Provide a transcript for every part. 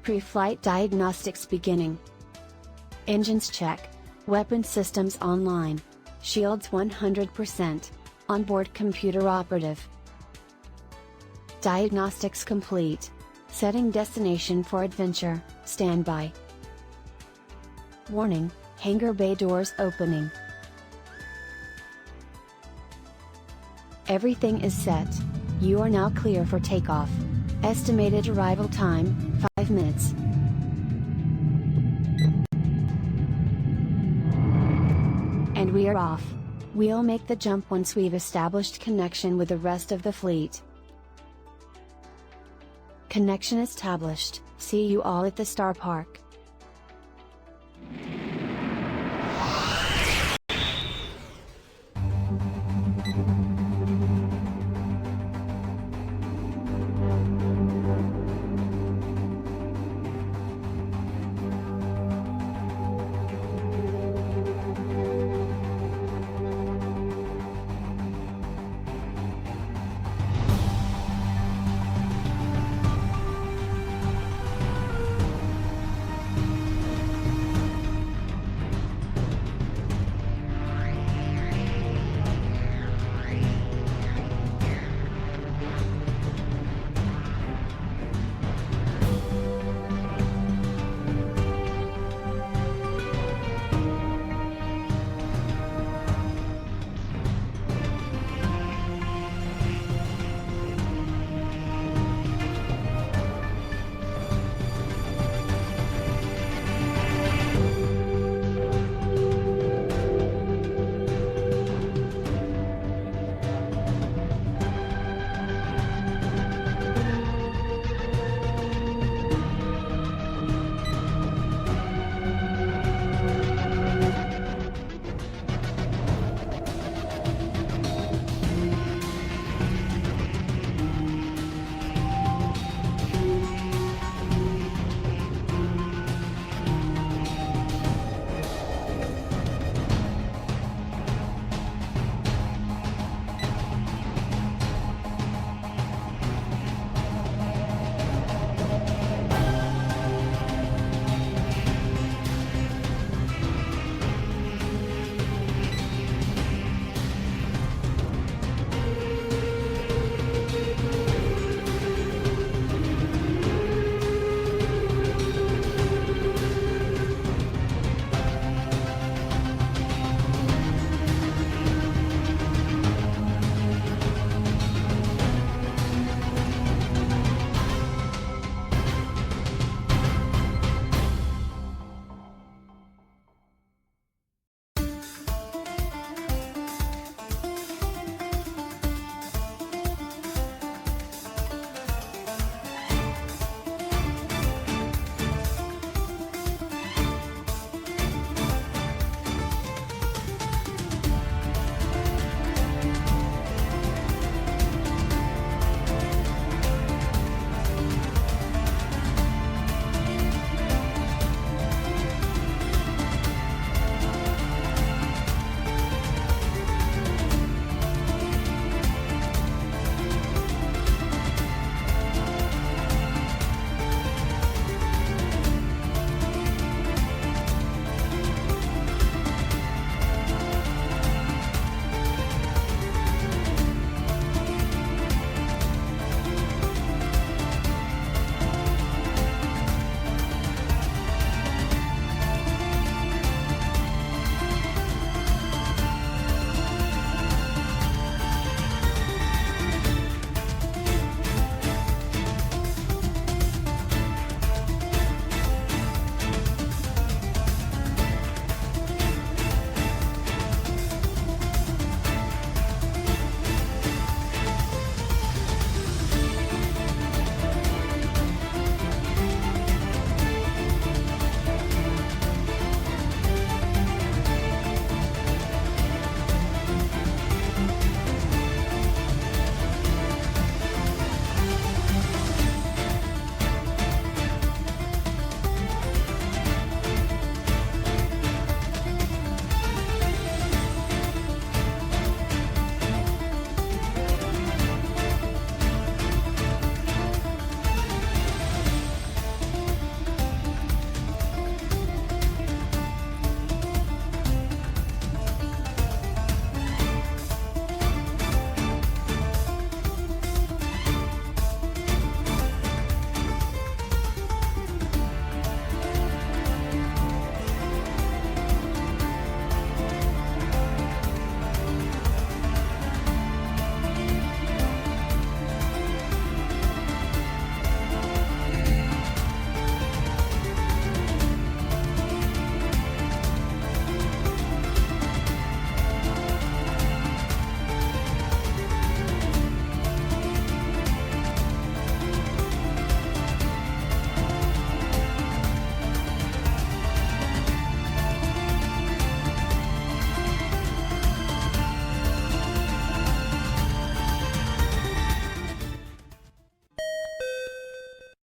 Pre-flight diagnostics beginning. Engines check. Weapon systems online. Shields 100%. Onboard computer operative. Diagnostics complete. Setting destination for adventure, standby. Warning, hangar bay doors opening. Everything is set. You are now clear for takeoff. Estimated arrival time, 5 minutes. And we are off. We'll make the jump once we've established connection with the rest of the fleet. Connection established. See you all at the Star Park.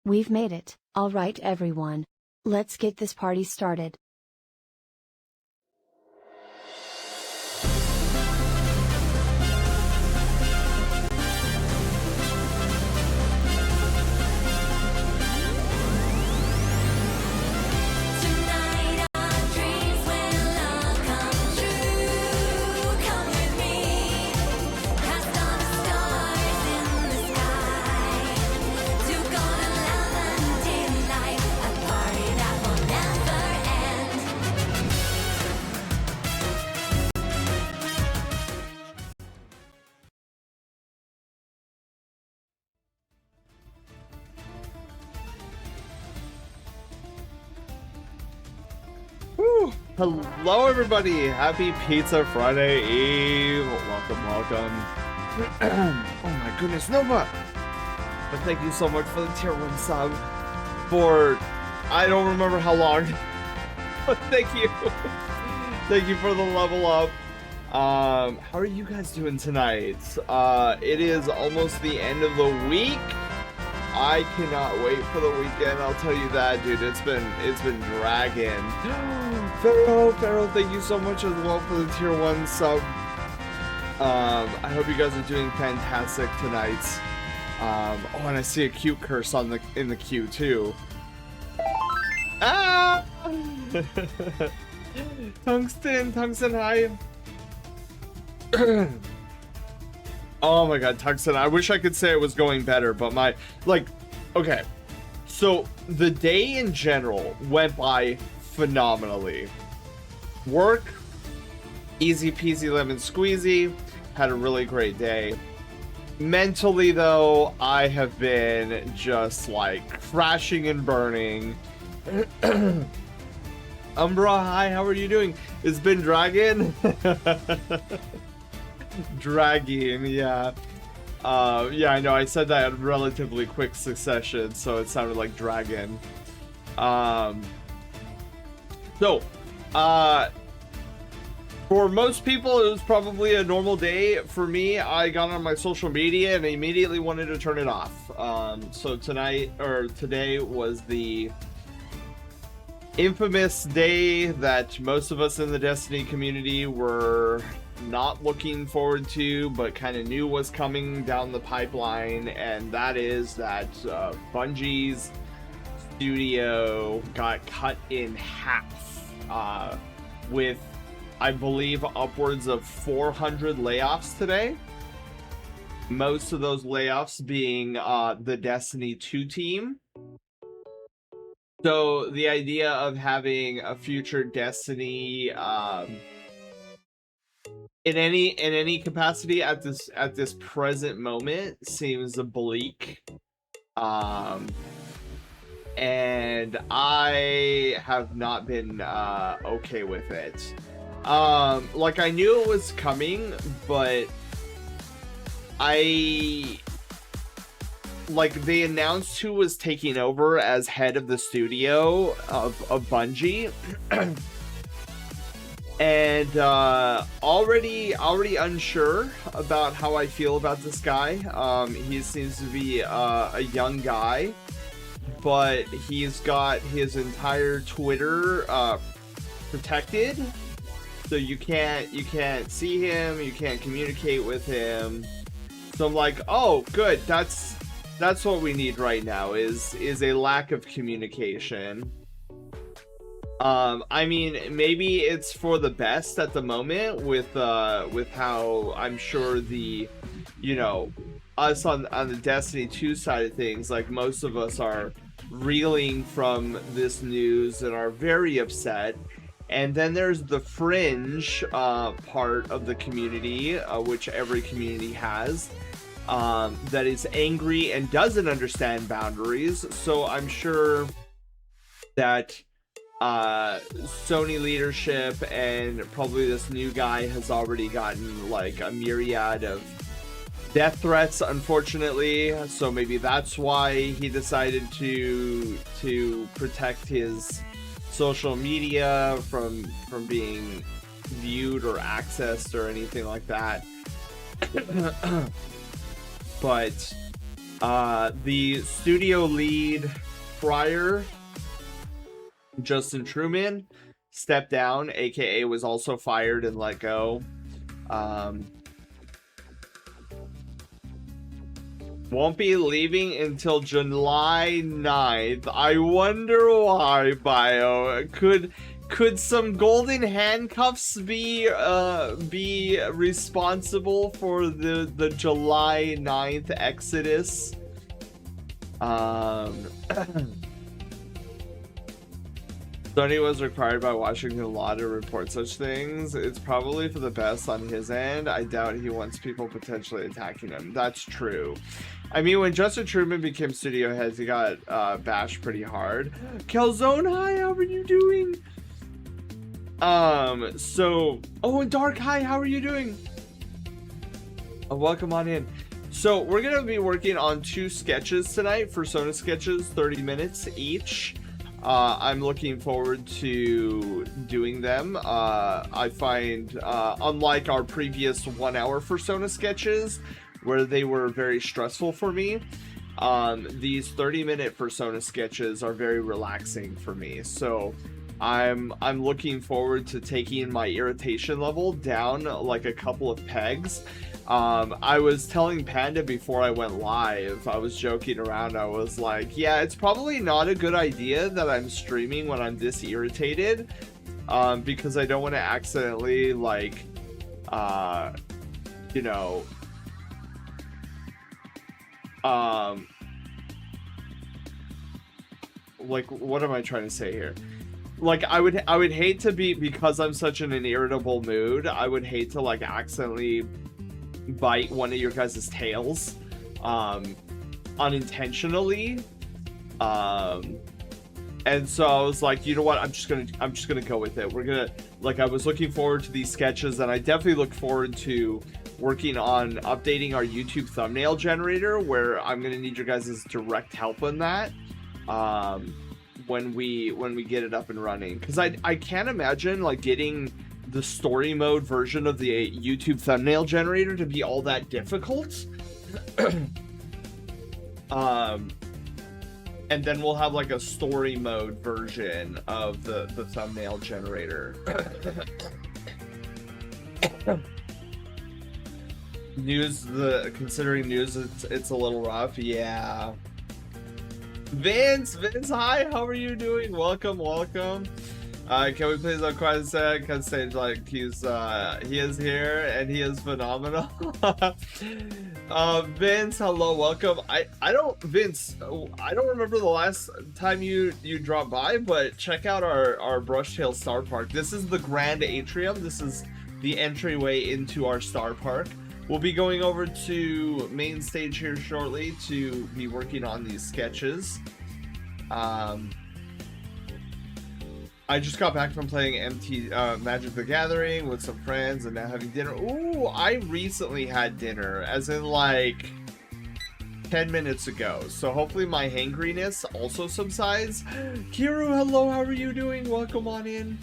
We've made it. Alright everyone. Let's get this party started. Hello everybody, happy Pizza Friday Eve. Welcome. Oh my goodness, Nova! But thank you so much for the tier 1 sub for, I don't remember how long, but thank you. Thank you for the level up. How are you guys doing tonight? It is almost the end of the week. I cannot wait for the weekend, I'll tell you that, dude. It's been dragging. Pharaoh, thank you so much as well for the tier 1 sub. I hope you guys are doing fantastic tonight. Oh, and I see a cute curse in the queue too. Ah! Tungsten, hi. Oh my god, Tungsten, I wish I could say it was going better, but okay. So, the day in general went by phenomenally. Work, easy peasy lemon squeezy, had a really great day. Mentally though, I have been just like crashing and burning. Umbra, hi, how are you doing? It's been dragging. Dragging, yeah. Yeah, I know, I said that in relatively quick succession, so it sounded like dragon. For most people, it was probably a normal day. For me, I got on my social media and I immediately wanted to turn it off. So today was the infamous day that most of us in the Destiny community were not looking forward to, but kind of knew was coming down the pipeline, and that is that Bungie's studio got cut in half, with, I believe, upwards of 400 layoffs today. Most of those layoffs being the Destiny 2 team. So the idea of having a future Destiny in any capacity at this present moment seems bleak. And I have not been okay with it. Like, I knew it was coming, but they announced who was taking over as head of the studio of Bungie. And already unsure about how I feel about this guy. He seems to be a young guy, but he's got his entire Twitter protected, so you can't see him, you can't communicate with him. So I'm like, oh, good. That's what we need right now is a lack of communication. I mean, maybe it's for the best at the moment with how I'm sure the, us on the Destiny 2 side of things, like most of us are reeling from this news and are very upset. And then there's the fringe part of the community, which every community has, that is angry and doesn't understand boundaries. So I'm sure that Sony leadership and probably this new guy has already gotten like a myriad of death threats, unfortunately. So maybe that's why he decided to protect his social media from being viewed or accessed or anything like that. But The studio lead prior, Justin Truman, stepped down, aka was also fired and let go. Won't be leaving until July 9th. I wonder why, Bio. Could some golden handcuffs be responsible for the July 9th exodus? Sony was required by Washington law to report such things. It's probably for the best on his end. I doubt he wants people potentially attacking him. That's true. I mean, when Justin Truman became studio heads, he got bashed pretty hard. Calzone, hi, how are you doing? And Dark, hi, how are you doing? Welcome on in. So we're gonna be working on 2 sketches tonight for Sona Sketches, 30 minutes each. I'm looking forward to doing them. I find, unlike our previous 1 hour for Sona Sketches, where they were very stressful for me, these 30-minute Persona sketches are very relaxing for me. So I'm looking forward to taking my irritation level down like a couple of pegs. I was telling Panda before I went live, I was joking around, I was like, yeah, it's probably not a good idea that I'm streaming when I'm this irritated, because I don't want to accidentally, like, you know, like, what am I trying to say here? Like, I would hate to be, because I'm such in an irritable mood, I would hate to, like, accidentally bite one of your guys' tails, unintentionally. And so I was like, you know what, I'm just gonna go with it. We're gonna, like, I was looking forward to these sketches, and I definitely look forward to working on updating our YouTube thumbnail generator, where I'm gonna need your guys' direct help on that. When we get it up and running, because I can't imagine, like, getting the story mode version of the YouTube thumbnail generator to be all that difficult. And then we'll have, like, a story mode version of the thumbnail generator. Considering news, it's a little rough. Yeah. Vince, hi, how are you doing? Welcome. Can we please have quiet a sec? Because stage, like, he is here and he is phenomenal. Vince, hello, welcome. Vince, I don't remember the last time you dropped by, but check out our Brushtail Star Park. This is the Grand Atrium. This is the entryway into our Star Park. We'll be going over to main stage here shortly to be working on these sketches. I just got back from playing Magic the Gathering with some friends and now having dinner. Ooh, I recently had dinner, as in, like, 10 minutes ago. So hopefully my hangriness also subsides. Kiru, hello, how are you doing? Welcome on in.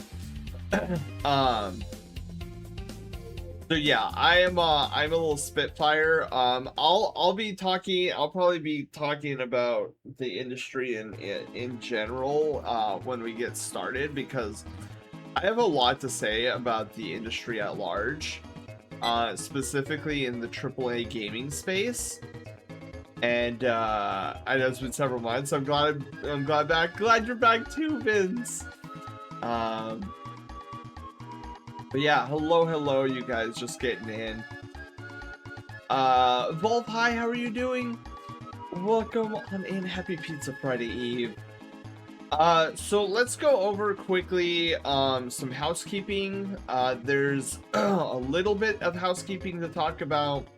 So yeah, I'm a little spitfire. I'll probably be talking about the industry in general when we get started, because I have a lot to say about the industry at large, specifically in the AAA gaming space. And I know it's been several months. I'm glad you're back too, Vince. But yeah, hello, you guys, just getting in. Volp, hi, how are you doing? Welcome on in, happy Pizza Friday Eve. So let's go over quickly some housekeeping. There's a little bit of housekeeping to talk about.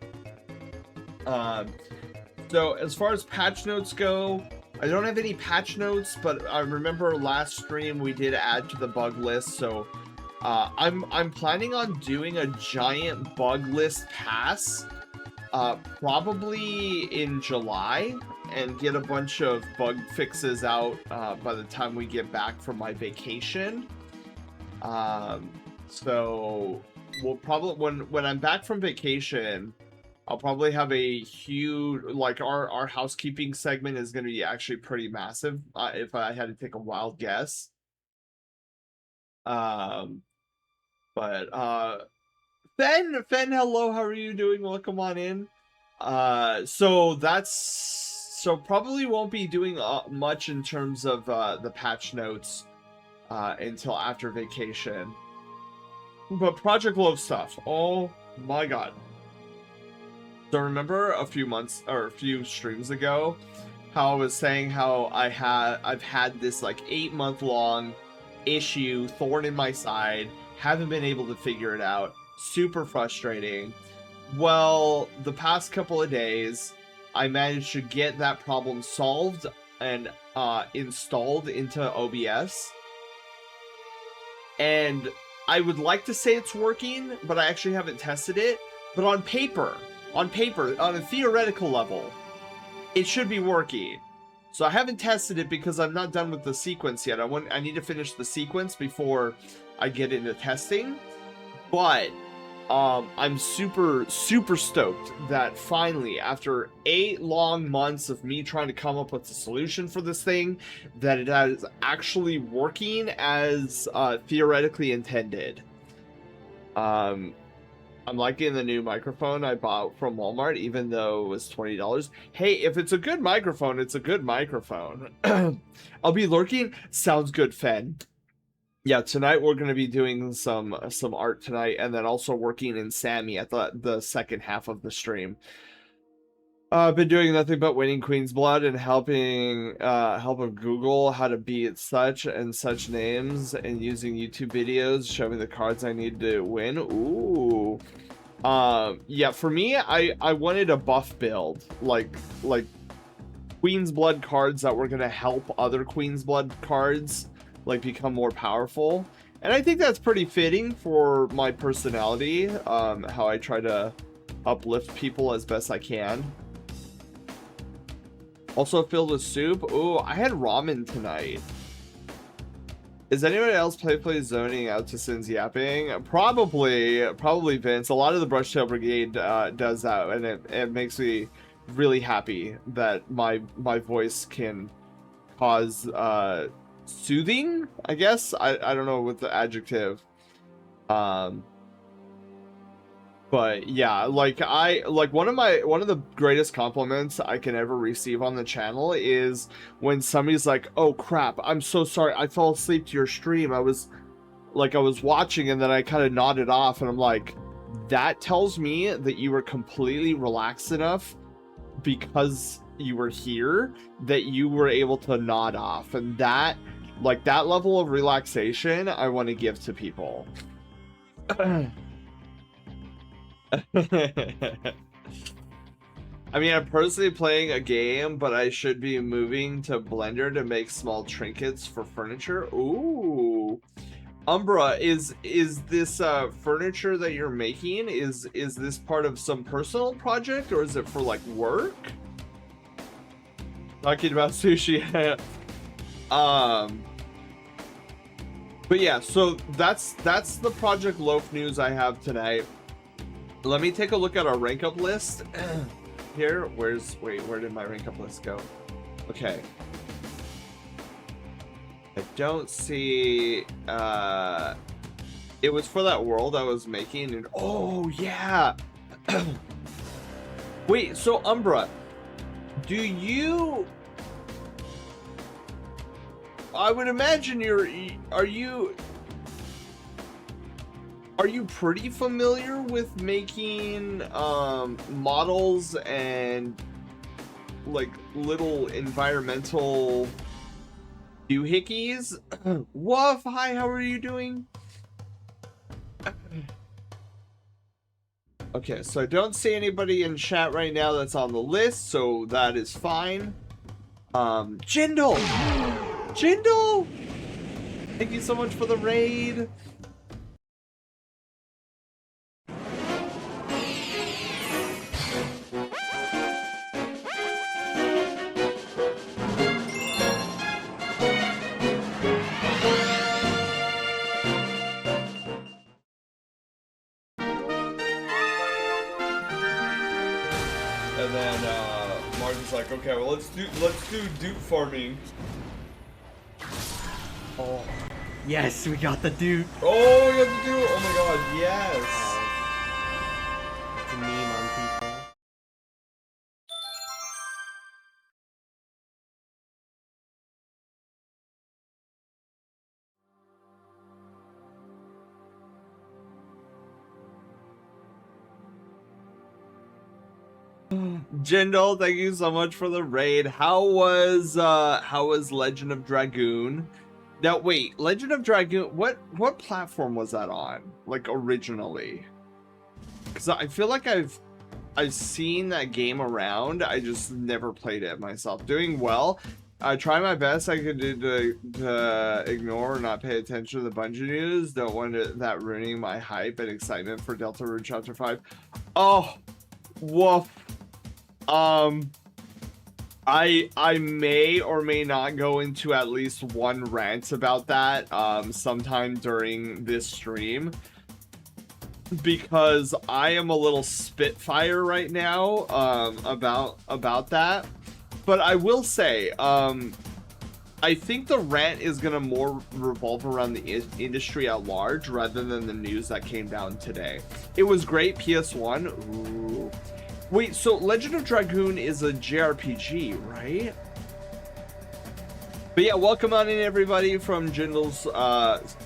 So as far as patch notes go, I don't have any patch notes, but I remember last stream we did add to the bug list, so I'm planning on doing a giant bug list pass, probably in July, and get a bunch of bug fixes out by the time we get back from my vacation. So we'll probably, when I'm back from vacation, I'll probably have a huge, like our housekeeping segment is going to be actually pretty massive, if I had to take a wild guess. Um, but Fen, hello, how are you doing? Welcome on in. So probably won't be doing much in terms of the patch notes until after vacation. But Project Love stuff, oh my god. So remember a few months or a few streams ago how I was saying how I've had this like 8-month long issue, thorn in my side, haven't been able to figure it out, super frustrating. Well, the past couple of days I managed to get that problem solved and installed into OBS, and I would like to say it's working, but I actually haven't tested it. But on paper, on a theoretical level, it should be working. So I haven't tested it because I'm not done with the sequence yet. I need to finish the sequence before I get into testing. But I'm super stoked that finally, after 8 long months of me trying to come up with a solution for this thing, that it is actually working as theoretically intended. I'm liking the new microphone I bought from Walmart, even though it was $20. Hey, if it's a good microphone, it's a good microphone. I'll be lurking. Sounds good, Fen. Yeah, tonight we're going to be doing some art tonight, and then also working in Sammy at the second half of the stream. I've been doing nothing but winning Queen's Blood and helping Google how to beat such and such names, and using YouTube videos showing the cards I need to win. Ooh. Yeah, for me, I wanted a buff build, like Queen's Blood cards that were gonna help other Queen's Blood cards like become more powerful. And I think that's pretty fitting for my personality, how I try to uplift people as best I can. Also filled with soup. Ooh, I had ramen tonight. Is anybody else play zoning out to Sin's yapping? Probably Vince. A lot of the Brushtail Brigade does that, and it makes me really happy that my voice can cause soothing, I guess. I don't know what the adjective. But yeah, like one of the greatest compliments I can ever receive on the channel is when somebody's like, "Oh crap, I'm so sorry, I fell asleep to your stream. I was watching and then I kind of nodded off," and I'm like, that tells me that you were completely relaxed enough because you were here that you were able to nod off, and that level of relaxation I want to give to people. I mean, I'm personally playing a game, but I should be moving to Blender to make small trinkets for furniture. Ooh. Umbra, is this furniture that you're making, is this part of some personal project, or is it for like work? Talking about sushi. But yeah, so that's the Project Loaf news I have tonight. Let me take a look at our rank up list here. Where did my rank up list go? Okay. I don't see, it was for that world I was making, and oh yeah. Wait, so Umbra, I would imagine are you pretty familiar with making models and like little environmental doohickeys? Woof, hi, how are you doing? Okay, so I don't see anybody in chat right now that's on the list, so that is fine. Jindal! Jindal! Thank you so much for the raid. Okay, well let's do dupe farming. Oh, yes, we got the dude. Oh, we got the dupe. Oh my god, yes. It's a meme on people. Jindal, thank you so much for the raid. How was Legend of Dragoon? Now wait, Legend of Dragoon, what platform was that on? Like originally? Because I feel like I've seen that game around. I just never played it myself. Doing well. I try my best I could do to ignore or not pay attention to the Bungie news. Don't want that ruining my hype and excitement for Deltarune Chapter 5. Oh, woof. I may or may not go into at least one rant about that sometime during this stream, because I am a little spitfire right now about that. But I will say, I think the rant is gonna more revolve around the industry at large rather than the news that came down today. It was great, PS1. Ooh. Wait, so Legend of Dragoon is a JRPG, right? But yeah, welcome on in everybody from Jindal's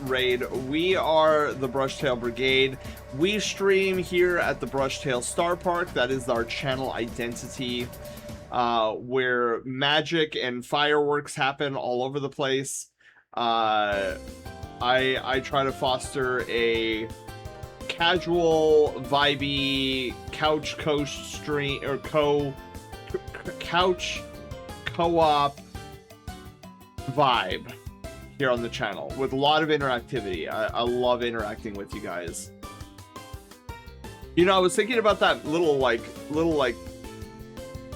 raid. We are the Brushtail Brigade. We stream here at the Brushtail Star Park. That is our channel identity, where magic and fireworks happen all over the place. I try to foster a casual, vibey, couch stream or couch co-op vibe here on the channel with a lot of interactivity. I love interacting with you guys. You know, I was thinking about that little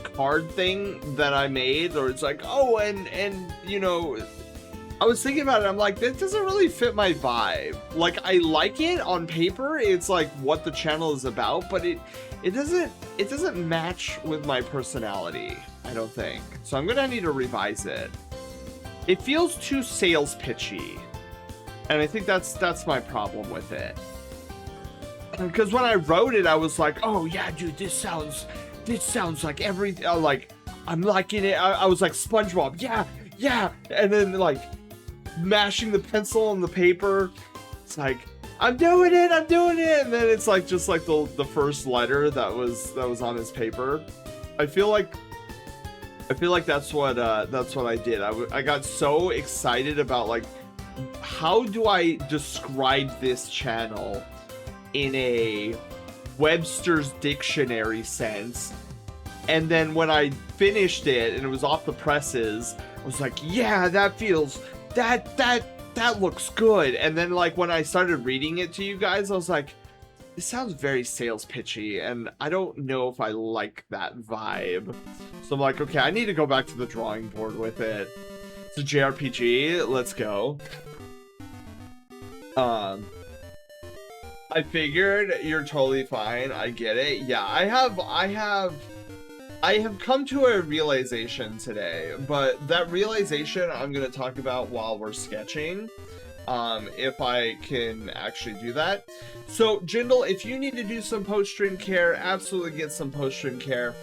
card thing that I made, or it's like, oh, and you know, I was thinking about it. I'm like, that doesn't really fit my vibe. Like, I like it on paper. It's like what the channel is about, but it doesn't match with my personality, I don't think. So I'm gonna need to revise it. It feels too sales pitchy, and I think that's my problem with it. Because when I wrote it, I was like, oh yeah, dude, this sounds like everything. Like, I'm liking it. I was like SpongeBob, yeah, and then like mashing the pencil on the paper. It's like, I'm doing it, and then it's like just like the first letter that was on his paper. I feel like that's what I did. I got so excited about like, how do I describe this channel in a Webster's dictionary sense? And then when I finished it and it was off the presses, I was like, yeah, that feels, that looks good. And then like when I started reading it to you guys, I was like, this sounds very sales pitchy, and I don't know if I like that vibe. So I'm like, okay, I need to go back to the drawing board with it. It's a JRPG, let's go. I figured you're totally fine. I get it. Yeah, I have come to a realization today, but that realization I'm going to talk about while we're sketching, if I can actually do that. So, Jindal, if you need to do some post-stream care, absolutely get some post-stream care.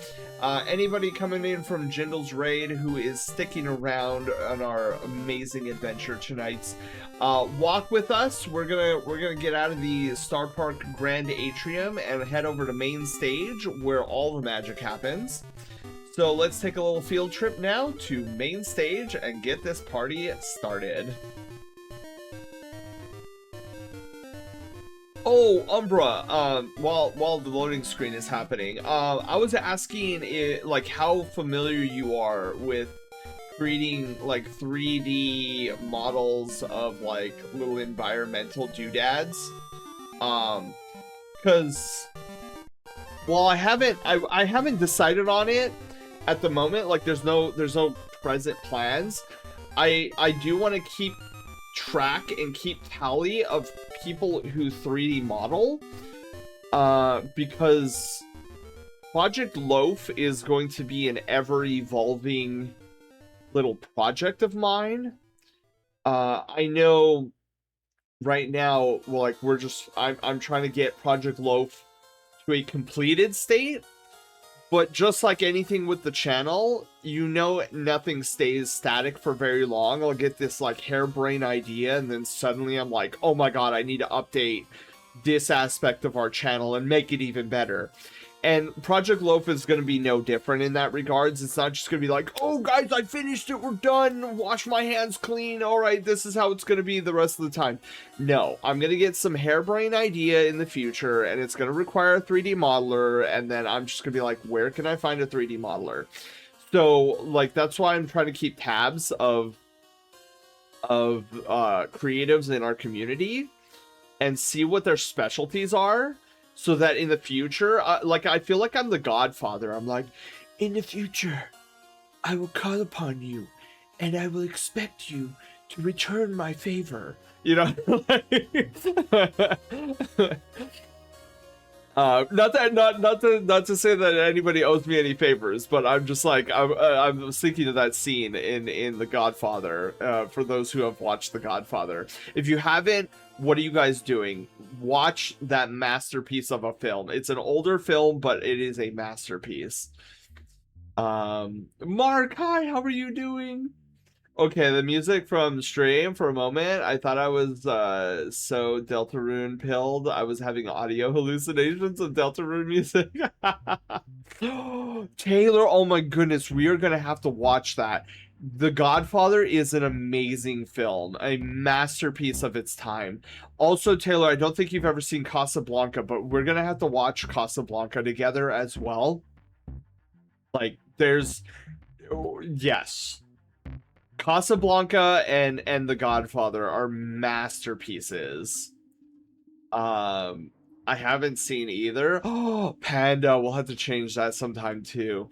Anybody coming in from Jindal's raid who is sticking around on our amazing adventure tonight, walk with us. We're gonna get out of the Star Park Grand Atrium and head over to main stage where all the magic happens. So let's take a little field trip now to main stage and get this party started. Oh, Umbra, while the loading screen is happening, I was asking like how familiar you are with creating like 3D models of like little environmental doodads. Cause while I haven't decided on it at the moment, like there's no present plans. I do want to keep track and keep tally of people who 3D model, because Project Loaf is going to be an ever-evolving little project of mine. I know right now, like, I'm trying to get Project Loaf to a completed state, but just like anything with the channel, you know, nothing stays static for very long. I'll get this like harebrained idea, and then suddenly I'm like, oh my god, I need to update this aspect of our channel and make it even better. And Project Loaf is going to be no different in that regards. It's not just going to be like, oh guys, I finished it, we're done, wash my hands clean, alright, this is how it's going to be the rest of the time. No, I'm going to get some harebrained idea in the future, and it's going to require a 3D modeler, and then I'm just going to be like, where can I find a 3D modeler? So, like, that's why I'm trying to keep tabs of creatives in our community and see what their specialties are, so that in the future, like, I feel like I'm the Godfather. I'm like, in the future, I will call upon you, and I will expect you to return my favor. You know, not to say that anybody owes me any favors, but I'm just like, I'm thinking of that scene in The Godfather. For those who have watched The Godfather, if you haven't, what are you guys doing? Watch that masterpiece of a film. It's an older film, but it is a masterpiece. Mark, hi, how are you doing? Okay, the music from stream for a moment. I thought I was so Deltarune pilled. I was having audio hallucinations of Deltarune music. Taylor, oh my goodness, we are gonna have to watch that. The Godfather is an amazing film, a masterpiece of its time. Also, Taylor, I don't think you've ever seen Casablanca, but we're gonna have to watch Casablanca together as well. Like, yes. Casablanca and The Godfather are masterpieces. I haven't seen either. Oh, Panda, we'll have to change that sometime too.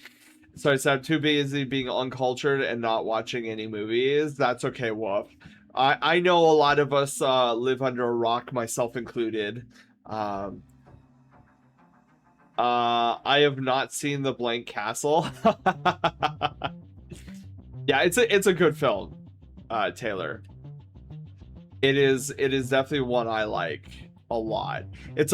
Sorry, so I'm too busy being uncultured and not watching any movies. That's okay, Wolf. I know a lot of us live under a rock, myself included. I have not seen The Blank Castle. Yeah, it's a good film, Taylor. It is definitely one I like a lot. It's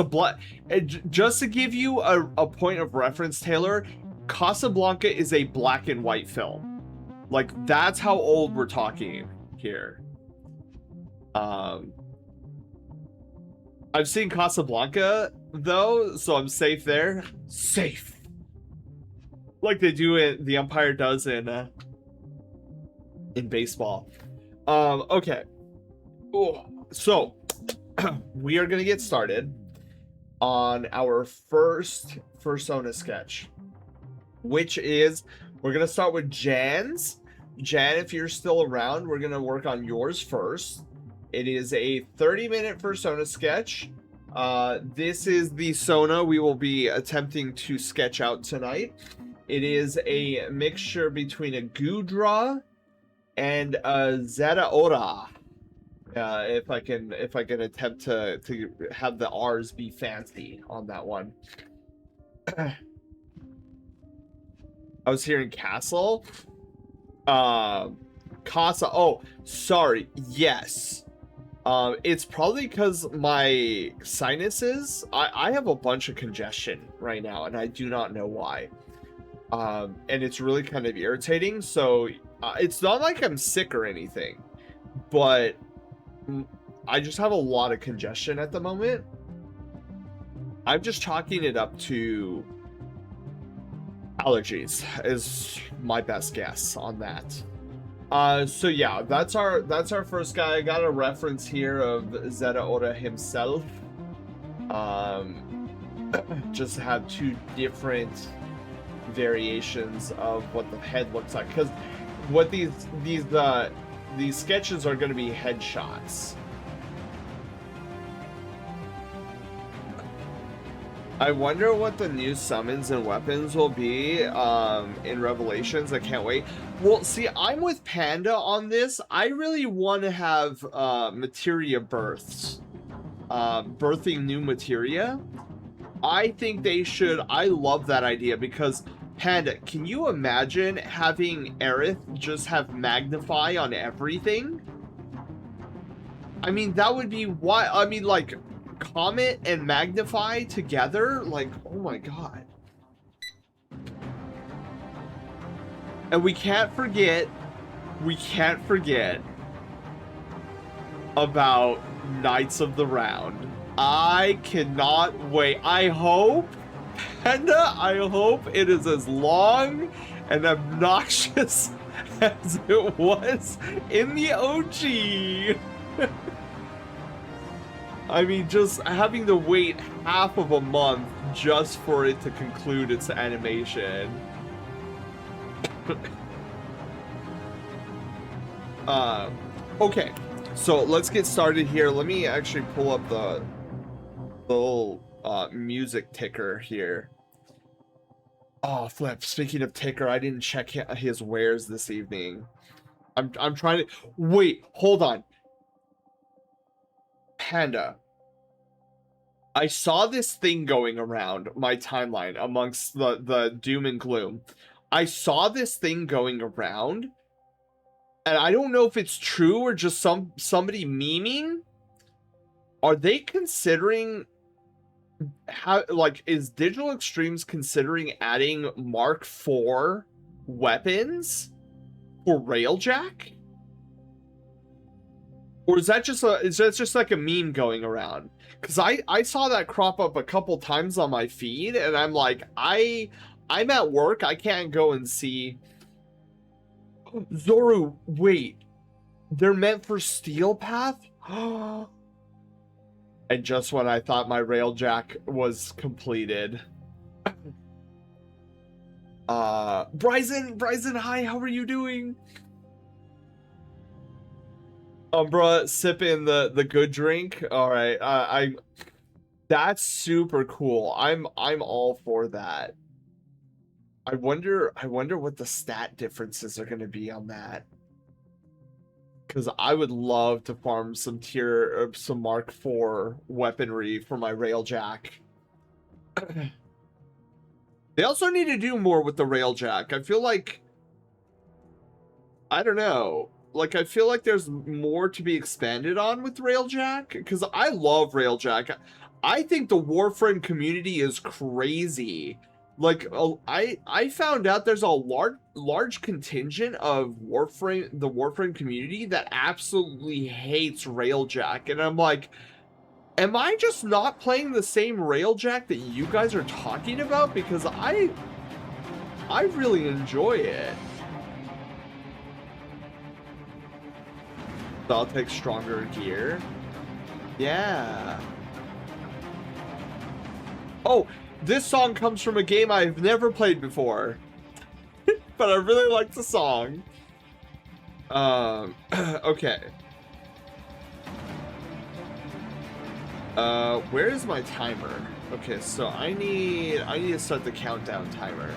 just to give you a point of reference, Taylor, Casablanca is a black and white film. Like, that's how old we're talking here. I've seen Casablanca though, so I'm safe there. Safe. Like they do it, the umpire does in baseball. Okay. Ooh. So we are gonna get started on our first Fursona sketch, which is, we're gonna start with Jan's. Jan, if you're still around, we're gonna work on yours first. It is a 30-minute Fursona sketch. This is the Sona we will be attempting to sketch out tonight. It is a mixture between a Gudra and a Zeraora. If I can attempt to have the R's be fancy on that one. I was hearing castle. Casa. Oh, sorry. Yes. It's probably because my sinuses. I have a bunch of congestion right now, and I do not know why. And it's really kind of irritating. So it's not like I'm sick or anything, but I just have a lot of congestion at the moment. I'm just chalking it up to allergies is my best guess on that. So yeah, that's our first guy. I got a reference here of Zeraora himself. Just have two different variations of what the head looks like, because what these sketches are going to be headshots. I wonder what the new summons and weapons will be in Revelations. I can't wait. Well, see, I'm with Panda on this. I really want to have materia births. Birthing new materia. I think they should. I love that idea because, Panda, can you imagine having Aerith just have Magnify on everything? I mean, that would be why. I mean, like, Comet and Magnify together? Like, oh my god. And we can't forget about Knights of the Round. I cannot wait. I hope, Panda, I hope it is as long and obnoxious as it was in the OG. I mean, just having to wait half of a month just for it to conclude its animation. Okay, so let's get started here. Let me actually pull up the little music ticker here. Oh, flip. Speaking of ticker, I didn't check his wares this evening. I'm trying to wait. Hold on, Panda. I saw this thing going around my timeline amongst the doom and gloom. I saw this thing going around, and I don't know if it's true or just somebody memeing. Are they considering how, like, is Digital Extremes considering adding Mark IV weapons for Railjack? Or is that just like a meme going around? Because I saw that crop up a couple times on my feed, and I'm like, I'm at work, I can't go and see. Zoru, wait, they're meant for Steel Path? And just when I thought my Railjack was completed. Bryson, hi, how are you doing? Umbra sipping the good drink. All right, that's super cool. I'm all for that. I wonder what the stat differences are going to be on that. Because I would love to farm some Mark IV weaponry for my Railjack. They also need to do more with the Railjack. I feel like, I don't know. Like, I feel like there's more to be expanded on with Railjack, because I love Railjack. I think the Warframe community is crazy. Like, I found out there's a large contingent of the Warframe community that absolutely hates Railjack, and I'm like, am I just not playing the same Railjack that you guys are talking about? Because I really enjoy it. So I'll take stronger gear. Yeah. Oh, this song comes from a game I've never played before. But I really like the song. Okay. Where is my timer? Okay, so I need to start the countdown timer.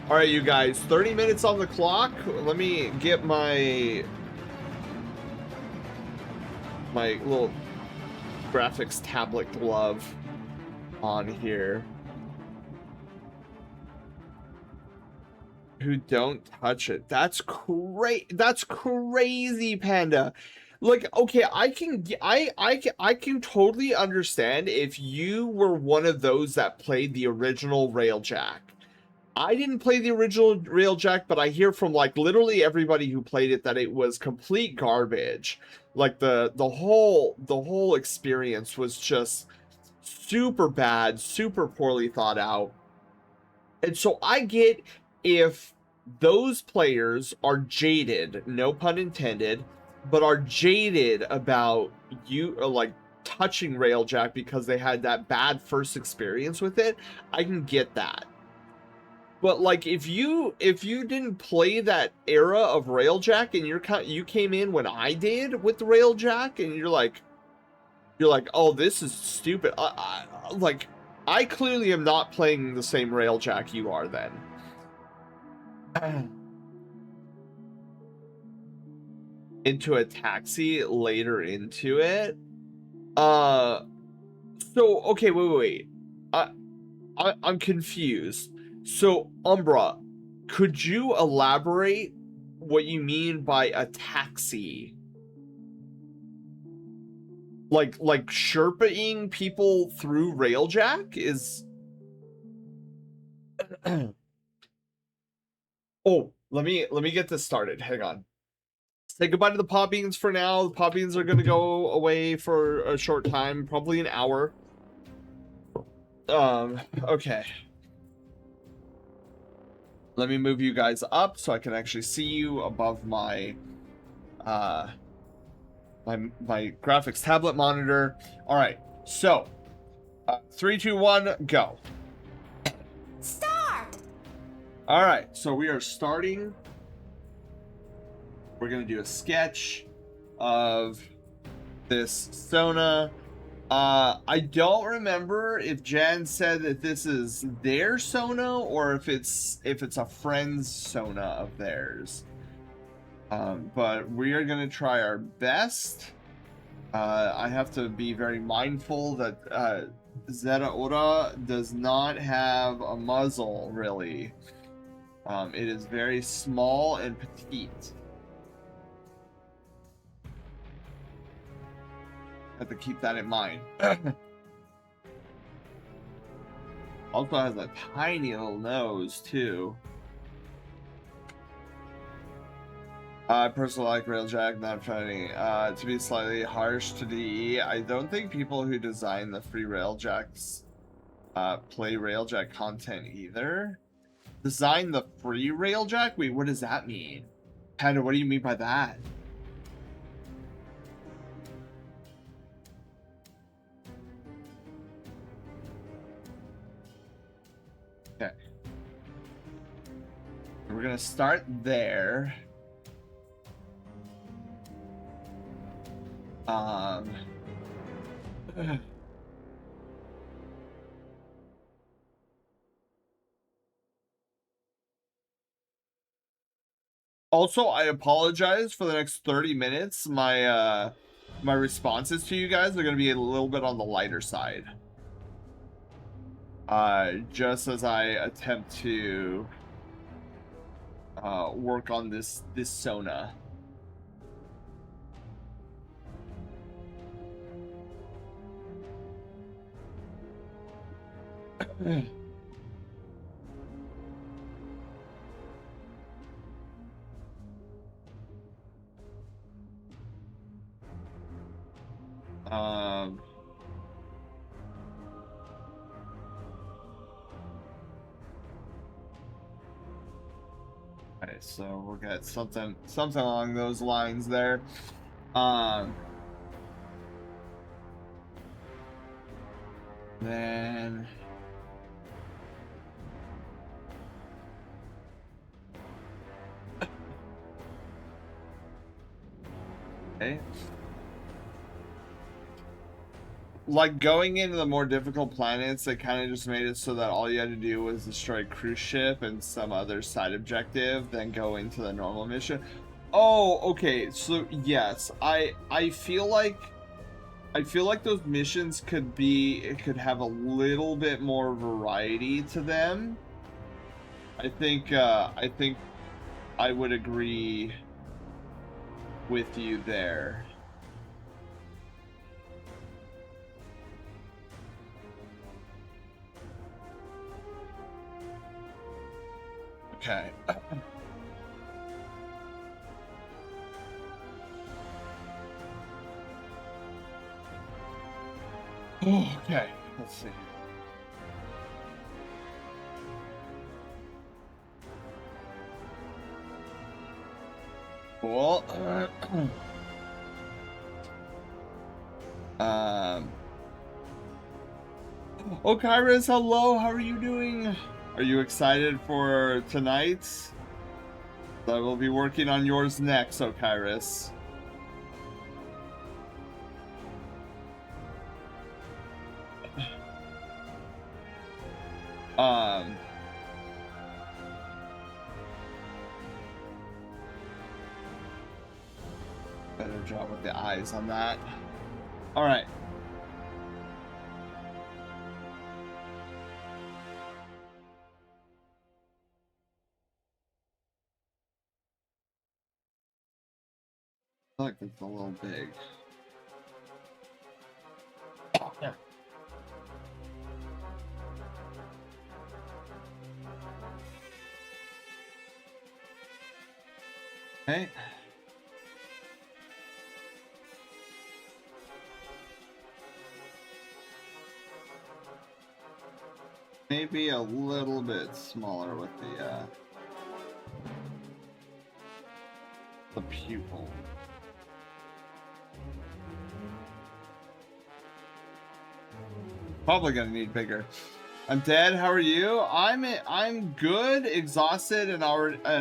All right, you guys, 30 minutes on the clock. Let me get my little graphics tablet glove on here. Who don't touch it? That's crazy, Panda. Like, okay, I can totally understand if you were one of those that played the original Railjack. I didn't play the original Railjack, but I hear from like literally everybody who played it that it was complete garbage. Like the whole experience was just super bad, super poorly thought out. And so I get if those players are jaded, no pun intended, but are jaded about like touching Railjack because they had that bad first experience with it. I can get that. But like if you didn't play that era of Railjack and you came in when I did with the Railjack and you're like, oh, this is stupid. Like I clearly am not playing the same Railjack you are then. Into a taxi later into it. So okay, wait. I'm confused. So, Umbra, could you elaborate what you mean by a taxi? Like Sherpaing people through Railjack is... Oh, let me get this started. Hang on. Say goodbye to the Paw Beans for now. The Paw Beans are gonna go away for a short time, probably an hour. Okay. Let me move you guys up so I can actually see you above my my graphics tablet monitor. All right, so 3, 2, 1, go. Start! All right, so we are starting. We're gonna do a sketch of this Sona. I don't remember if Jan said that this is their Sona or if it's a friend's Sona of theirs. But we are gonna try our best. I have to be very mindful that Zeraora does not have a muzzle, really. It is very small and petite. Have to keep that in mind. Also has a tiny little nose, too. I personally like Railjack, not funny. To be slightly harsh to DE, I don't think people who design the free Railjacks play Railjack content either. Design the free Railjack? Wait, what does that mean? Panda, what do you mean by that? Okay. We're gonna start there. Also, I apologize for the next 30 minutes. My my responses to you guys are going to be a little bit on the lighter side. Just as I attempt to work on this Sona. Okay, so we'll get something along those lines there. Then okay. Like going into the more difficult planets, they kind of just made it so that all you had to do was destroy a cruise ship and some other side objective, then go into the normal mission. Oh, okay. So yes, I feel like those missions could have a little bit more variety to them. I think I would agree with you there. Okay. Okay, let's see. Cool. Kairos, hello, how are you doing? Are you excited for tonight? I will be working on yours next, Kairos. Better job with the eyes on that. All right. feel like it's a little big. Yeah. Okay. Maybe a little bit smaller with the pupil. Probably gonna need bigger. I'm dead. How are you? I'm good, exhausted, and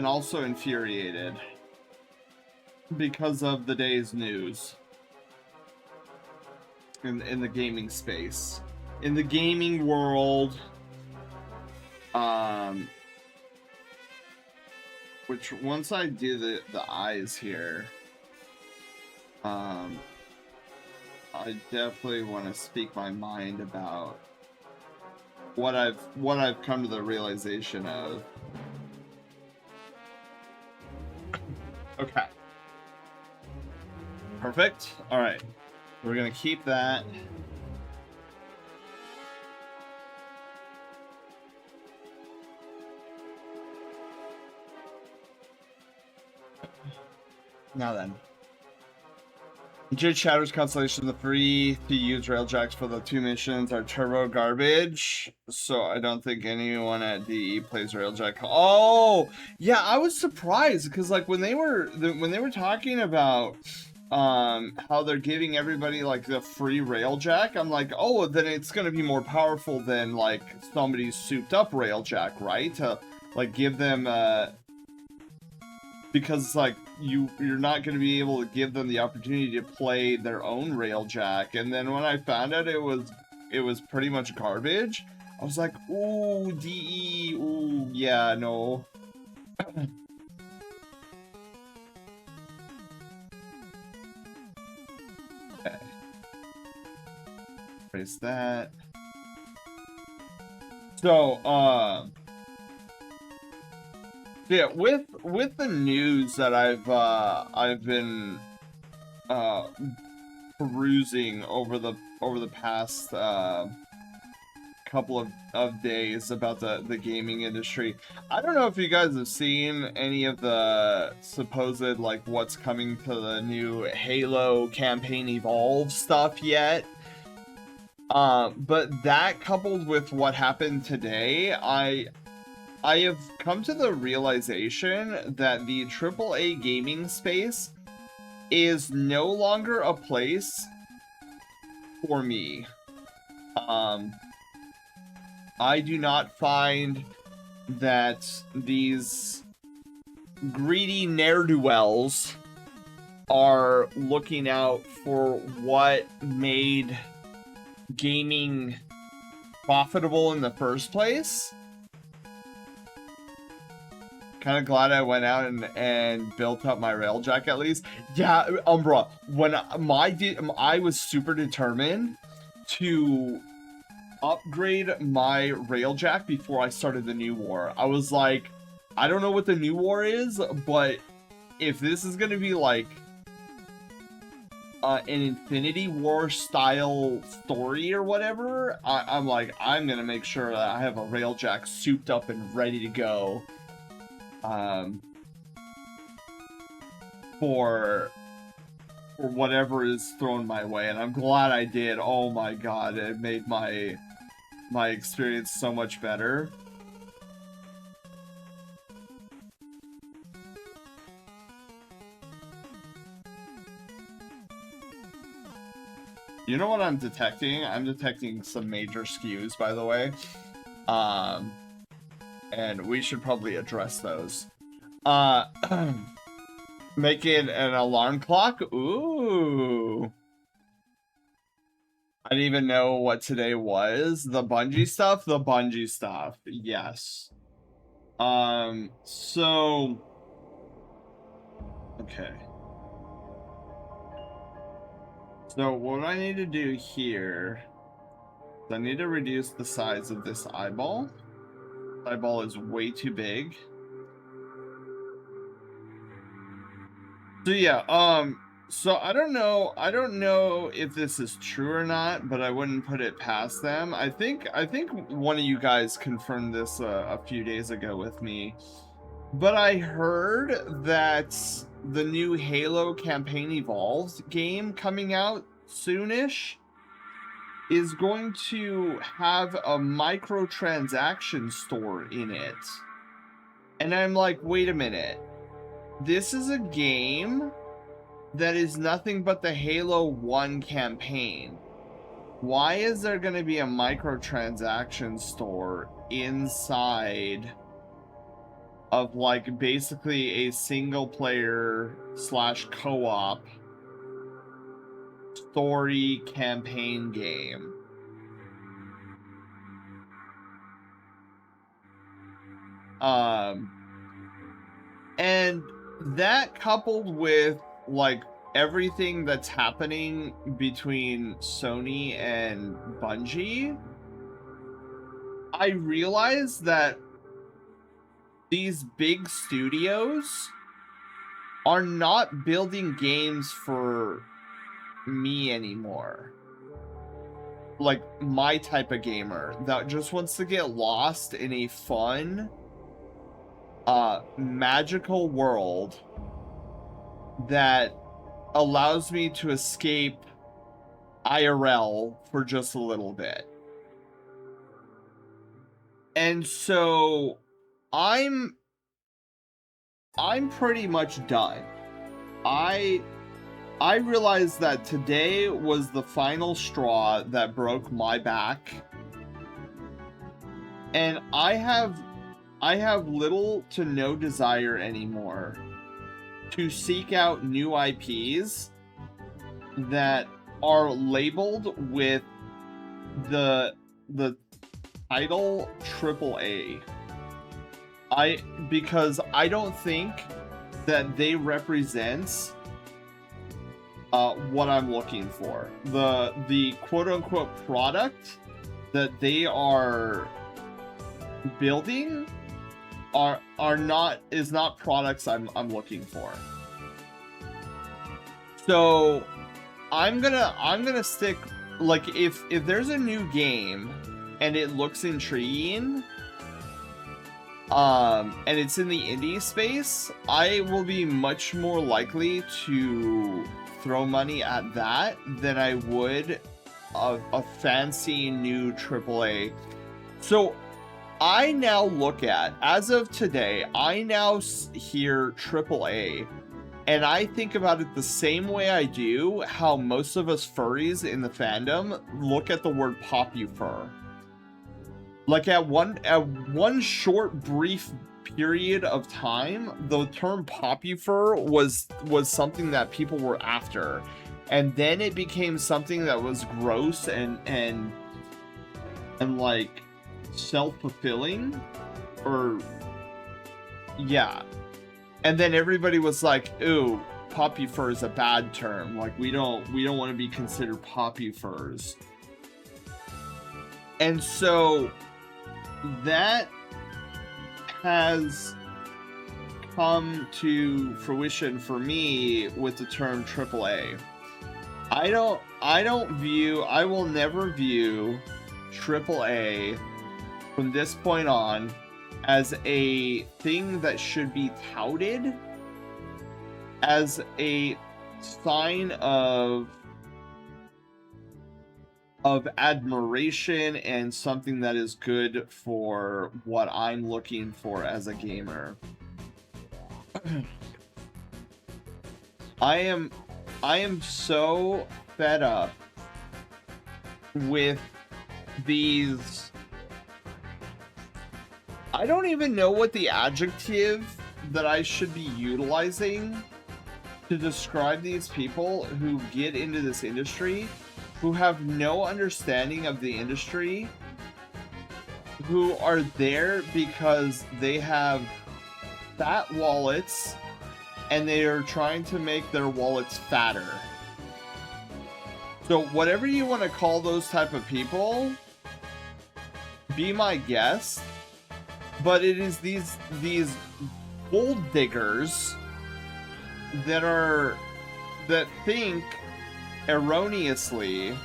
also infuriated because of the day's news in the gaming space, in the gaming world. Which once I do the eyes here, I definitely want to speak my mind about what I've come to the realization of. Okay. Perfect. All right. We're gonna keep that. Now then. Jade Shadow's Constellation, the free to use Railjacks for the 2 missions are turbo garbage. So I don't think anyone at DE plays Railjack. Oh, yeah, I was surprised because like when they were talking about how they're giving everybody like the free Railjack, I'm like, oh, then it's gonna be more powerful than like somebody's souped up Railjack, right? To like give them because like you're not going to be able to give them the opportunity to play their own Railjack. And then when I found out it was pretty much garbage, I was like, ooh, DE, ooh, yeah, no. Okay. Erase that. So, yeah, with the news that I've been perusing over the past couple of days about the gaming industry, I don't know if you guys have seen any of the supposed like what's coming to the new Halo campaign Evolve stuff yet. But that coupled with what happened today, I have come to the realization that the AAA gaming space is no longer a place for me. I do not find that these greedy ne'er-do-wells are looking out for what made gaming profitable in the first place. Kind of glad I went out and built up my Railjack at least. Yeah, Umbra, when I was super determined to upgrade my Railjack before I started the new war. I was like, I don't know what the new war is, but if this is gonna be like an Infinity War style story or whatever, I'm like, I'm gonna make sure that I have a Railjack souped up and ready to go. For whatever is thrown my way, and I'm glad I did. Oh my god, it made my experience so much better. You know what I'm detecting? I'm detecting some major skews, by the way. And we should probably address those. Make it an alarm clock? Ooh. I didn't even know what today was. The Bungie stuff? The Bungie stuff. Yes. So... Okay. So what I need to do here is I need to reduce the size of this eyeball. Eyeball is way too big. So yeah, So I don't know if this is true or not, but I wouldn't put it past them. I think one of you guys confirmed this a few days ago with me. But I heard that the new Halo Campaign Evolved game coming out soonish is going to have a microtransaction store in it. And I'm like, wait a minute. This is a game that is nothing but the Halo 1 campaign. Why is there going to be a microtransaction store inside of like basically a single player / co-op story campaign game? And that coupled with like everything that's happening between Sony and Bungie, I realized that these big studios are not building games for me anymore. Like my type of gamer that just wants to get lost in a fun, magical world that allows me to escape IRL for just a little bit. And so I'm pretty much done. I realized that today was the final straw that broke my back. And I have little to no desire anymore to seek out new IPs that are labeled with the title AAA. Because I don't think that they represent what I'm looking for. The quote unquote product that they are building is not products I'm looking for. So I'm gonna stick, like, if there's a new game and it looks intriguing, and it's in the indie space, I will be much more likely to throw money at that than I would a fancy new AAA. So I now look at, as of today, I now hear AAA, and I think about it the same way I do how most of us furries in the fandom look at the word popufur. Like at one short brief period of time, the term popufur was something that people were after, and then it became something that was gross and like self-fulfilling, or yeah. And then everybody was like, ooh, popufur is a bad term, like we don't want to be considered popufurs. And so that has come to fruition for me with the term AAA. I will never view AAA from this point on as a thing that should be touted as a sign of admiration and something that is good for what I'm looking for as a gamer. I am so fed up with these. I don't even know what the adjective that I should be utilizing to describe these people who get into this industry, who have no understanding of the industry, who are there because they have fat wallets and they are trying to make their wallets fatter. So whatever you want to call those type of people, be my guest. But it is these gold diggers that are that think erroneously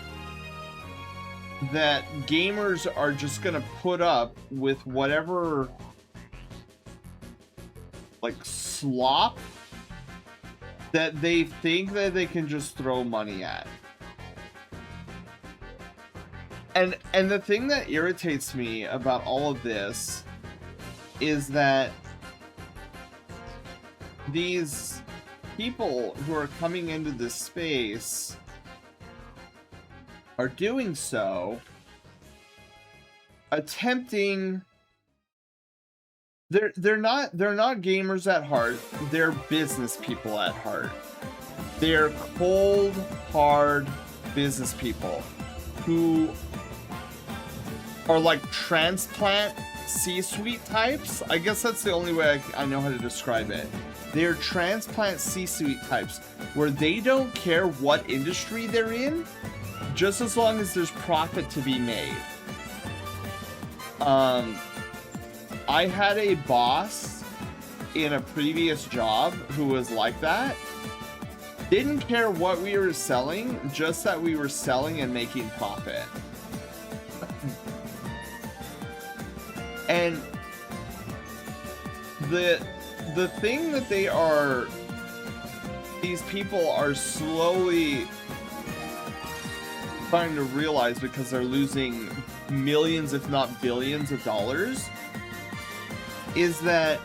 that gamers are just gonna put up with whatever like slop that they think that they can just throw money at. And the thing that irritates me about all of this is that these people who are coming into this space are doing so attempting. They're not gamers at heart. They're business people at heart. They're cold, hard business people who are like transplant C-suite types. I guess that's the only way I know how to describe it. They're transplant C-suite types where they don't care what industry they're in, just as long as there's profit to be made. I had a boss in a previous job who was like that. Didn't care what we were selling, just that we were selling and making profit. And the thing that these people are slowly starting to realize, because they're losing millions, if not billions of dollars, is that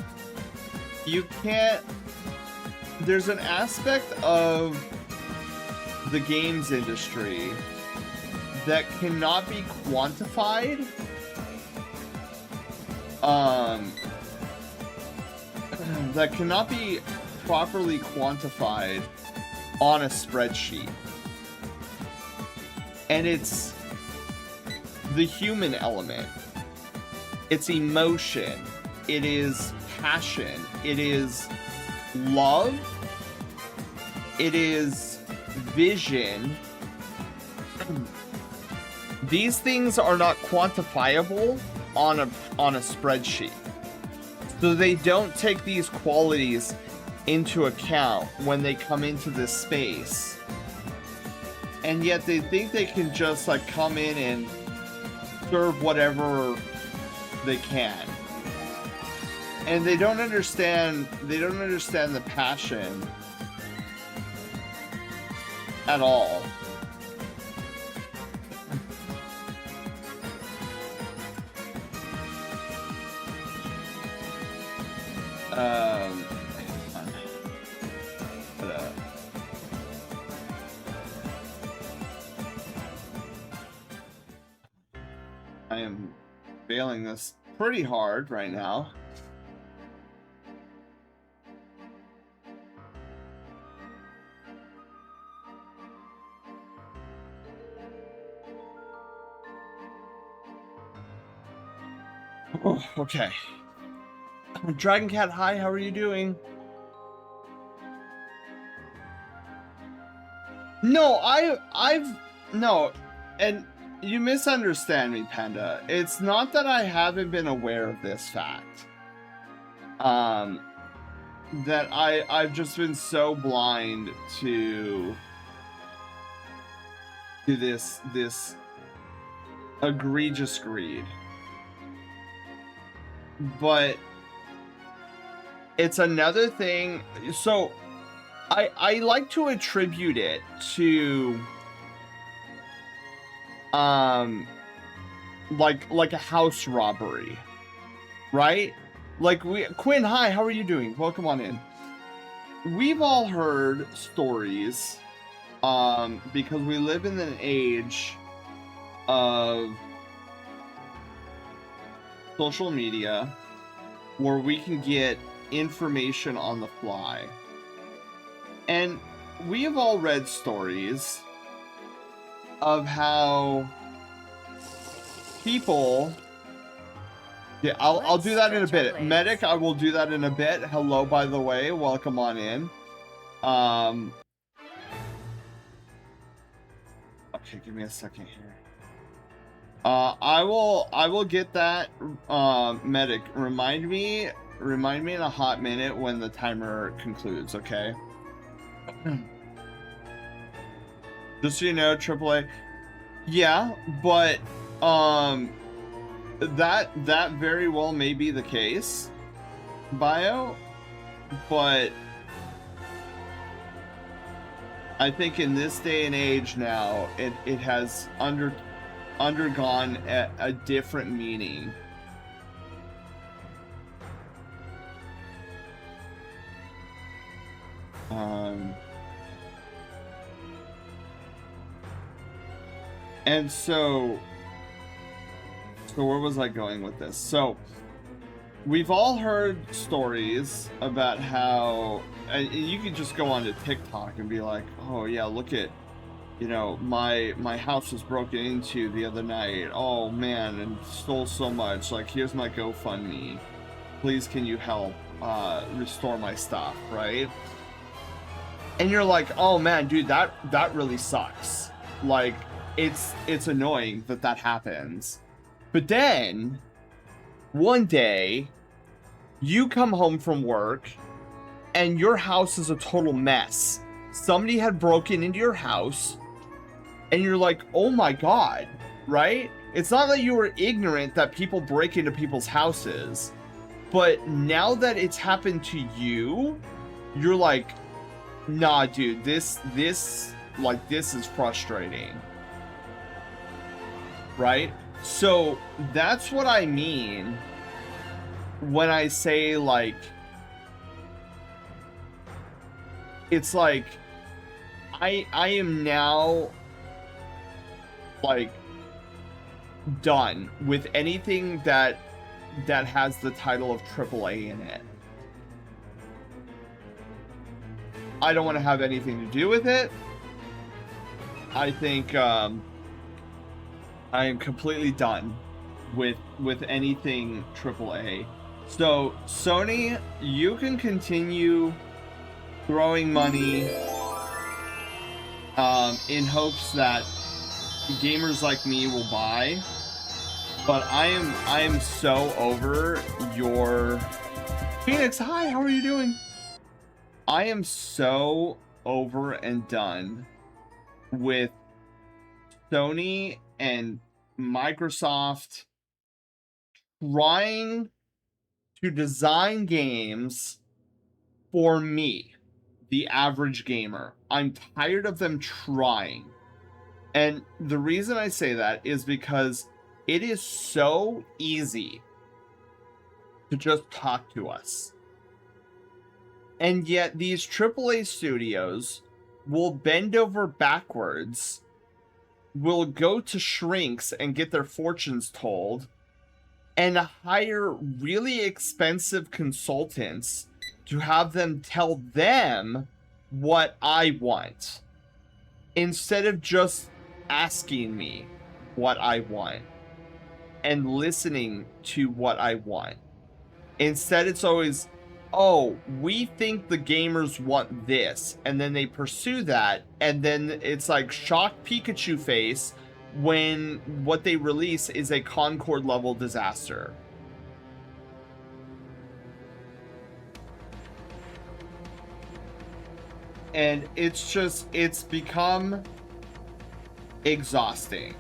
you can't, there's an aspect of the games industry that cannot be quantified. That cannot be properly quantified on a spreadsheet. And it's the human element. It's emotion. It is passion. It is love. It is vision. These things are not quantifiable on a spreadsheet. So they don't take these qualities into account when they come into this space. And yet they think they can just like come in and serve whatever they can. And they don't understand the passion at all. I am failing this pretty hard right now. Oh, okay. Dragon Cat, hi, how are you doing? No, no, and you misunderstand me, Panda. It's not that I haven't been aware of this fact. That I've just been so blind to this egregious greed. But it's another thing. So I like to attribute it to like a house robbery, right? Like Quinn, hi, how are you doing? Welcome on in. We've all heard stories because we live in an age of social media where we can get information on the fly. And we have all read stories of how people... Yeah, I'll do that in a bit. Medic, I will do that in a bit. Hello, by the way. Welcome on in. Okay, give me a second here. I will get that, Medic. Remind me in a hot minute when the timer concludes, okay? Just so you know, AAA. Yeah, but that very well may be the case, Bio, but I think in this day and age now, it has undergone a different meaning. And so where was I going with this? So we've all heard stories about how, and you could just go onto TikTok and be like, oh yeah, look at, you know, my house was broken into the other night. Oh man, and stole so much. Like, here's my GoFundMe. Please, can you help restore my stuff, right? And you're like, oh man, dude, that really sucks. Like, it's annoying that happens. But then one day you come home from work and your house is a total mess. Somebody had broken into your house and you're like, oh my god, right? It's not that you were ignorant that people break into people's houses, but now that it's happened to you, you're like, nah, dude, this is frustrating, right? So that's what I mean when I say, like, it's like I am now, like, done with anything that has the title of AAA in it. I don't want to have anything to do with it. I think I am completely done with anything AAA. So Sony, you can continue throwing money in hopes that gamers like me will buy, but I am so over your Phoenix. Hi, how are you doing? I am so over and done with Sony and Microsoft trying to design games for me, the average gamer. I'm tired of them trying. And the reason I say that is because it is so easy to just talk to us. And yet these AAA studios will bend over backwards, will go to shrinks and get their fortunes told, and hire really expensive consultants to have them tell them what I want, instead of just asking me what I want and listening to what I want. Instead, it's always, oh, we think the gamers want this, and then they pursue that, and then it's like shocked Pikachu face when what they release is a Concord level disaster. And it's become exhausting.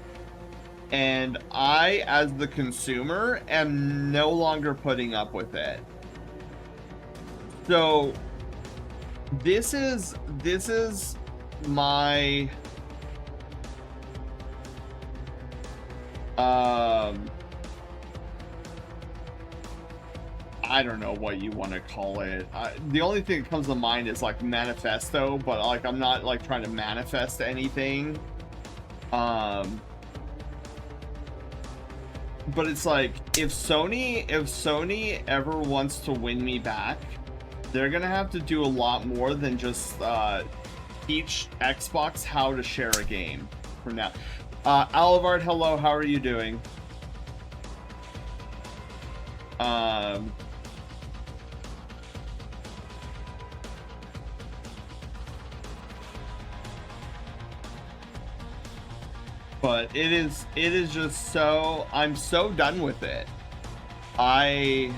And I, as the consumer, am no longer putting up with it. So this is my I don't know what you want to call it. The only thing that comes to mind is like manifesto, but like I'm not like trying to manifest anything. But it's like, if Sony ever wants to win me back, they're gonna have to do a lot more than just teach Xbox how to share a game from now. Alivard, hello, how are you doing? But it is just so, I'm so done with it. I'm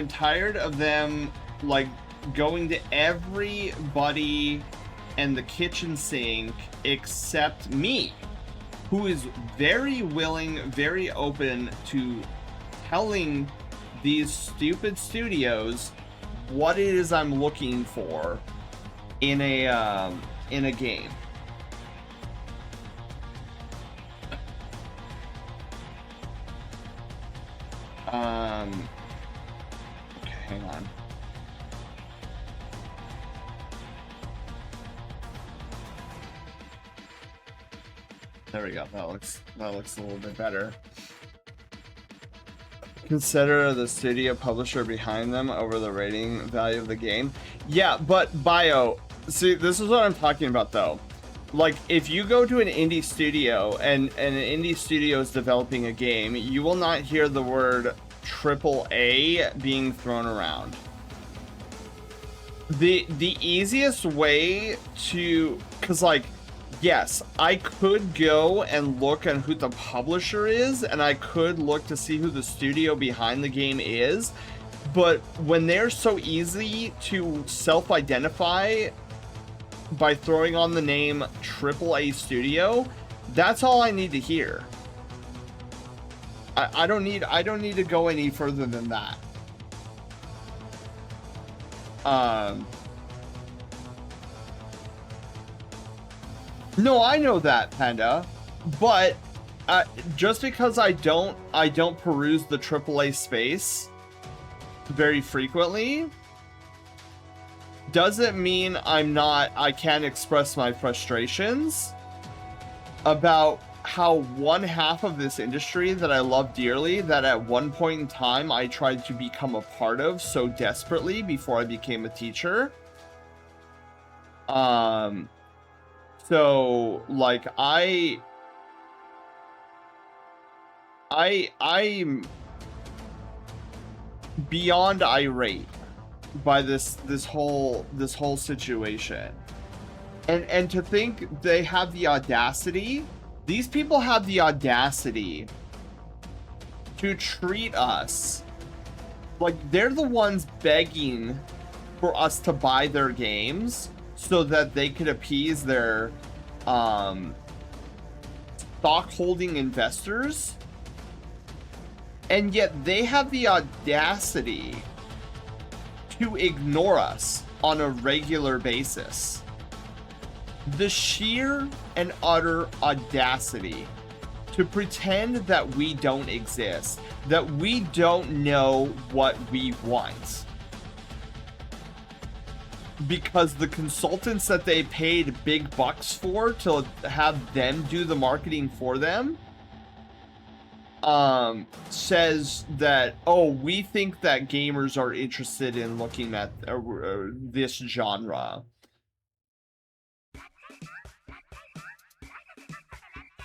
tired of them like going to everybody and the kitchen sink except me, who is very willing, very open to telling these stupid studios what it is I'm looking for in a game. Okay, hang on. There we go. That looks a little bit better. Consider the studio publisher behind them over the rating value of the game. Yeah, but Bio, see, this is what I'm talking about though. Like, if you go to an indie studio and an indie studio is developing a game, you will not hear the word AAA being thrown around. The easiest way to, cause like, yes, I could go and look at who the publisher is, and I could look to see who the studio behind the game is, but when they're so easy to self-identify by throwing on the name AAA Studio, that's all I need to hear. I don't need to go any further than that. No, I know that, Panda, but just because I don't peruse the AAA space very frequently doesn't mean I can't express my frustrations about how one half of this industry that I love dearly, that at one point in time I tried to become a part of so desperately before I became a teacher. So like I'm beyond irate by this whole situation, and to think they have the audacity, these people have the audacity to treat us like they're the ones begging for us to buy their games so that they could appease their stock holding investors, and yet they have the audacity to ignore us on a regular basis. The sheer and utter audacity to pretend that we don't exist, that we don't know what we want, because the consultants that they paid big bucks for to have them do the marketing for them says that, oh, we think that gamers are interested in looking at this genre.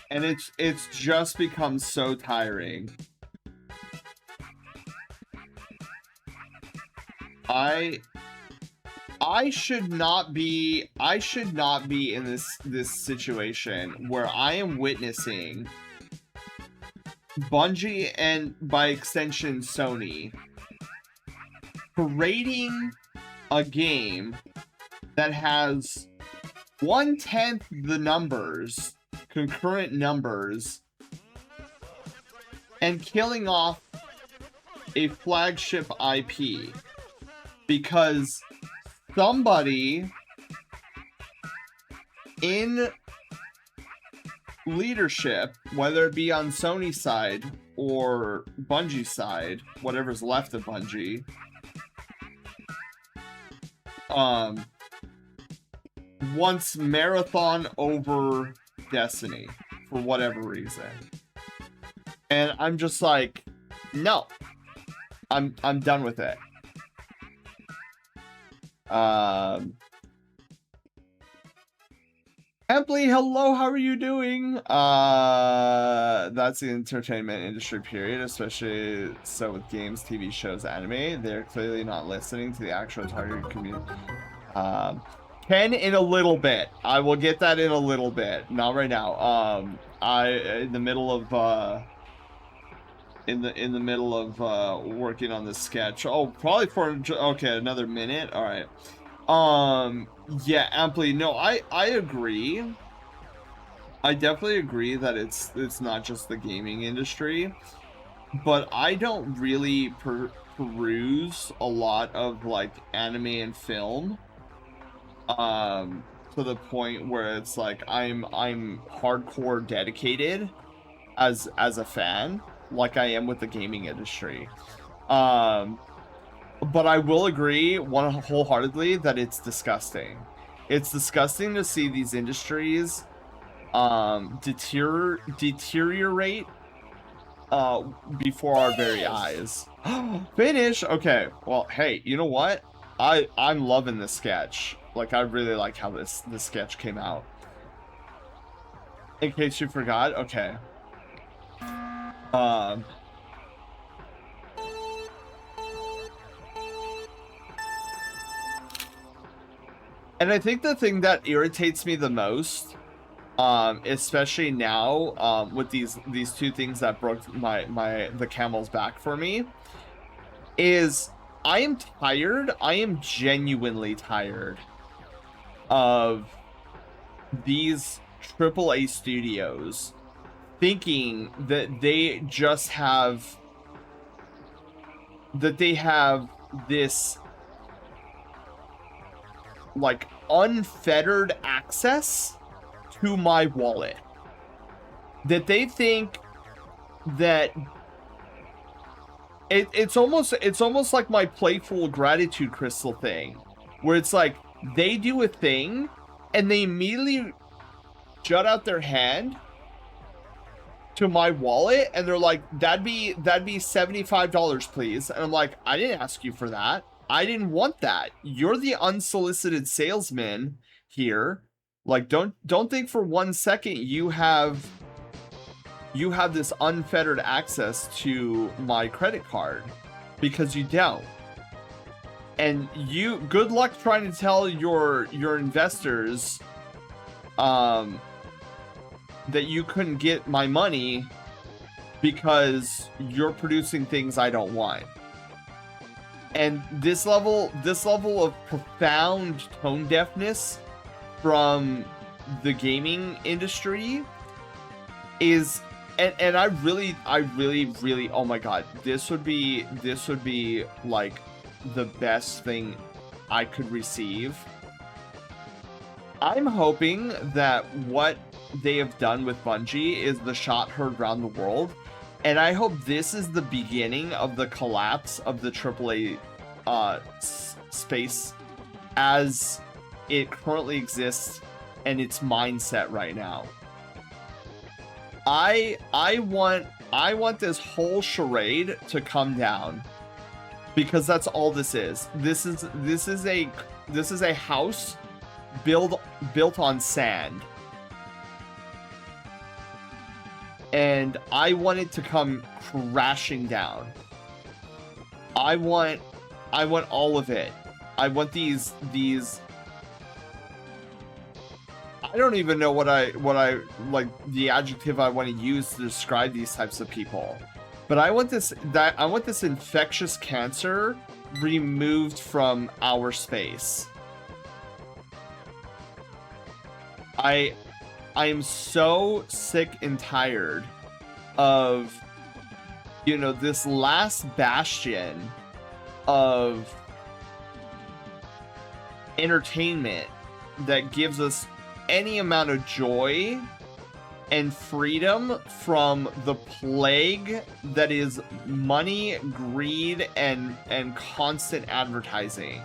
And it's just become so tiring. I should not be in this situation where I am witnessing Bungie, and by extension Sony, parading a game that has 1/10 the numbers, concurrent numbers, and killing off a flagship IP because somebody in leadership, whether it be on Sony's side or Bungie's side, whatever's left of Bungie, wants Marathon over Destiny for whatever reason. And I'm just like, no. I'm done with it. Empley, hello, how are you doing? That's the entertainment industry, period, especially so with games, TV shows, anime. They're clearly not listening to the actual target community. Ken, in a little bit. I will get that in a little bit. Not right now. In the middle of working on this sketch. Oh, probably for, okay, another minute. All right. Yeah, amply. No, I agree. I definitely agree that it's not just the gaming industry, but I don't really peruse a lot of like anime and film. To the point where it's like I'm hardcore dedicated as a fan, like I am with the gaming industry. But I will agree wholeheartedly that it's disgusting. It's disgusting to see these industries deteriorate before our very eyes. Finish. Okay. Well, hey, you know what? I'm loving this sketch. Like, I really like how this sketch came out. In case you forgot, okay. And I think the thing that irritates me the most, especially now, with these two things that broke the camel's back for me, is I am tired. I am genuinely tired of these AAA studios thinking that they just have this like unfettered access to my wallet, that they think that it's almost like my playful gratitude crystal thing, where it's like they do a thing and they immediately jut out their hand to my wallet and they're like, that'd be $75, please. And I'm like, I didn't ask you for that. I didn't want that. You're the unsolicited salesman here. Like, don't think for 1 second you have this unfettered access to my credit card, because you don't. And good luck trying to tell your investors that you couldn't get my money because you're producing things I don't want. And this level of profound tone deafness from the gaming industry is, and I really, oh my god, this would be like the best thing I could receive. I'm hoping that what they have done with Bungie is the shot heard around the world, and I hope this is the beginning of the collapse of the AAA space as it currently exists and its mindset right now. I want this whole charade to come down, because that's all this is. This is a house built on sand. And I want it to come crashing down. I want all of it. I want these I don't even know what I like the adjective I want to use to describe these types of people. But I want this infectious cancer removed from our space. I am so sick and tired of, this last bastion of entertainment that gives us any amount of joy and freedom from the plague that is money, greed, and constant advertising.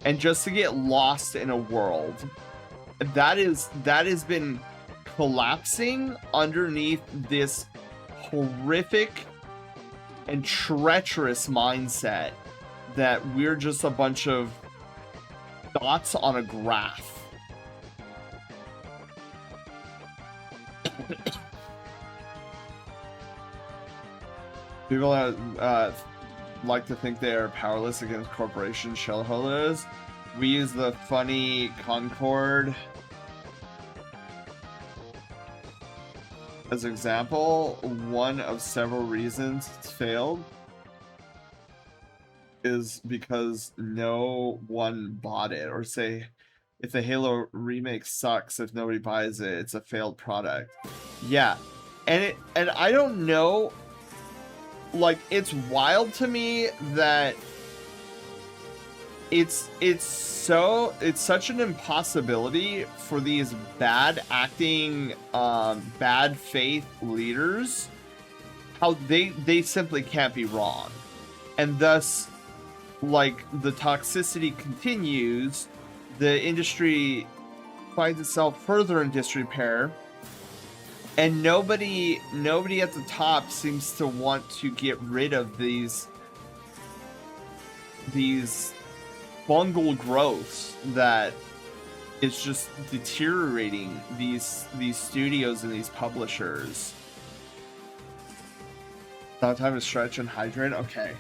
And just to get lost in a world that has been collapsing underneath this horrific and treacherous mindset that we're just a bunch of dots on a graph. People like to think they are powerless against corporation shareholders. We use the funny Concord as an example. One of several reasons it's failed. is because no one bought it, or say if the Halo remake sucks, if nobody buys it, it's a failed product. Yeah. And I don't know, like, it's wild to me that it's such an impossibility for these bad acting, bad faith leaders, how they simply can't be wrong. And thus, like, the toxicity continues, the industry finds itself further in disrepair, and nobody at the top seems to want to get rid of these fungal growths that is just deteriorating these studios and these publishers. Now time to stretch and hydrate. Okay.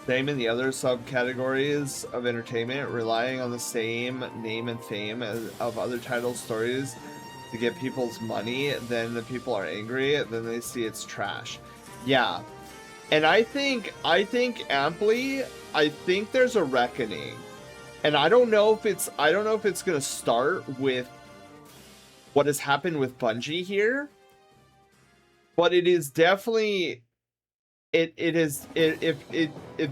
Same in the other subcategories of entertainment, relying on the same name and fame of other title stories to get people's money. Then the people are angry, then they see it's trash. Yeah. And I think amply, I think there's a reckoning. And I don't know if it's gonna start with what has happened with Bungie here, but it is definitely if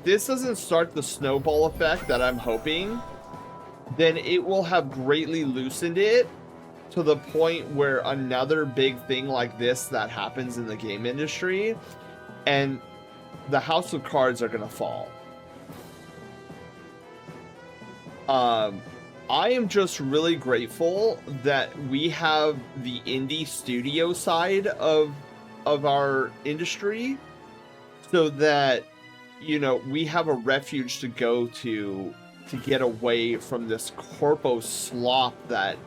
this doesn't start the snowball effect that I'm hoping, then it will have greatly loosened it to the point where another big thing like this that happens in the game industry, and the house of cards are gonna fall. I am just really grateful that we have the indie studio side of our industry, so that, you know, we have a refuge to go to get away from this corpo slop that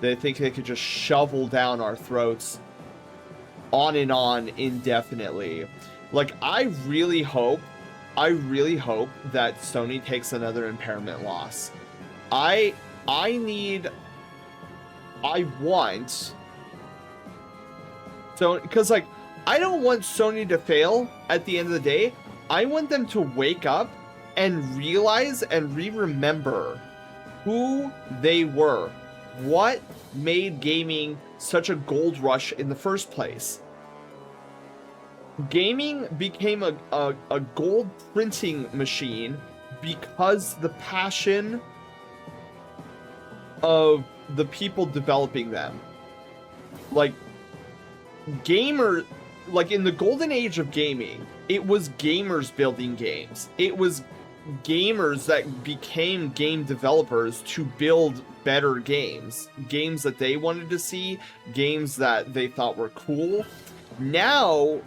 they think they could just shovel down our throats on and on indefinitely. Like, I really hope that Sony takes another impairment loss. I want, so, because, like, I don't want Sony to fail at the end of the day. I want them to wake up and realize and remember who they were. What made gaming such a gold rush in the first place? Gaming became a gold printing machine because the passion of the people developing them. Like, like, in the golden age of gaming, it was gamers building games. It was gamers that became game developers to build better games. Games that they wanted to see, games that they thought were cool. Now,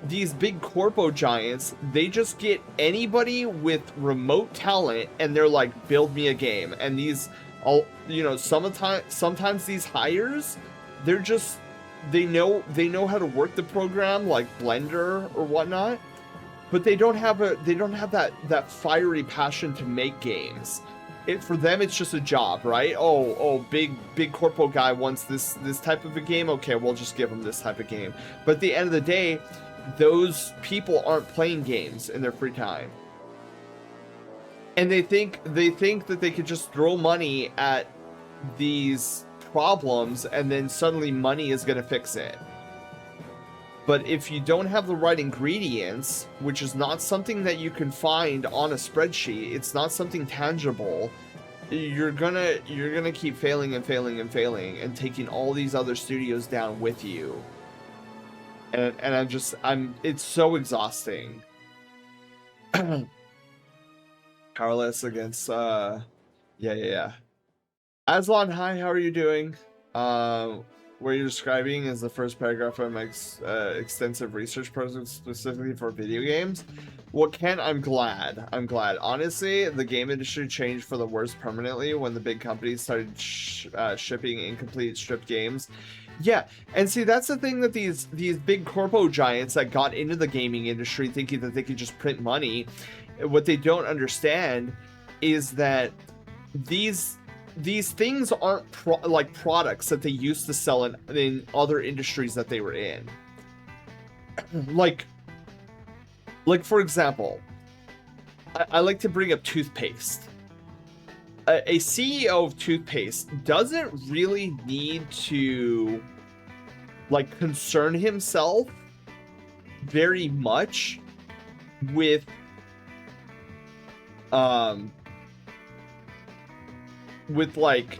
these big corpo giants, they just get anybody with remote talent and they're like, build me a game. And these, all, you know, sometimes these hires, they're just, they know how to work the program, like Blender or whatnot, but they don't have that fiery passion to make games. For them, it's just a job, right? Oh, big corpo guy wants this type of a game. Okay, we'll just give him this type of game. But at the end of the day, those people aren't playing games in their free time, and they think that they could just throw money at these problems and then suddenly money is going to fix it. But if you don't have the right ingredients, which is not something that you can find on a spreadsheet, it's not something tangible, you're gonna keep failing and failing and failing and taking all these other studios down with you. And it's so exhausting. Powerless against yeah. Aslan, hi, how are you doing? What you're describing is the first paragraph of my extensive research process specifically for video games. Well, Ken, I'm glad. Honestly, the game industry changed for the worse permanently when the big companies started shipping incomplete stripped games. Yeah, and see, that's the thing that these big corpo giants that got into the gaming industry thinking that they could just print money, what they don't understand is that these things aren't like products that they used to sell in other industries that they were in. like for example, I like to bring up toothpaste. A CEO of toothpaste doesn't really need to like concern himself very much with like,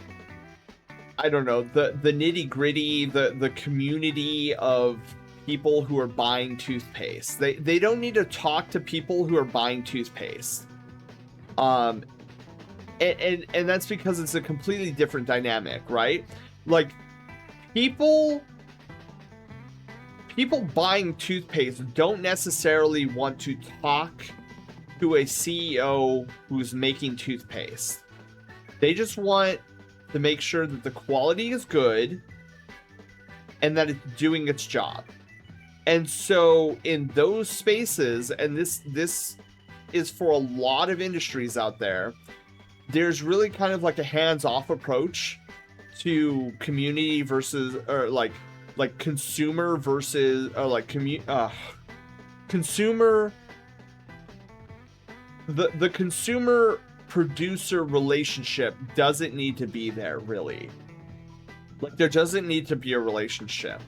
I don't know, the nitty gritty, the community of people who are buying toothpaste. They don't need to talk to people who are buying toothpaste. And that's because it's a completely different dynamic, right? Like people buying toothpaste don't necessarily want to talk to a CEO who's making toothpaste. They just want to make sure that the quality is good and that it's doing its job. And so in those spaces, and this is for a lot of industries out there, there's really kind of like a hands-off approach to community versus, or like consumer versus, or like consumer, the consumer producer relationship doesn't need to be there, really. Like there doesn't need to be a relationship.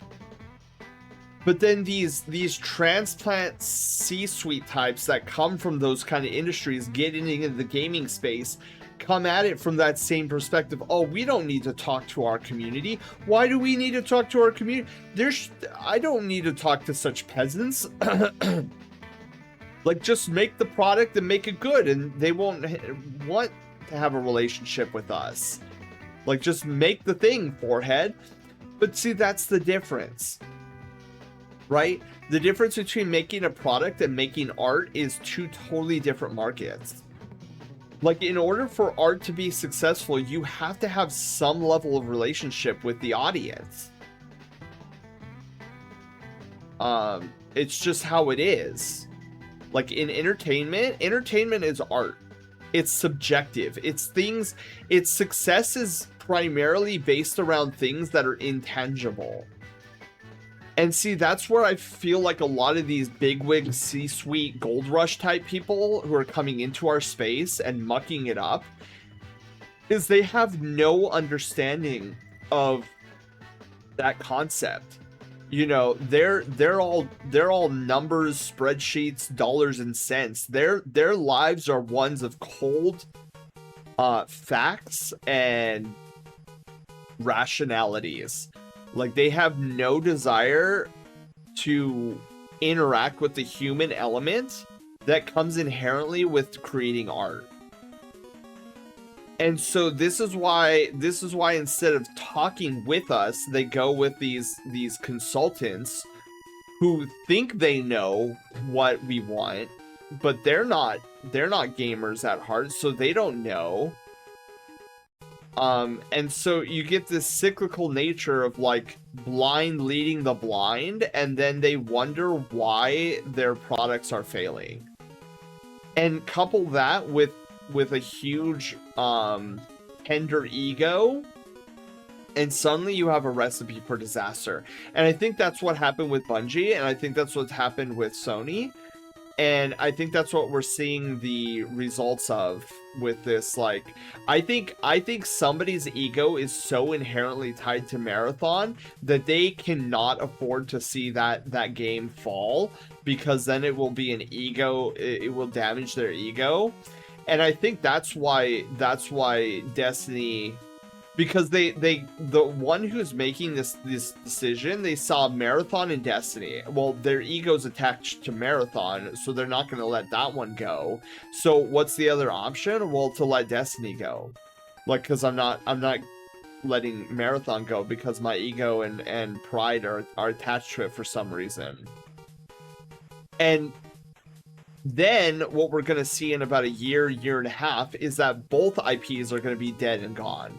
But then these transplant C-suite types that come from those kind of industries getting into the gaming space come at it from that same perspective. Oh, we don't need to talk to our community. Why do we need to talk to our community? I don't need to talk to such peasants. Like, just make the product and make it good, and they won't want to have a relationship with us. Like, just make the thing, forehead. But see, that's the difference, right? The difference between making a product and making art is two totally different markets. Like, in order for art to be successful, you have to have some level of relationship with the audience. It's just how it is. Like in entertainment is art. It's subjective. Its success is primarily based around things that are intangible. And see, that's where I feel like a lot of these bigwig C-suite gold rush type people who are coming into our space and mucking it up is they have no understanding of that concept. You know, they're all numbers, spreadsheets, dollars and cents. Their lives are ones of cold facts and rationalities. Like they have no desire to interact with the human element that comes inherently with creating art. And so this is why instead of talking with us, they go with these consultants who think they know what we want, but they're not gamers at heart, so they don't know. And so you get this cyclical nature of like blind leading the blind, and then they wonder why their products are failing. And couple that with a huge tender ego, and suddenly you have a recipe for disaster. And I think that's what happened with Bungie, and I think that's what's happened with Sony, and I think that's what we're seeing the results of with this. Like I think somebody's ego is so inherently tied to Marathon that they cannot afford to see that game fall, because then it will be an ego, it will damage their ego. And I think that's why Destiny, because the one who's making this decision, they saw Marathon and Destiny. Well, their ego's attached to Marathon, so they're not going to let that one go. So what's the other option? Well, to let Destiny go. Like, because I'm not letting Marathon go because my ego and pride are attached to it for some reason. And then what we're going to see in about a year and a half is that both IPs are going to be dead and gone.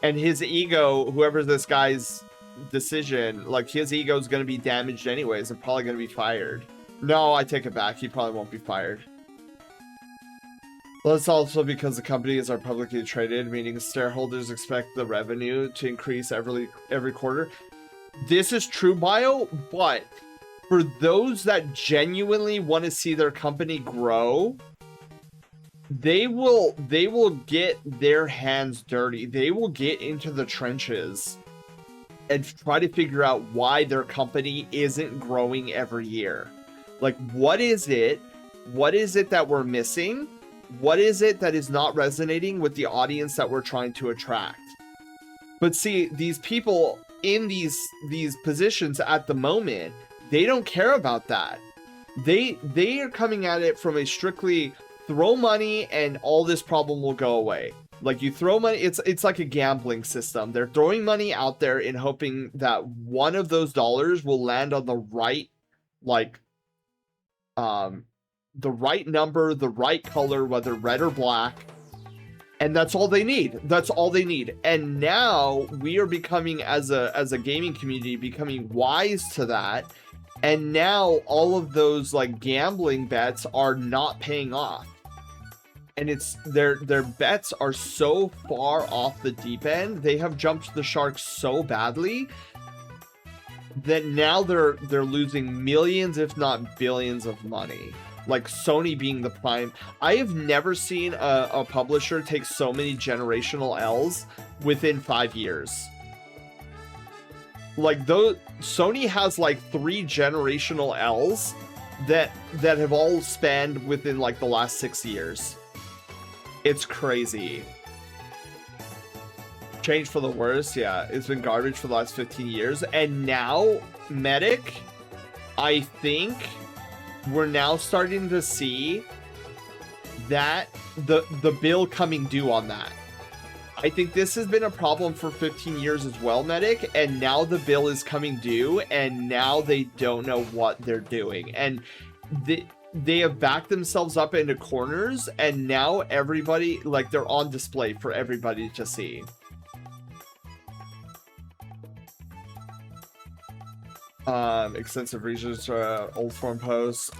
And his ego, whoever this guy's decision, like his ego is going to be damaged anyways and probably going to be fired. No, I take it back. He probably won't be fired. Well, it's also because the companies are publicly traded, meaning shareholders expect the revenue to increase every quarter. This is true, Bio, but for those that genuinely want to see their company grow, they will get their hands dirty. They will get into the trenches and try to figure out why their company isn't growing every year. Like, what is it? What is it that we're missing? What is it that is not resonating with the audience that we're trying to attract? But see, these people in these positions at the moment, they don't care about that. They are coming at it from a strictly throw money and all this problem will go away. Like, you throw money, it's like a gambling system. They're throwing money out there and hoping that one of those dollars will land on the right, like, the right number, the right color, whether red or black. And that's all they need. That's all they need. And now we are becoming, as a gaming community, becoming wise to that. And now all of those like gambling bets are not paying off. And it's their bets are so far off the deep end. They have jumped the shark so badly that now they're losing millions, if not billions of money. Like Sony being the prime. I have never seen a publisher take so many generational L's within 5 years. Like, those, Sony has like 3 generational L's that have all spanned within like the last 6 years. It's crazy. Change for the worse, yeah. It's been garbage for the last 15 years. And now, Medic, I think we're now starting to see that the bill coming due on that. I think this has been a problem for 15 years as well, Medic, and now the bill is coming due, and now they don't know what they're doing. And they have backed themselves up into corners, and now everybody, like, they're on display for everybody to see. Extensive research, old form posts.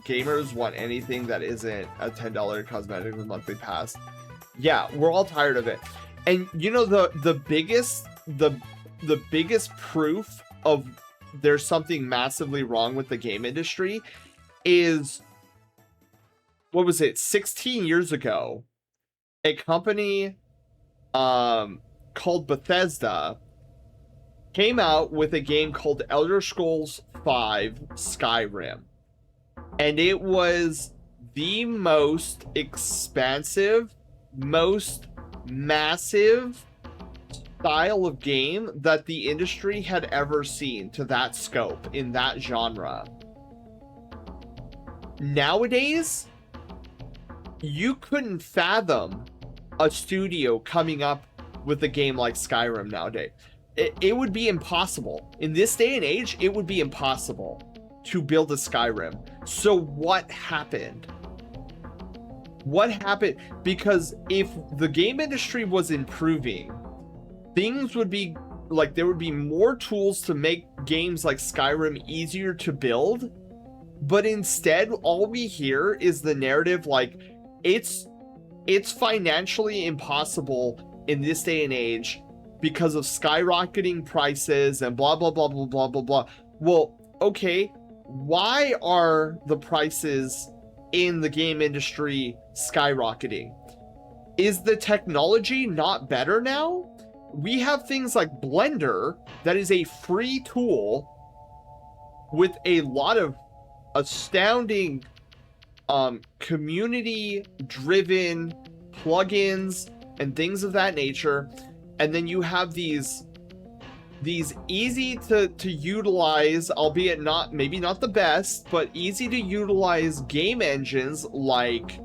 Gamers want anything that isn't a $10 cosmetic with monthly pass. Yeah, we're all tired of it. And you know, the biggest proof of there's something massively wrong with the game industry is, what was it, 16 years ago, a company called Bethesda came out with a game called Elder Scrolls V Skyrim. And it was the most expansive, most massive style of game that the industry had ever seen to that scope in that genre. Nowadays, you couldn't fathom a studio coming up with a game like Skyrim nowadays. It would be impossible. In this day and age, it would be impossible to build a Skyrim. So what happened? What happened? Because if the game industry was improving, things would be like, there would be more tools to make games like Skyrim easier to build. But instead, all we hear is the narrative like, it's financially impossible in this day and age because of skyrocketing prices and blah, blah, blah, blah, blah, blah, blah. Well, okay, why are the prices in the game industry skyrocketing? Is the technology not better now? We have things like Blender that is a free tool with a lot of astounding community driven plugins and things of that nature. And then you have these easy to utilize, albeit maybe not the best, but easy to utilize game engines like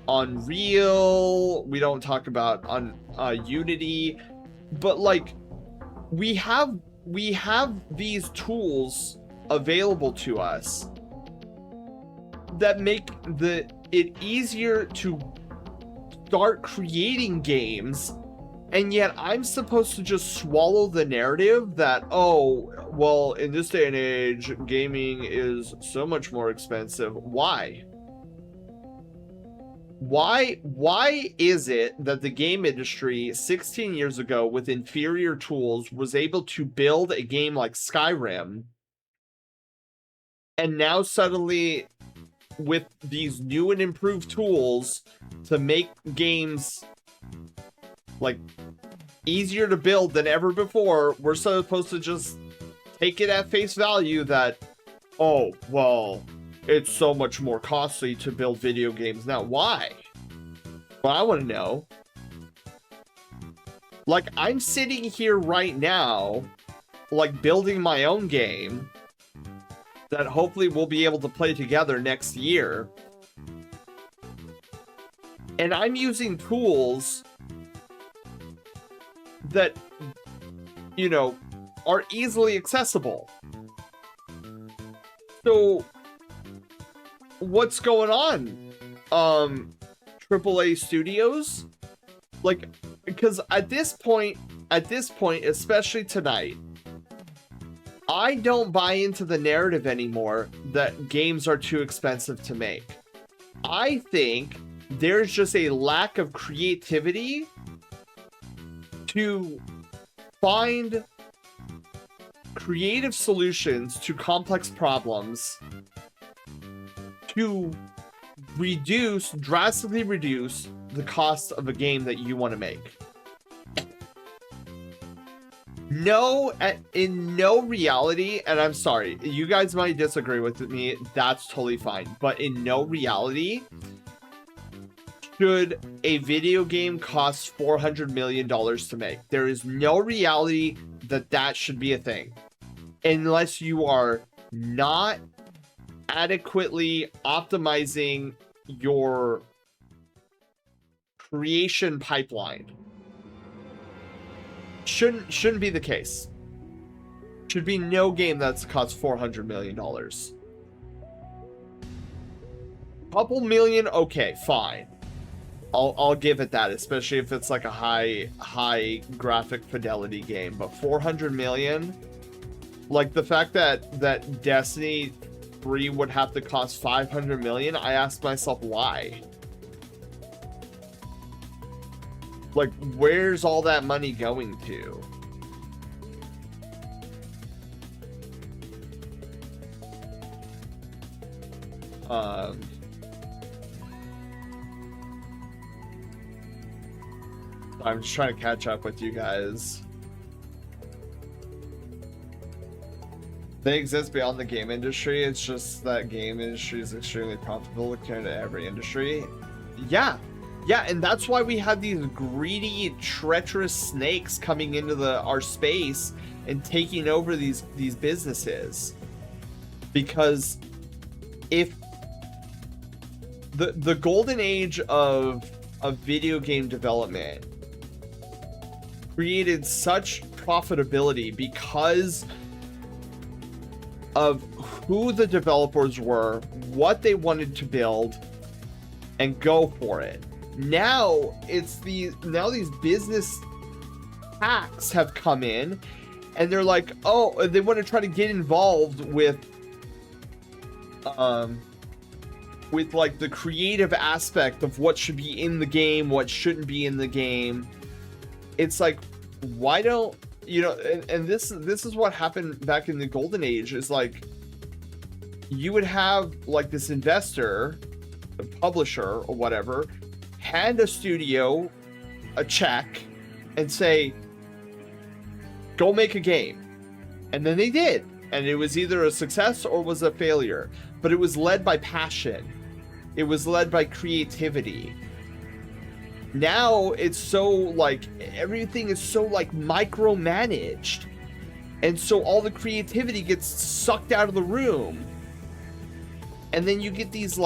Unreal. We don't talk about Unity, but like we have these tools available to us that make it easier to start creating games, and yet I'm supposed to just swallow the narrative that, oh, well, in this day and age, gaming is so much more expensive. Why? Why is it that the game industry 16 years ago with inferior tools was able to build a game like Skyrim, and now suddenly with these new and improved tools to make games like easier to build than ever before, we're supposed to just take it at face value that, oh, well, it's so much more costly to build video games now. Why? Well, I want to know. Like, I'm sitting here right now, like, building my own game that hopefully we'll be able to play together next year. And I'm using tools that, you know, are easily accessible. So, what's going on? AAA studios? Like, because at this point, especially tonight, I don't buy into the narrative anymore that games are too expensive to make. I think there's just a lack of creativity to find creative solutions to complex problems to drastically reduce the cost of a game that you want to make. In no reality, and I'm sorry, you guys might disagree with me, that's totally fine, but in no reality should a video game cost $400 million to make. There is no reality that that should be a thing. Unless you are not adequately optimizing your creation pipeline. Shouldn't be the case. Should be no game that's cost $400 million. Couple million, okay, fine. I'll give it that, especially if it's like a high graphic fidelity game. But 400 million, like the fact that Destiny 3 would have to cost 500 million, I asked myself why. Like, where's all that money going to? I'm just trying to catch up with you guys. They exist beyond the game industry. It's just that game industry is extremely profitable compared to every industry. Yeah, and that's why we have these greedy, treacherous snakes coming into our space and taking over these businesses. Because if the golden age of video game development created such profitability because of who the developers were, what they wanted to build, and go for it. Now these business hacks have come in, and they're like, oh, they want to try to get involved with like the creative aspect of what should be in the game, what shouldn't be in the game. It's like, why don't you know? And this is what happened back in the golden age. Is like, you would have like this investor, a publisher or whatever, hand a studio a check and say, go make a game. And then they did, and it was either a success or was a failure, but it was led by passion, it was led by creativity. Now it's so like, everything is so like micromanaged, and so all the creativity gets sucked out of the room. And then you get these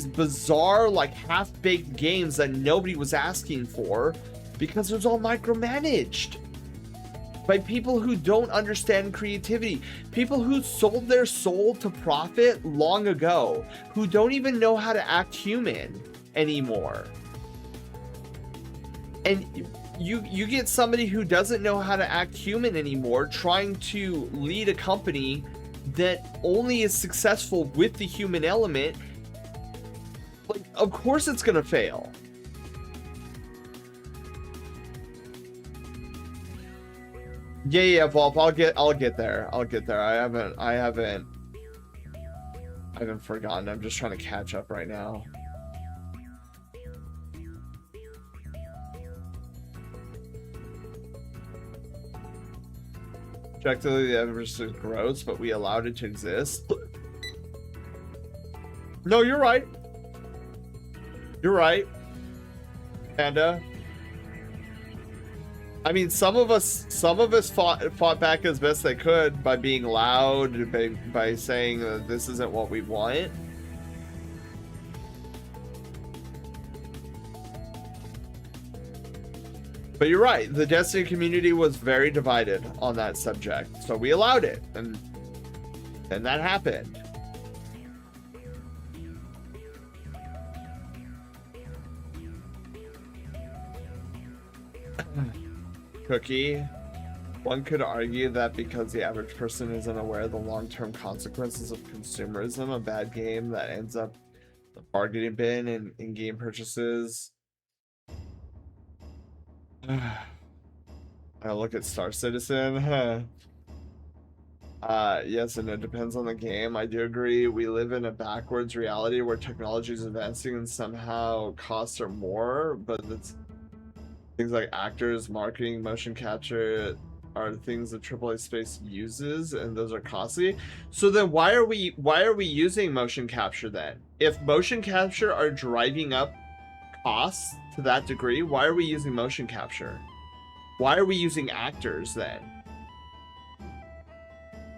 bizarre, like half-baked games that nobody was asking for because it was all micromanaged by people who don't understand creativity, people who sold their soul to profit long ago, who don't even know how to act human anymore. And you get somebody who doesn't know how to act human anymore trying to lead a company that only is successful with the human element. Like, of course it's gonna fail. Yeah, Volp, I'll get there. I haven't forgotten. I'm just trying to catch up right now. Objectively, the evidence is gross, but we allowed it to exist. No, you're right. You're right, Panda. I mean, some of us fought back as best they could by being loud, by saying that this isn't what we want. But you're right, the Destiny community was very divided on that subject, so we allowed it, and then that happened. Cookie, one could argue that because the average person isn't aware of the long-term consequences of consumerism, a bad game that ends up the bargaining bin and in-game purchases. I look at Star Citizen. Yes, and it depends on the game. I do agree. We live in a backwards reality where technology is advancing and somehow costs are more, but it's things like actors, marketing, motion capture are things that AAA space uses, and those are costly. So then why are we using motion capture then? If motion capture are driving up costs to that degree, why are we using motion capture? Why are we using actors then?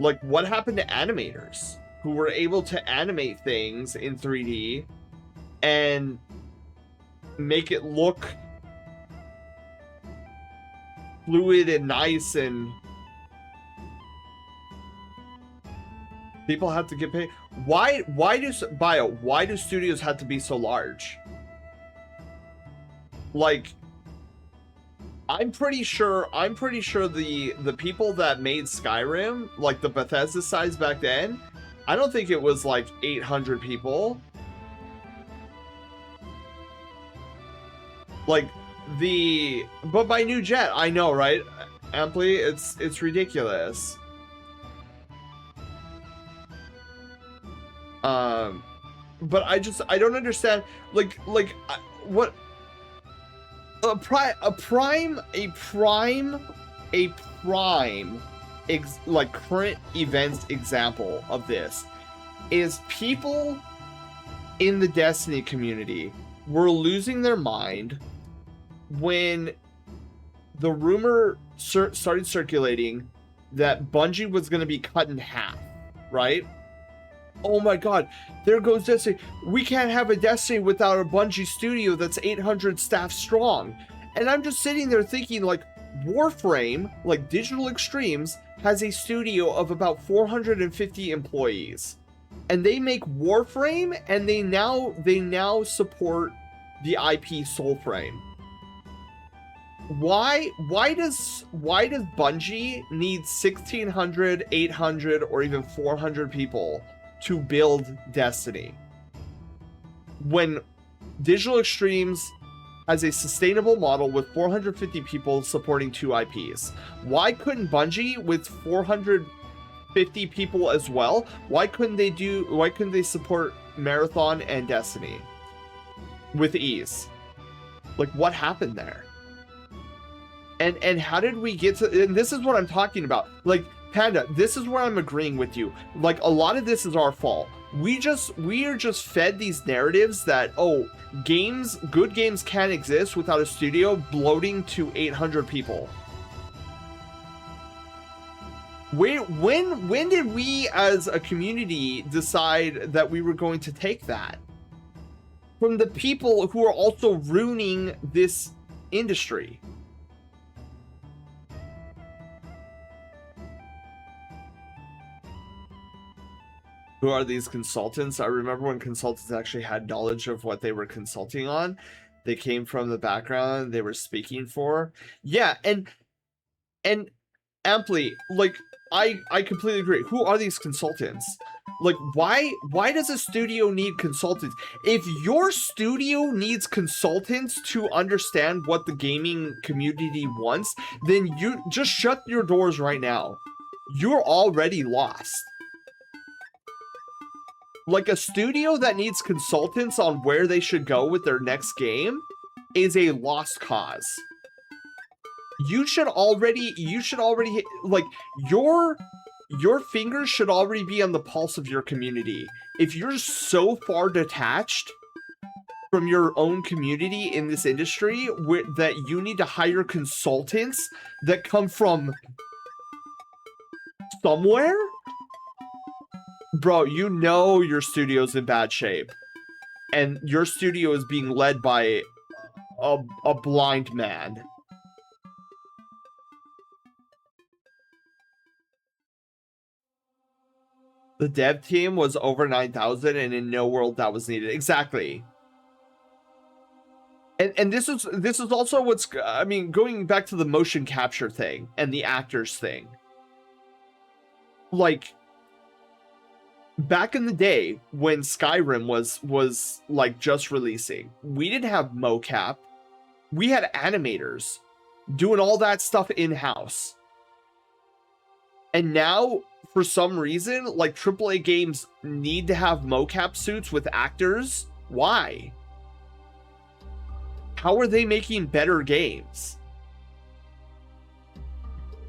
Like, what happened to animators who were able to animate things in 3D and make it look fluid and nice, and people have to get paid? Why do studios have to be so large? Like, I'm pretty sure the people that made Skyrim, like the Bethesda size back then, I don't think it was like 800 people. Like, but by New Jet, I know, right? Amply, it's ridiculous. But I don't understand, what a prime like current events example of this is people in the Destiny community were losing their mind when the rumor started circulating that Bungie was going to be cut in half, right? Oh my god, there goes Destiny. We can't have a Destiny without a Bungie studio that's 800 staff strong. And I'm just sitting there thinking, like, Warframe, like Digital Extremes, has a studio of about 450 employees. And they make Warframe, and they now support the IP Soulframe. Why does Bungie need 1,600, 800, or even 400 people to build Destiny when Digital Extremes has a sustainable model with 450 people supporting 2 IPs? Why couldn't Bungie, with 450 people as well, why couldn't they support Marathon and Destiny with ease? Like, what happened there? And how did we get to, and this is what I'm talking about. Like, Panda, this is where I'm agreeing with you. Like, a lot of this is our fault. We are just fed these narratives that, oh, good games can't exist without a studio bloating to 800 people. When did we as a community decide that we were going to take that from the people who are also ruining this industry? Who are these consultants? I remember when consultants actually had knowledge of what they were consulting on. They came from the background they were speaking for. Yeah, and Amply, like, I completely agree. Who are these consultants? Like, why does a studio need consultants? If your studio needs consultants to understand what the gaming community wants, then you just shut your doors right now. You're already lost. Like, a studio that needs consultants on where they should go with their next game is a lost cause. You should already like, your fingers should already be on the pulse of your community. If you're so far detached from your own community in this industry that you need to hire consultants that come from somewhere, bro, you know your studio's in bad shape. And your studio is being led by a blind man. The dev team was over 9,000, and in no world that was needed. Exactly. And this is also what's, I mean, going back to the motion capture thing and the actors thing. Like, back in the day when Skyrim was like just releasing, we didn't have mocap. We had animators doing all that stuff in-house. And now, for some reason, like, AAA games need to have mocap suits with actors. Why? How are they making better games?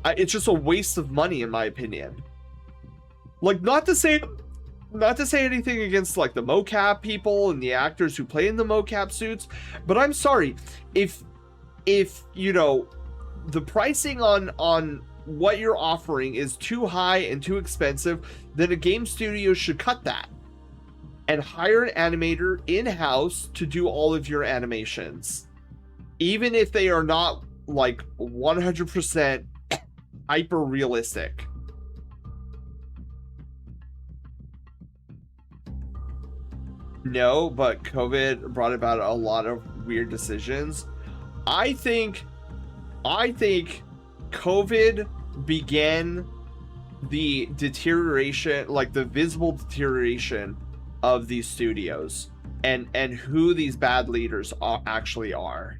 It's just a waste of money, in my opinion. Like, not to say anything against, like, the mocap people and the actors who play in the mocap suits, but I'm sorry, if you know, the pricing on what you're offering is too high and too expensive, then a game studio should cut that and hire an animator in-house to do all of your animations, even if they are not like 100% hyper realistic. No, but COVID brought about a lot of weird decisions. I think COVID began the deterioration, like the visible deterioration of these studios and who these bad leaders actually are.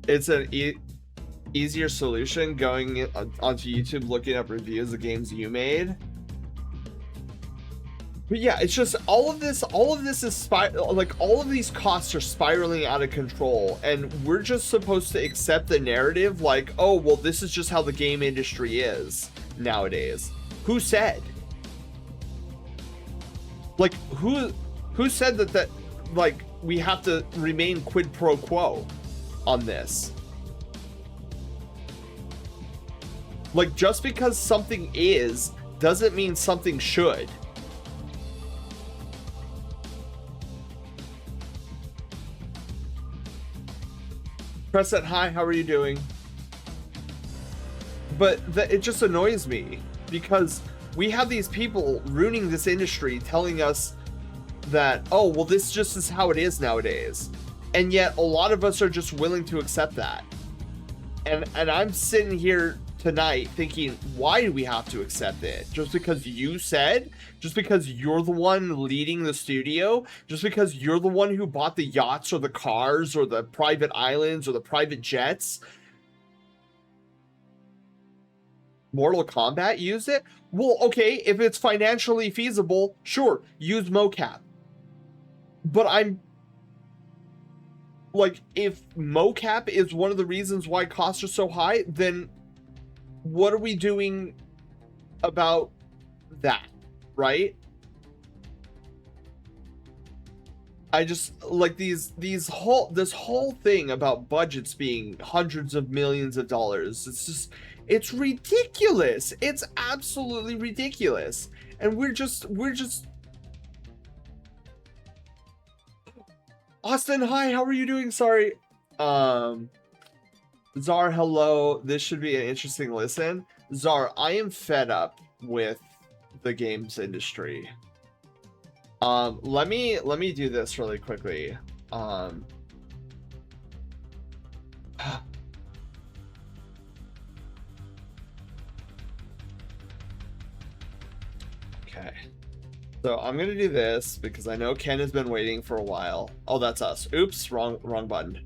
It's an easier solution going onto YouTube, looking up reviews of games you made. But yeah, it's just all of this is like, all of these costs are spiraling out of control, and we're just supposed to accept the narrative like, oh, well, this is just how the game industry is nowadays. Who said? Like, who said that like, we have to remain quid pro quo on this? Like, just because something is doesn't mean something should. Present, hi, how are you doing? But it just annoys me because we have these people ruining this industry telling us that, oh, well, this just is how it is nowadays. And yet a lot of us are just willing to accept that. And I'm sitting here tonight thinking, why do we have to accept it? Just because you said? Just because you're the one leading the studio? Just because you're the one who bought the yachts or the cars or the private islands or the private jets? Mortal Kombat used it? Well, okay, if it's financially feasible, sure, use mocap. But I'm like, if mocap is one of the reasons why costs are so high, then what are we doing about that, right? I just like this whole thing about budgets being hundreds of millions of dollars. It's ridiculous. It's absolutely ridiculous. And we're just Austin, hi, how are you doing? Sorry. Czar, hello. This should be an interesting listen. Czar, I am fed up with the games industry. Let me do this really quickly. Okay. So I'm gonna do this because I know Ken has been waiting for a while. Oh, that's us. Oops, wrong button.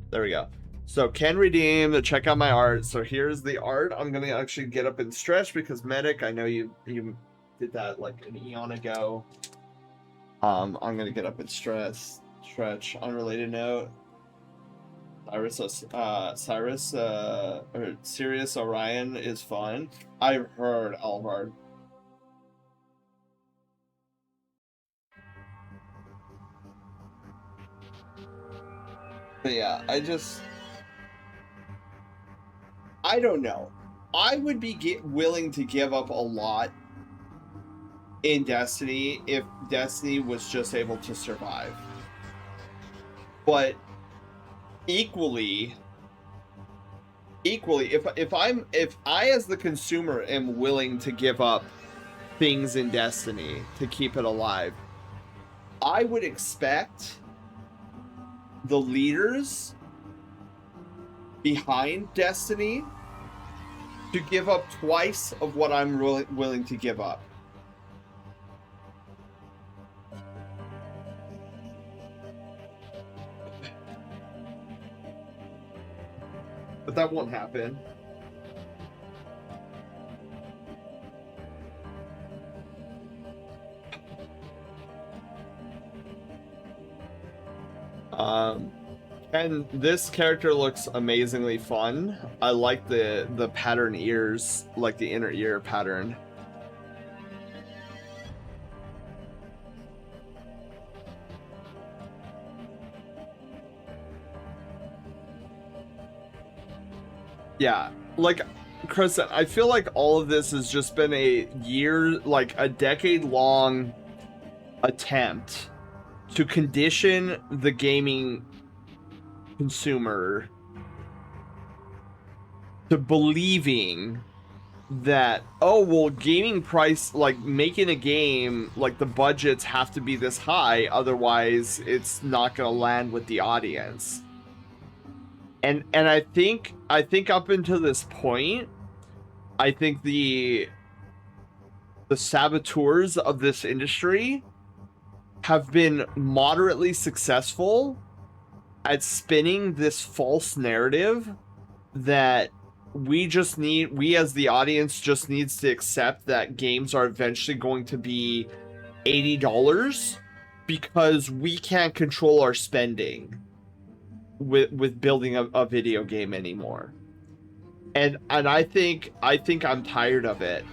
There we go. So Ken redeemed to check out my art. So here's the art. I'm gonna actually get up and stretch because Medic, I know you did that like an eon ago. I'm gonna get up and stretch. Unrelated note. Sirius Orion is fun. I've heard Alvard. But yeah, I don't know. I would be willing to give up a lot in Destiny if Destiny was just able to survive. But equally, if I as the consumer am willing to give up things in Destiny to keep it alive, I would expect the leaders behind Destiny to give up twice of what I'm willing to give up. But that won't happen. And this character looks amazingly fun. I like the pattern ears, like the inner ear pattern. Yeah, like Kristen, I feel like all of this has just been a decade-long attempt to condition the gaming consumer to believing that, oh, well, gaming price, like making a game, like the budgets have to be this high, otherwise it's not gonna land with the audience. And I think up until this point, I think the saboteurs of this industry have been moderately successful at spinning this false narrative that we as the audience just needs to accept that games are eventually going to be $80 because we can't control our spending with building a video game anymore. And I think I'm tired of it.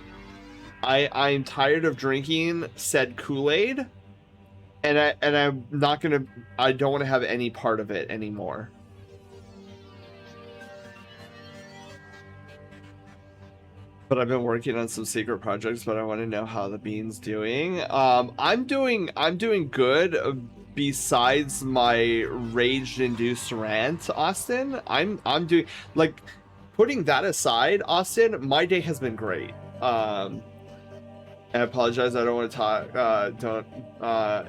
I'm tired of drinking said Kool-Aid, and I'm not gonna. I don't want to have any part of it anymore. But I've been working on some secret projects, but I want to know how the Bean's doing. I'm doing good. Besides my rage-induced rant, Austin, I'm doing, like, putting that aside, Austin, my day has been great. I apologize, I don't want to talk,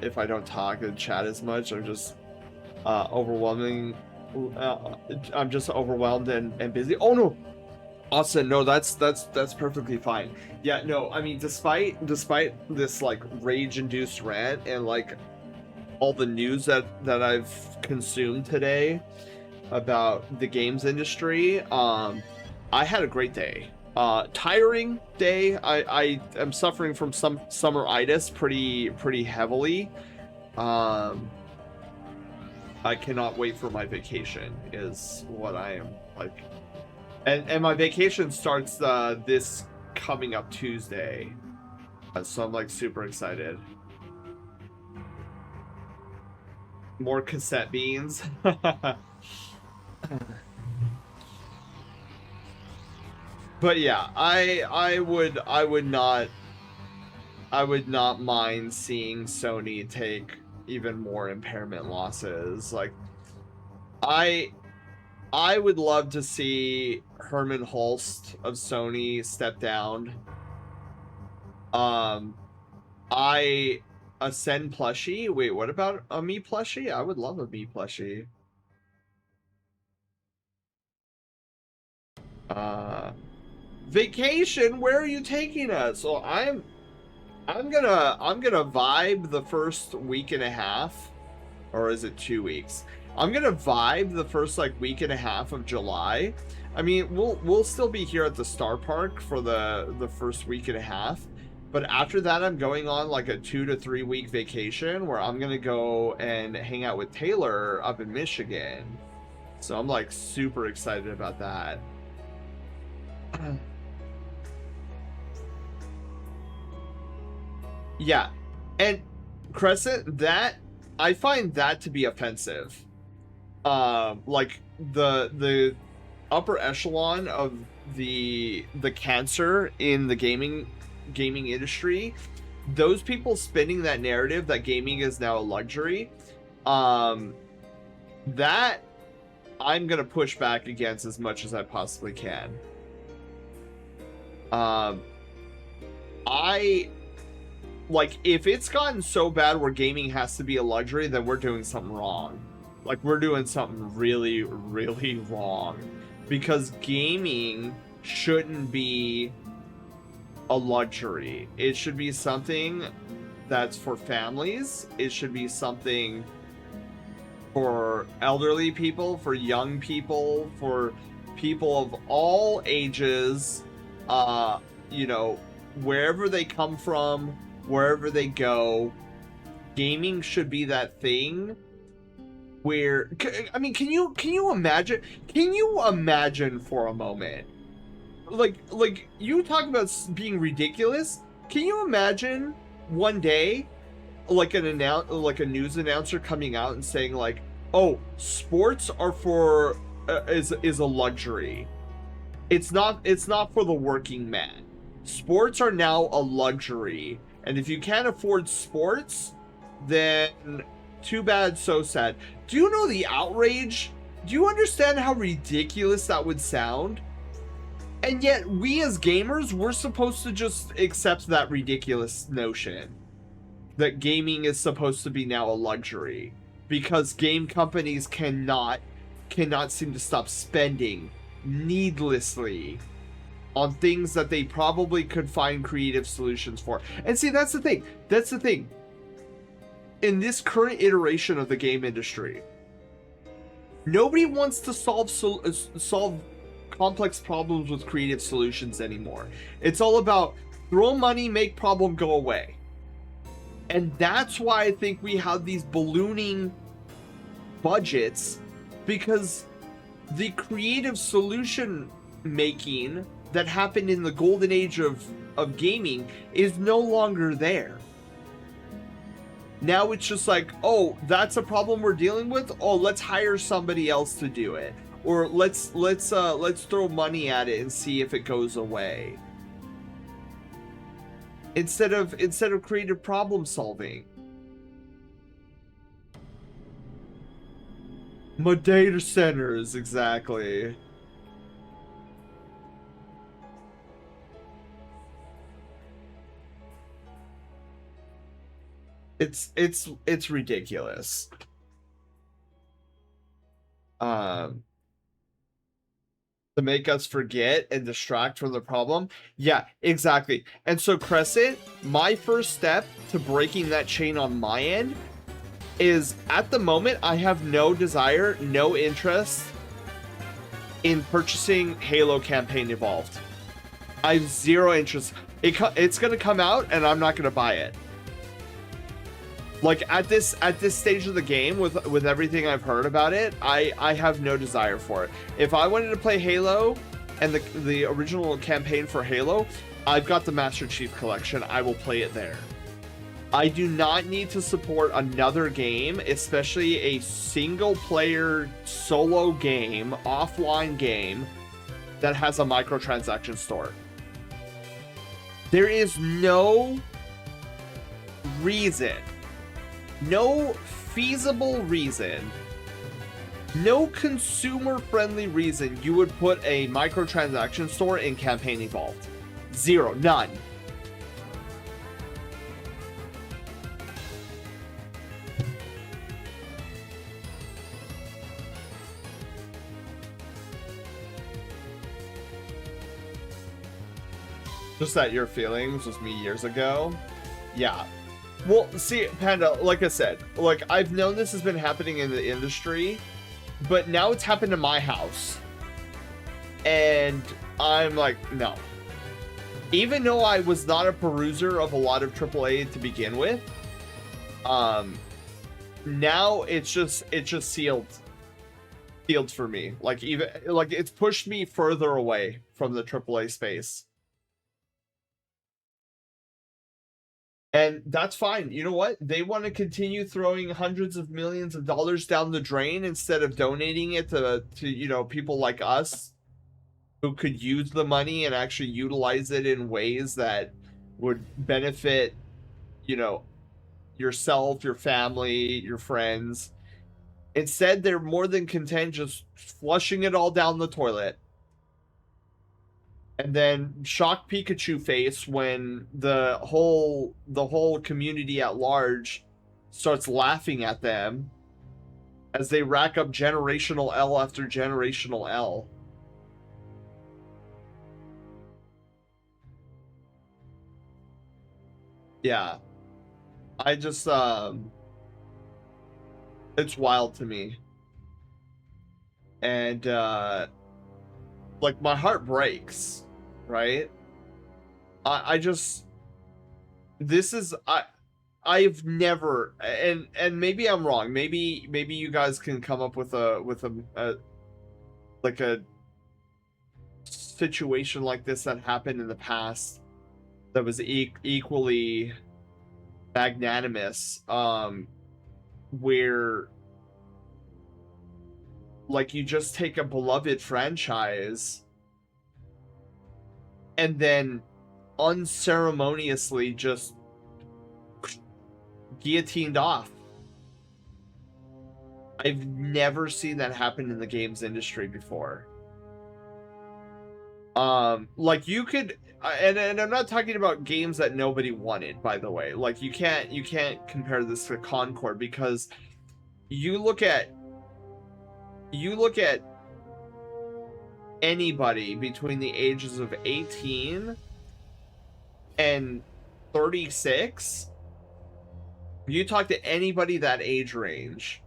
if I don't talk and chat as much. I'm just overwhelming. I'm just overwhelmed and busy. Oh no, Austin, no, that's perfectly fine. Yeah, no, I mean, despite this like rage-induced rant and like all the news that I've consumed today about the games industry, I had a great day. Tiring day. I am suffering from some summeritis pretty heavily. I cannot wait for my vacation is what I am like. And my vacation starts this coming up Tuesday. So I'm like super excited. More cassette beans. But yeah, I would not mind seeing Sony take even more impairment losses. Like I would love to see Herman Hulst of Sony step down. A Sen plushie? Wait, what about a me plushie? I would love a me plushie. Vacation, where are you taking us? So I'm I'm gonna vibe the first week and a half, or is it 2 weeks? I'm gonna vibe the first like week and a half of July. I mean, we'll still be here at the Star Park for the first week and a half, but after that, I'm going on like a 2 to 3 week vacation where I'm gonna go and hang out with Taylor up in Michigan. So I'm like super excited about that. Yeah, and Crescent, that I find that to be offensive. Like the upper echelon of the cancer in the gaming industry, those people spinning that narrative that gaming is now a luxury, that I'm gonna push back against as much as I possibly can. I like, if it's gotten so bad where gaming has to be a luxury, then we're doing something wrong. Like, we're doing something really, really wrong. Because gaming shouldn't be a luxury. It should be something that's for families. It should be something for elderly people, for young people, for people of all ages, you know, wherever they come from, wherever they go. Gaming should be that thing where, I mean, can you imagine for a moment, like you talk about being ridiculous. Can you imagine one day like a news announcer coming out and saying like, oh, sports are for is a luxury. It's not for the working man. Sports are now a luxury, and if you can't afford sports, then too bad, so sad. Do you know the outrage? Do you understand how ridiculous that would sound? And yet, we as gamers, we're supposed to just accept that ridiculous notion that gaming is supposed to be now a luxury because game companies cannot seem to stop spending needlessly on things that they probably could find creative solutions for. And see, that's the thing. That's the thing. In this current iteration of the game industry, nobody wants to solve complex problems with creative solutions anymore. It's all about throw money, make problem go away. And that's why I think we have these ballooning budgets, because the creative solution making that happened in the golden age of gaming is no longer there. Now it's just like, oh, that's a problem we're dealing with. Oh, let's hire somebody else to do it, or let's throw money at it and see if it goes away. Instead of creative problem solving. My data centers, exactly. It's ridiculous. To make us forget and distract from the problem. Yeah, exactly. And so Crescent, my first step to breaking that chain on my end is, at the moment, I have no desire, no interest in purchasing Halo Campaign Evolved. I have zero interest. It's gonna come out and I'm not gonna buy it. Like, at this stage of the game, with everything I've heard about it, I have no desire for it. If I wanted to play Halo and the original campaign for Halo, I've got the Master Chief Collection. I will play it there. I do not need to support another game, especially a single player solo game, offline game that has a microtransaction store. There is no reason, no feasible reason, no consumer-friendly reason you would put a microtransaction store in Campaign Evolved. Zero. None. Just that your feelings was me years ago. Yeah. Well, see, Panda, like I said, like I've known this has been happening in the industry, but now it's happened to my house. And I'm like, no. Even though I was not a peruser of a lot of AAA to begin with, now it's just sealed for me. Like even like it's pushed me further away from the AAA space. And that's fine. You know what? They want to continue throwing hundreds of millions of dollars down the drain instead of donating it to you know, people like us who could use the money and actually utilize it in ways that would benefit, you know, yourself, your family, your friends. Instead, they're more than content just flushing it all down the toilet. And then shock Pikachu face when the whole community at large starts laughing at them as they rack up generational L after generational L. Yeah. I just it's wild to me. And like my heart breaks, right? I just this is I've never, and maybe I'm wrong. Maybe you guys can come up with a like a situation like this that happened in the past that was equally magnanimous, where like you just take a beloved franchise and then unceremoniously just guillotined off. I've never seen that happen in the games industry before. Like you could, and I'm not talking about games that nobody wanted, by the way. Like you can't compare this to Concord, because you look at anybody between the ages of 18 and 36. You talk to anybody that age range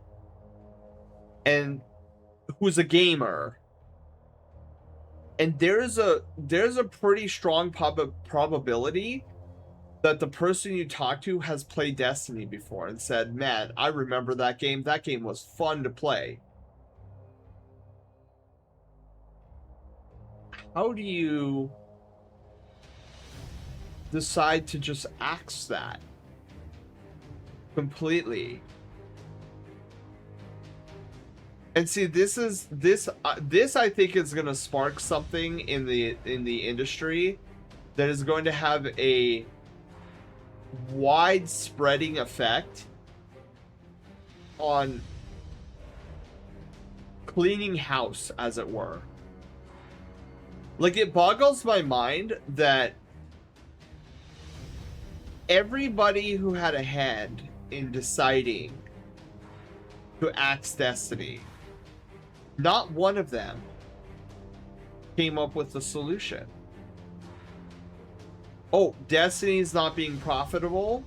and who's a gamer, and there's a pretty strong probability that the person you talk to has played Destiny before and said, man, I remember that game. That game was fun to play. How do you decide to just axe that completely? And see, this I think is going to spark something in the industry that is going to have a wide-spreading effect on cleaning house, as it were. Like, it boggles my mind that everybody who had a hand in deciding to axe Destiny, not one of them came up with the solution. Oh, Destiny's not being profitable?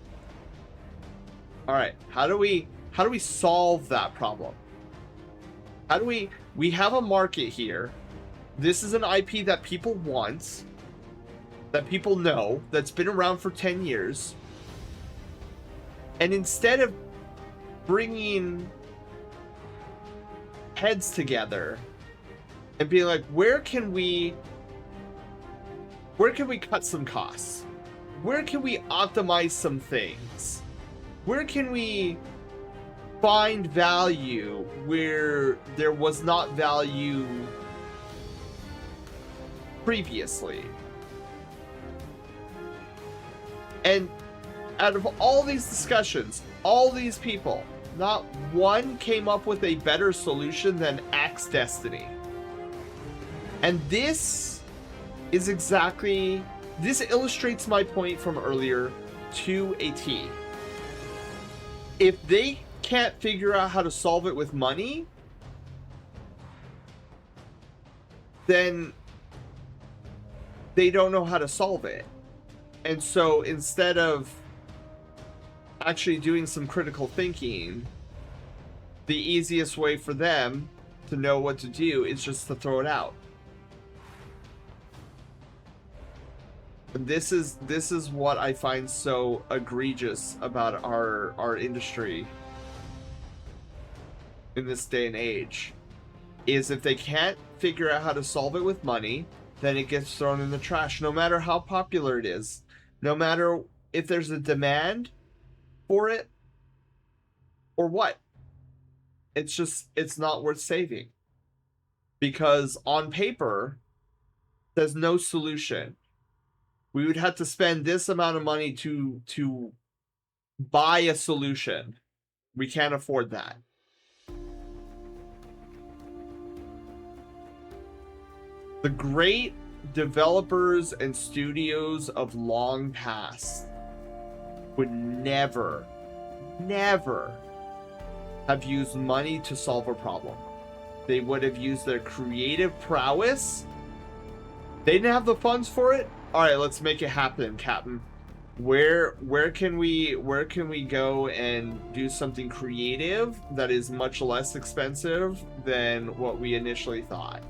All right, how do we solve that problem? How do we have a market here? This is an IP that people want, that people know, that's been around for 10 years. And instead of bringing heads together and being like, where can we cut some costs? Where can we optimize some things? Where can we find value where there was not value previously? And out of all these discussions, all these people, not one came up with a better solution than Axe Destiny. And this illustrates my point from earlier to a T. If they can't figure out how to solve it with money, then they don't know how to solve it. And so instead of actually doing some critical thinking, the easiest way for them to know what to do is just to throw it out. And this is what I find so egregious about our industry in this day and age, is if they can't figure out how to solve it with money, then it gets thrown in the trash, no matter how popular it is, no matter if there's a demand for it or what. It's not worth saving, because on paper there's no solution. We would have to spend this amount of money to buy a solution. We can't afford that. The great developers and studios of long past would never have used money to solve a problem. They would have used their creative prowess. They didn't have the funds for it. All right, let's make it happen, Captain. Where can we go and do something creative that is much less expensive than what we initially thought?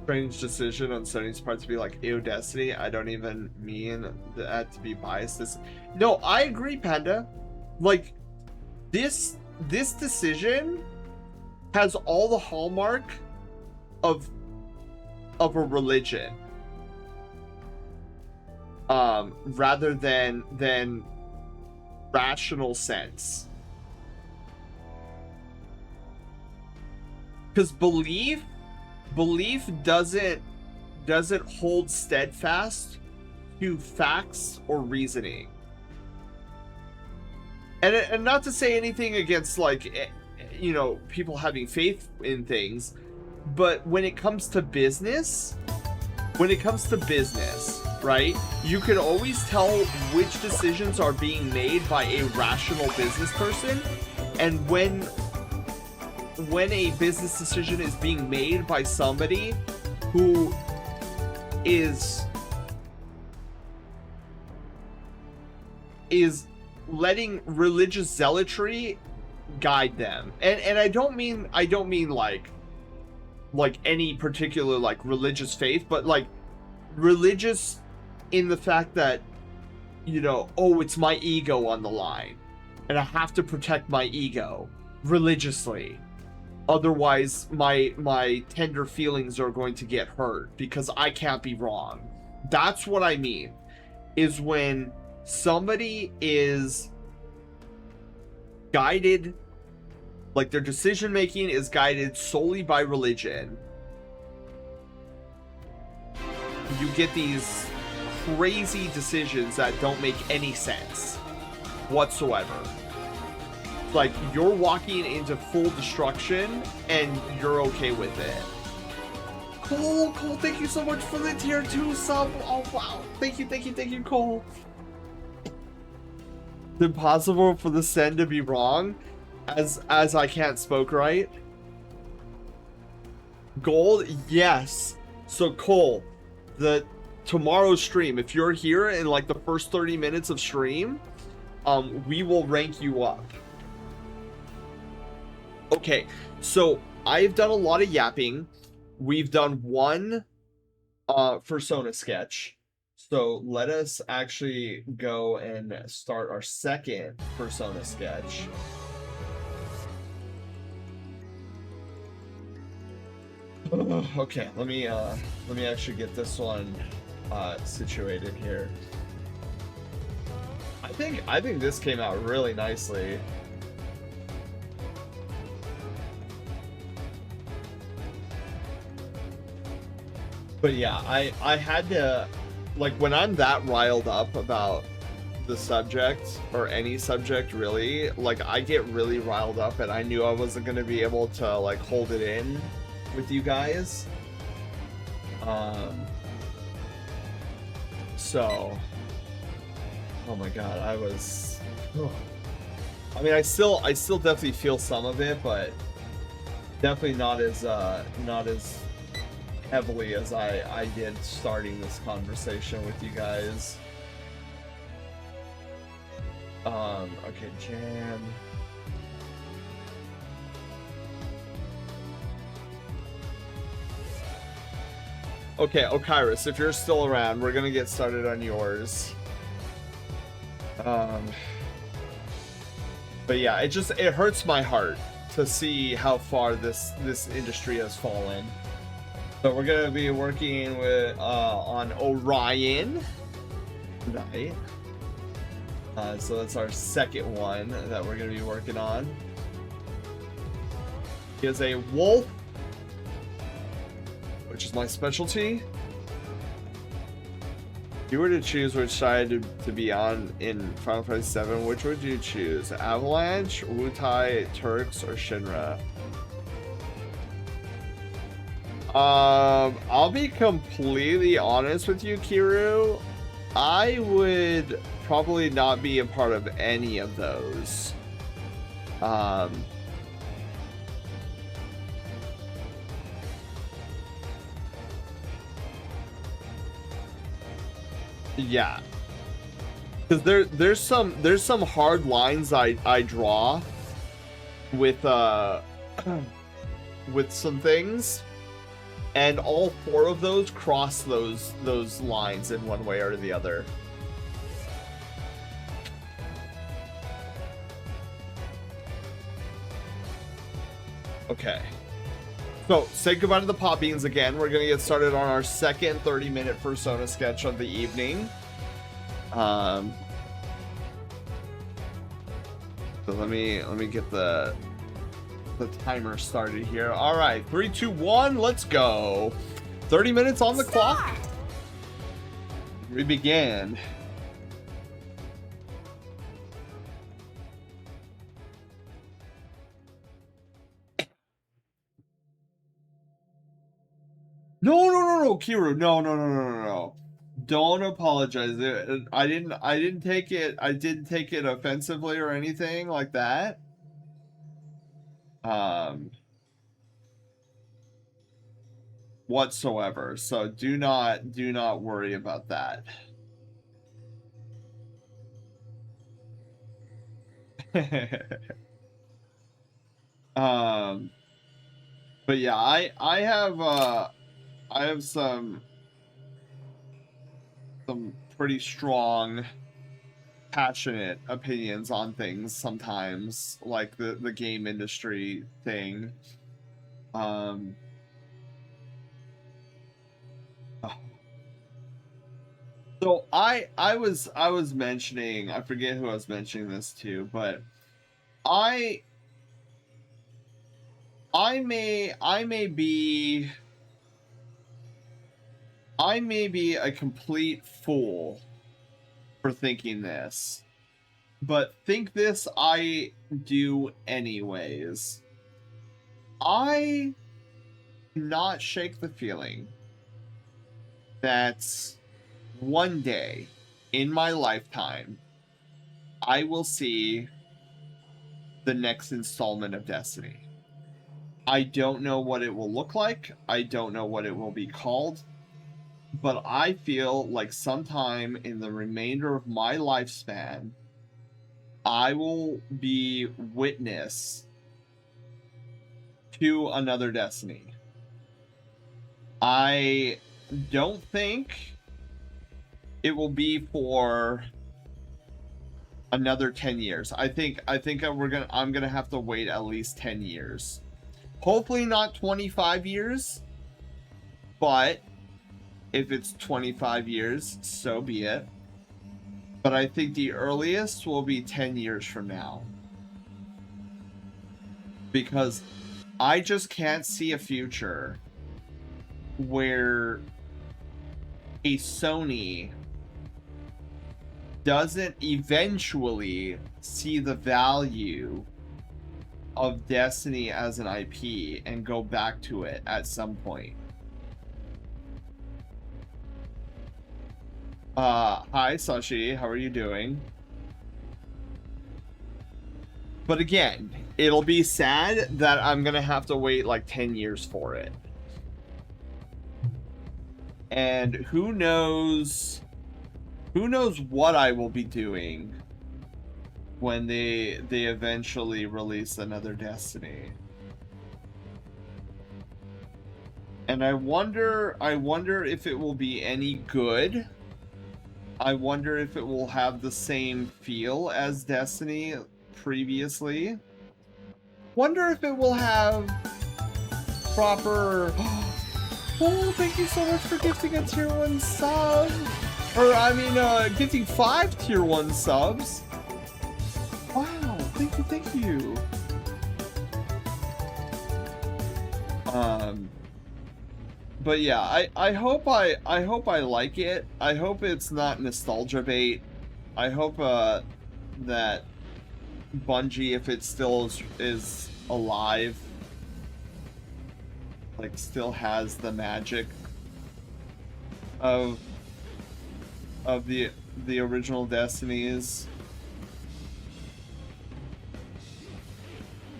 Strange decision on Sony's part to be like, ew, Destiny. I don't even mean that to be biased. No, I agree, Panda. Like, this decision has all the hallmark of a religion, rather than rational sense. Because belief doesn't hold steadfast to facts or reasoning. And not to say anything against, like, you know, people having faith in things, but when it comes to business, right, you can always tell which decisions are being made by a rational business person, and when a business decision is being made by somebody who is letting religious zealotry guide them. And I don't mean like any particular like religious faith, but like religious in the fact that, you know, oh, it's my ego on the line and I have to protect my ego religiously. Otherwise, my tender feelings are going to get hurt because I can't be wrong. That's what I mean, is when somebody is guided, like their decision making is guided solely by religion. You get these crazy decisions that don't make any sense whatsoever. Like, you're walking into full destruction and you're okay with it. Cole, thank you so much for the tier 2 sub. Oh wow, thank you, Cole. Is it possible for the send to be wrong, as I can't spoke right? Gold, yes. So Cole, tomorrow's stream, if you're here in like the first 30 minutes of stream, we will rank you up. Okay, so I've done a lot of yapping. We've done one Persona sketch. So let us actually go and start our second Persona sketch. Okay, let me actually get this one situated here. I think this came out really nicely. But yeah, I had to, like, when I'm that riled up about the subject, or any subject really, like, I get really riled up, and I knew I wasn't going to be able to, like, hold it in with you guys. So, oh my god, I mean, I still definitely feel some of it, but definitely not as heavily as I did starting this conversation with you guys. Okay, Jan. Okay, Okyrus, if you're still around, we're gonna get started on yours. But yeah, it hurts my heart to see how far this industry has fallen. So we're gonna be working with on Orion tonight. So that's our second one that we're gonna be working on. He is a wolf, which is my specialty. If you were to choose which side to be on in Final Fantasy VII, which would you choose? Avalanche, Wutai, Turks, or Shinra? I'll be completely honest with you, Kiru. I would probably not be a part of any of those. Yeah, because there's some hard lines I draw with with some things, and all four of those cross those lines in one way or the other. Okay. So, say goodbye to the pop beans again. We're going to get started on our second 30-minute persona sketch of the evening. So let me get the timer started here. All right, 3, 2, 1, let's go. 30 minutes on the clock. We begin. No, Kiru. No. Don't apologize. I didn't take it offensively or anything like that. Whatsoever. So do not worry about that. But yeah, I have some pretty strong, passionate opinions on things sometimes, like the game industry thing. So I was mentioning, I forget who I was mentioning this to, but I may be a complete fool for thinking this, but think this I do anyways. I cannot shake the feeling that one day in my lifetime I will see the next installment of Destiny. I don't know what it will look like. I don't know what it will be called. But I feel like sometime in the remainder of my lifespan, I will be witness to another Destiny. I don't think it will be for another 10 years. I think I'm gonna have to wait at least 10 years. Hopefully not 25 years, but if it's 25 years, so be it. But I think the earliest will be 10 years from now. Because I just can't see a future where a Sony doesn't eventually see the value of Destiny as an IP and go back to it at some point. Hi Sashi, how are you doing? But again, it'll be sad that I'm gonna have to wait like 10 years for it. And who knows what I will be doing when they eventually release another Destiny. And I wonder if it will be any good. I wonder if it will have the same feel as Destiny previously. Wonder if it will have proper... Oh, thank you so much for gifting a tier 1 sub. Or, I mean, gifting 5 tier 1 subs. Wow, thank you. But yeah, I hope I like it. I hope it's not nostalgia bait. I hope that Bungie, if it still is alive, like still has the magic of the original Destinies.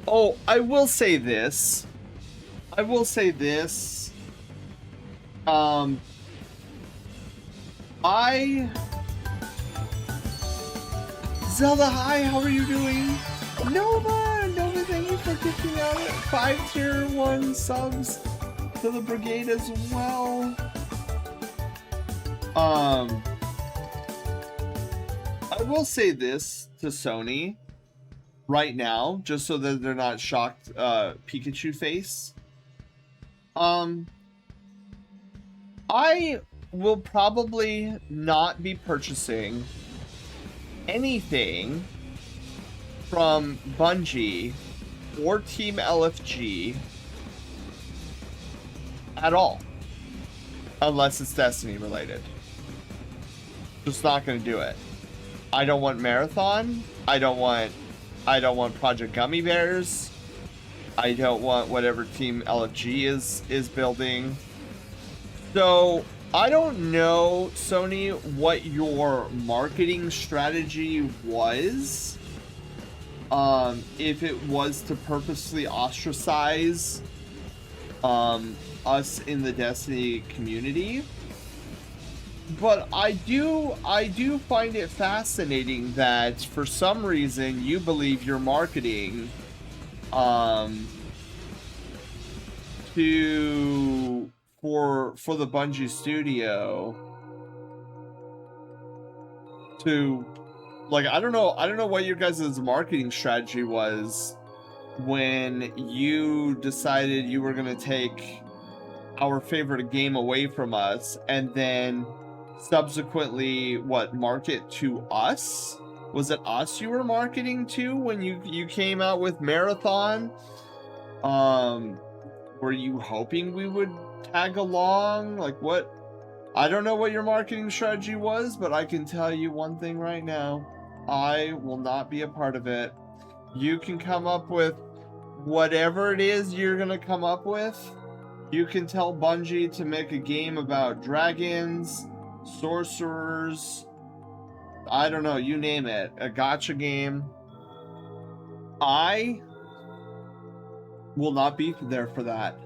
Oh, I will say this. Zelda, hi, how are you doing? Nova, thank you for gifting out 5 tier 1 subs to the brigade as well. I will say this to Sony right now, just so that they're not shocked, Pikachu face. I will probably not be purchasing anything from Bungie or Team LFG at all, unless it's Destiny related. Just not going to do it. I don't want Marathon. I don't want Project Gummy Bears. I don't want whatever Team LFG is building. So I don't know, Sony, what your marketing strategy was. If it was to purposely ostracize us in the Destiny community. But I do find it fascinating that for some reason you believe your marketing for the Bungie studio to, like, I don't know what your guys' marketing strategy was when you decided you were gonna take our favorite game away from us and then subsequently market to us? Was it us you were marketing to when you came out with Marathon? Were you hoping we would tag along? Like, what? I don't know what your marketing strategy was, but I can tell you one thing right now. I will not be a part of it. You can come up with whatever it is you're gonna come up with. You can tell Bungie to make a game about dragons, sorcerers, I don't know, you name it, a gacha game. I will not be there for that.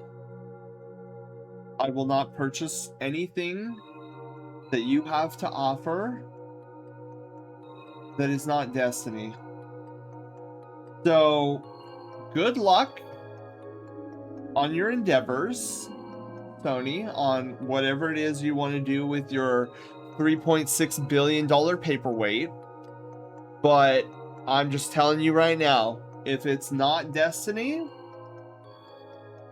I will not purchase anything that you have to offer that is not Destiny. So, good luck on your endeavors, Sony, on whatever it is you want to do with your $3.6 billion paperweight. But I'm just telling you right now, if it's not Destiny,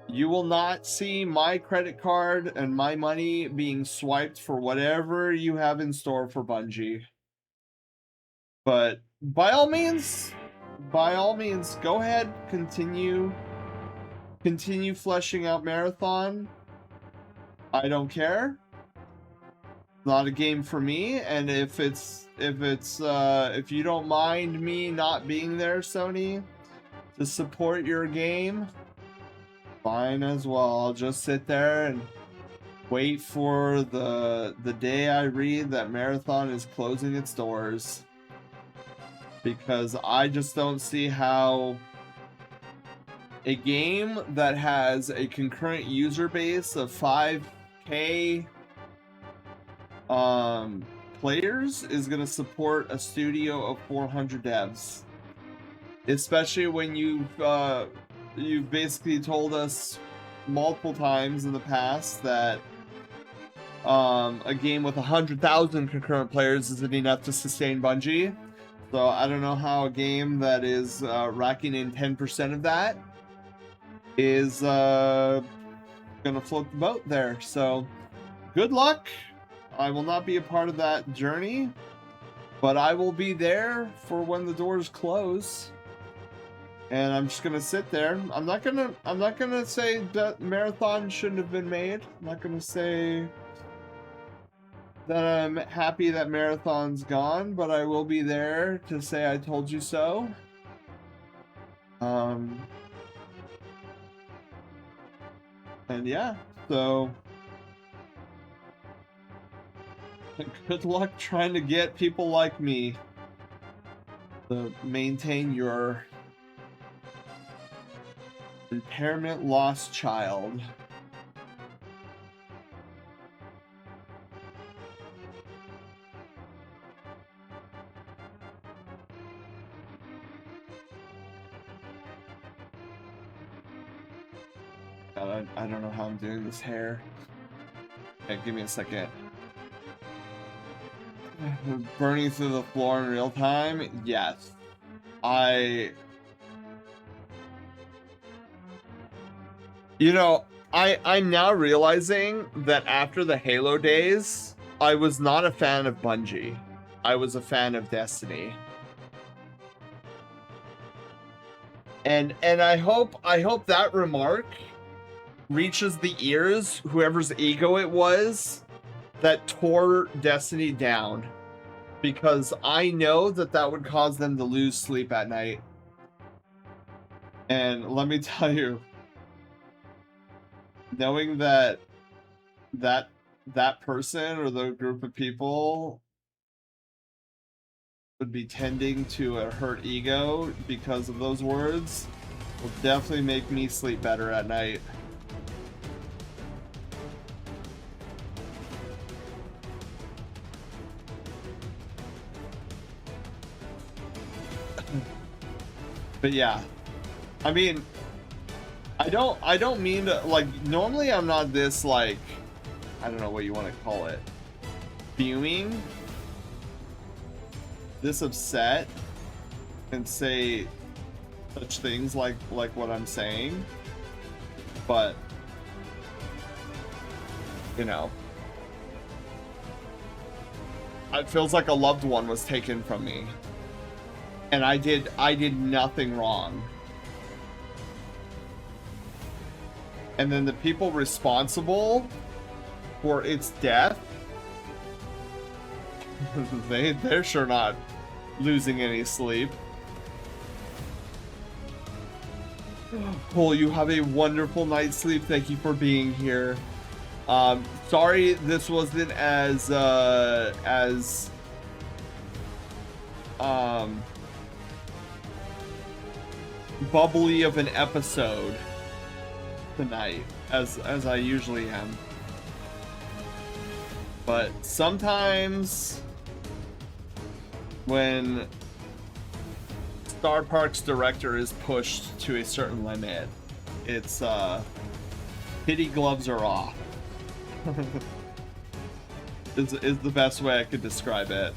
you will not see my credit card and my money being swiped for whatever you have in store for Bungie. But by all means, go ahead, continue fleshing out Marathon. I don't care. Not a game for me, and if you don't mind me not being there, Sony, to support your game, fine as well. I'll just sit there and wait for the day I read that Marathon is closing its doors, because I just don't see how a game that has a concurrent user base of 5K players is going to support a studio of 400 devs. Especially when you've basically told us multiple times in the past that a game with 100,000 concurrent players isn't enough to sustain Bungie. So I don't know how a game that is racking in 10% of that is gonna float the boat there. So good luck. I will not be a part of that journey, but I will be there for when the doors close. And I'm just gonna sit there. I'm not gonna say that Marathon shouldn't have been made. I'm not gonna say that I'm happy that Marathon's gone, but I will be there to say I told you so. And yeah, so good luck trying to get people like me to maintain your impairment lost child. God, I don't know how I'm doing this hair. Okay, give me a second. Burning through the floor in real time? Yes. You know, I'm now realizing that after the Halo days, I was not a fan of Bungie. I was a fan of Destiny. And I hope that remark reaches the ears, whoever's ego it was that tore Destiny down, because I know that would cause them to lose sleep at night. And let me tell you, knowing that person or the group of people would be tending to a hurt ego because of those words will definitely make me sleep better at night. But yeah, I mean, I don't mean to, like, normally I'm not this, like, I don't know what you want to call it, fuming, this upset, and say such things like what I'm saying, but, you know, it feels like a loved one was taken from me, and I did nothing wrong. And then the people responsible for its death, they're sure not losing any sleep. Cole, you have a wonderful night's sleep. Thank you for being here. Sorry this wasn't as bubbly of an episode tonight as I usually am, but sometimes when Star Parks director is pushed to a certain limit, it's pity gloves are off. is the best way I could describe it.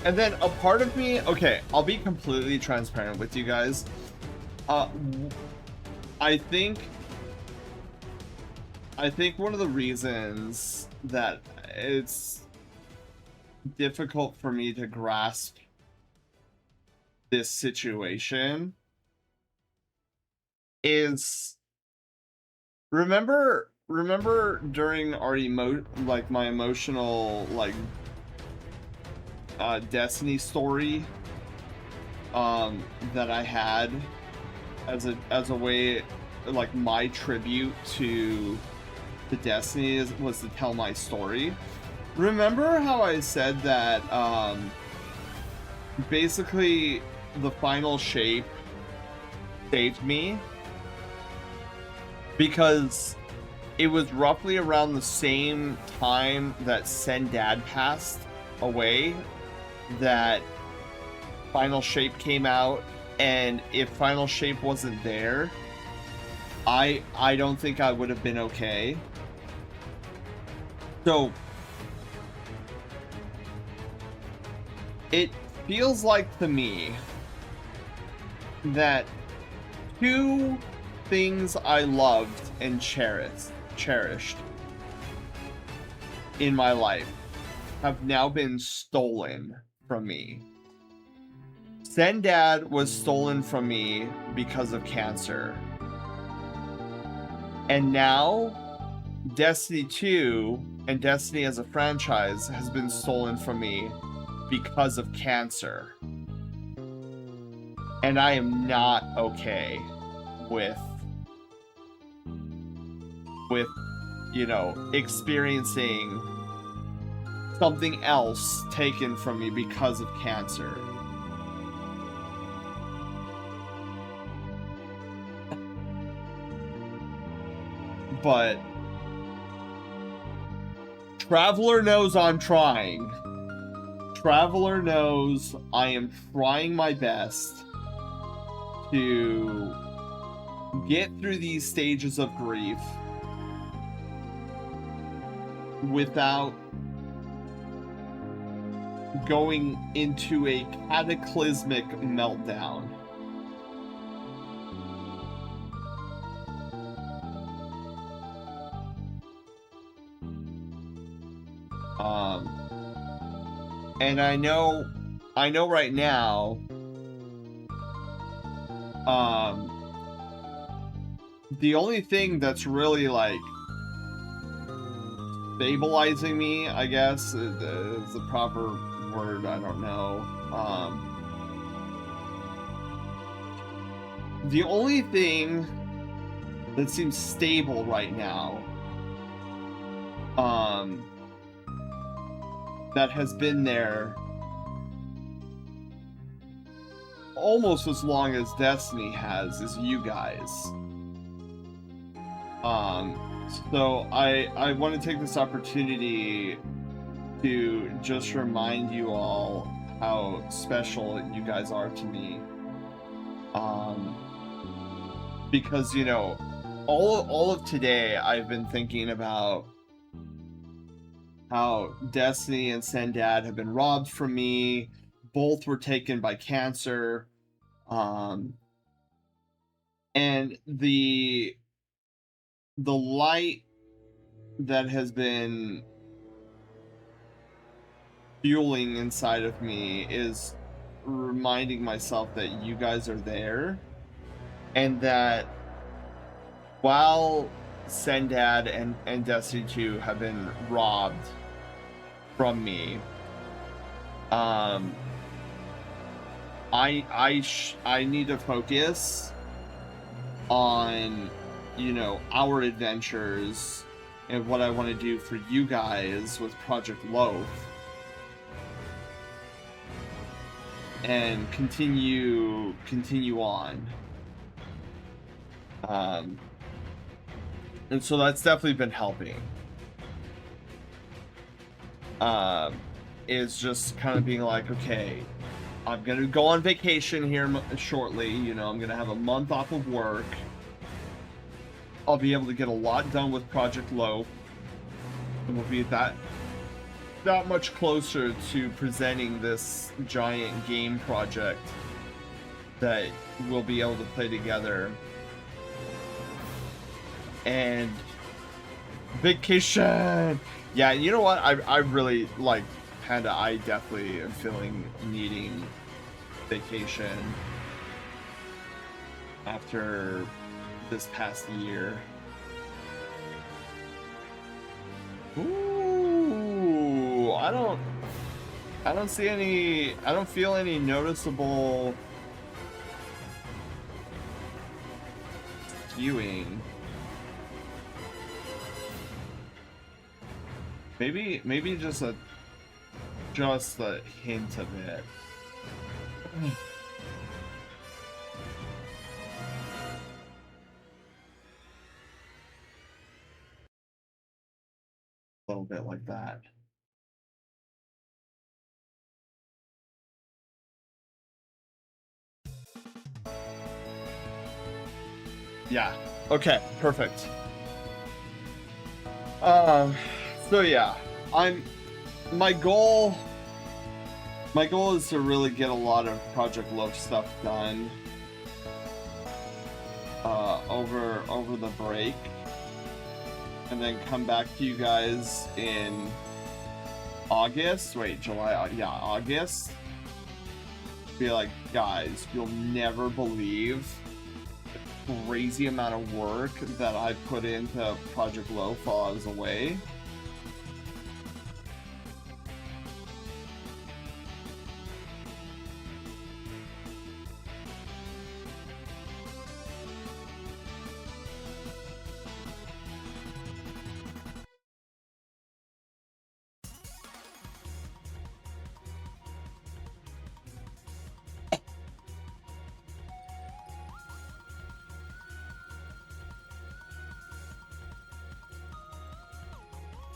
And then a part of me, okay, I'll be completely transparent with you guys. I think one of the reasons that it's difficult for me to grasp this situation is, remember during our my emotional, like, Destiny story that I had as a way, like, my tribute to Destiny was to tell my story. remember how I said that basically the final shape saved me? Because it was roughly around the same time that Sendad passed away that Final Shape came out, and if Final Shape wasn't there, I don't think I would have been okay. So it feels like to me that two things I loved and cherished in my life have now been stolen from me. Sendad was stolen from me because of cancer. And now Destiny 2 and Destiny as a franchise has been stolen from me because of cancer. And I am not okay with you know, experiencing something else taken from me because of cancer. But Traveler knows I'm trying. Traveler knows I am trying my best to get through these stages of grief without going into a cataclysmic meltdown. And I know right now, the only thing that's really like stabilizing me, I guess, is the proper word, I don't know. The only thing that seems stable right now, that has been there almost as long as Destiny has, is you guys. So I want to take this opportunity to just remind you all how special you guys are to me. Because, you know, all of today I've been thinking about how Destiny and Sendad have been robbed from me. Both were taken by cancer. And the light that has been fueling inside of me is reminding myself that you guys are there, and that while Sendad and Destiny 2 have been robbed from me, I need to focus on, you know, our adventures and what I want to do for you guys with Project Loaf, and continue on. And so that's definitely been helping. Is just kind of being like, okay, I'm gonna go on vacation here shortly. You know, I'm gonna have a month off of work. I'll be able to get a lot done with Project Loaf, and we'll be that much closer to presenting this giant game project that we'll be able to play together. And vacation. Yeah, you know what? I really like Panda. I definitely am needing vacation after this past year. Ooh, I don't feel any noticeable skewing. Maybe just a hint of it. A little bit like that. Yeah. Okay, perfect. So yeah, my goal is to really get a lot of Project Loaf stuff done over the break, and then come back to you guys in August. Wait, July? Yeah, August. Be like, guys, you'll never believe the crazy amount of work that I put into Project Loaf while I was away.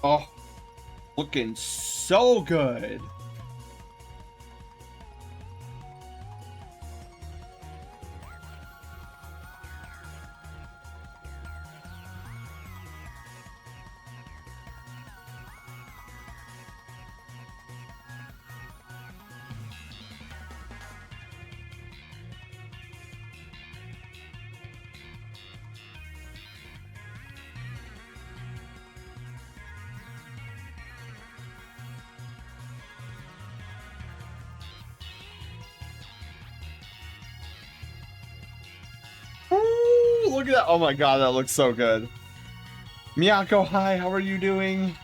Oh, looking so good. Ooh, look at that. Oh my god, that looks so good. Miyako, hi, how are you doing?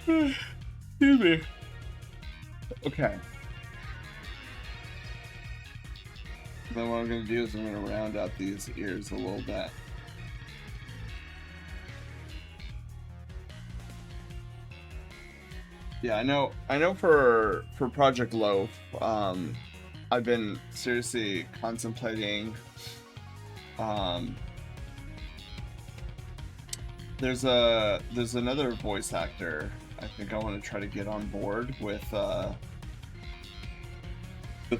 Excuse me. Okay. Then what I'm gonna do is I'm gonna round out these ears a little bit. Yeah, I know for Project Loaf, I've been seriously contemplating. There's another voice actor I think I want to try to get on board with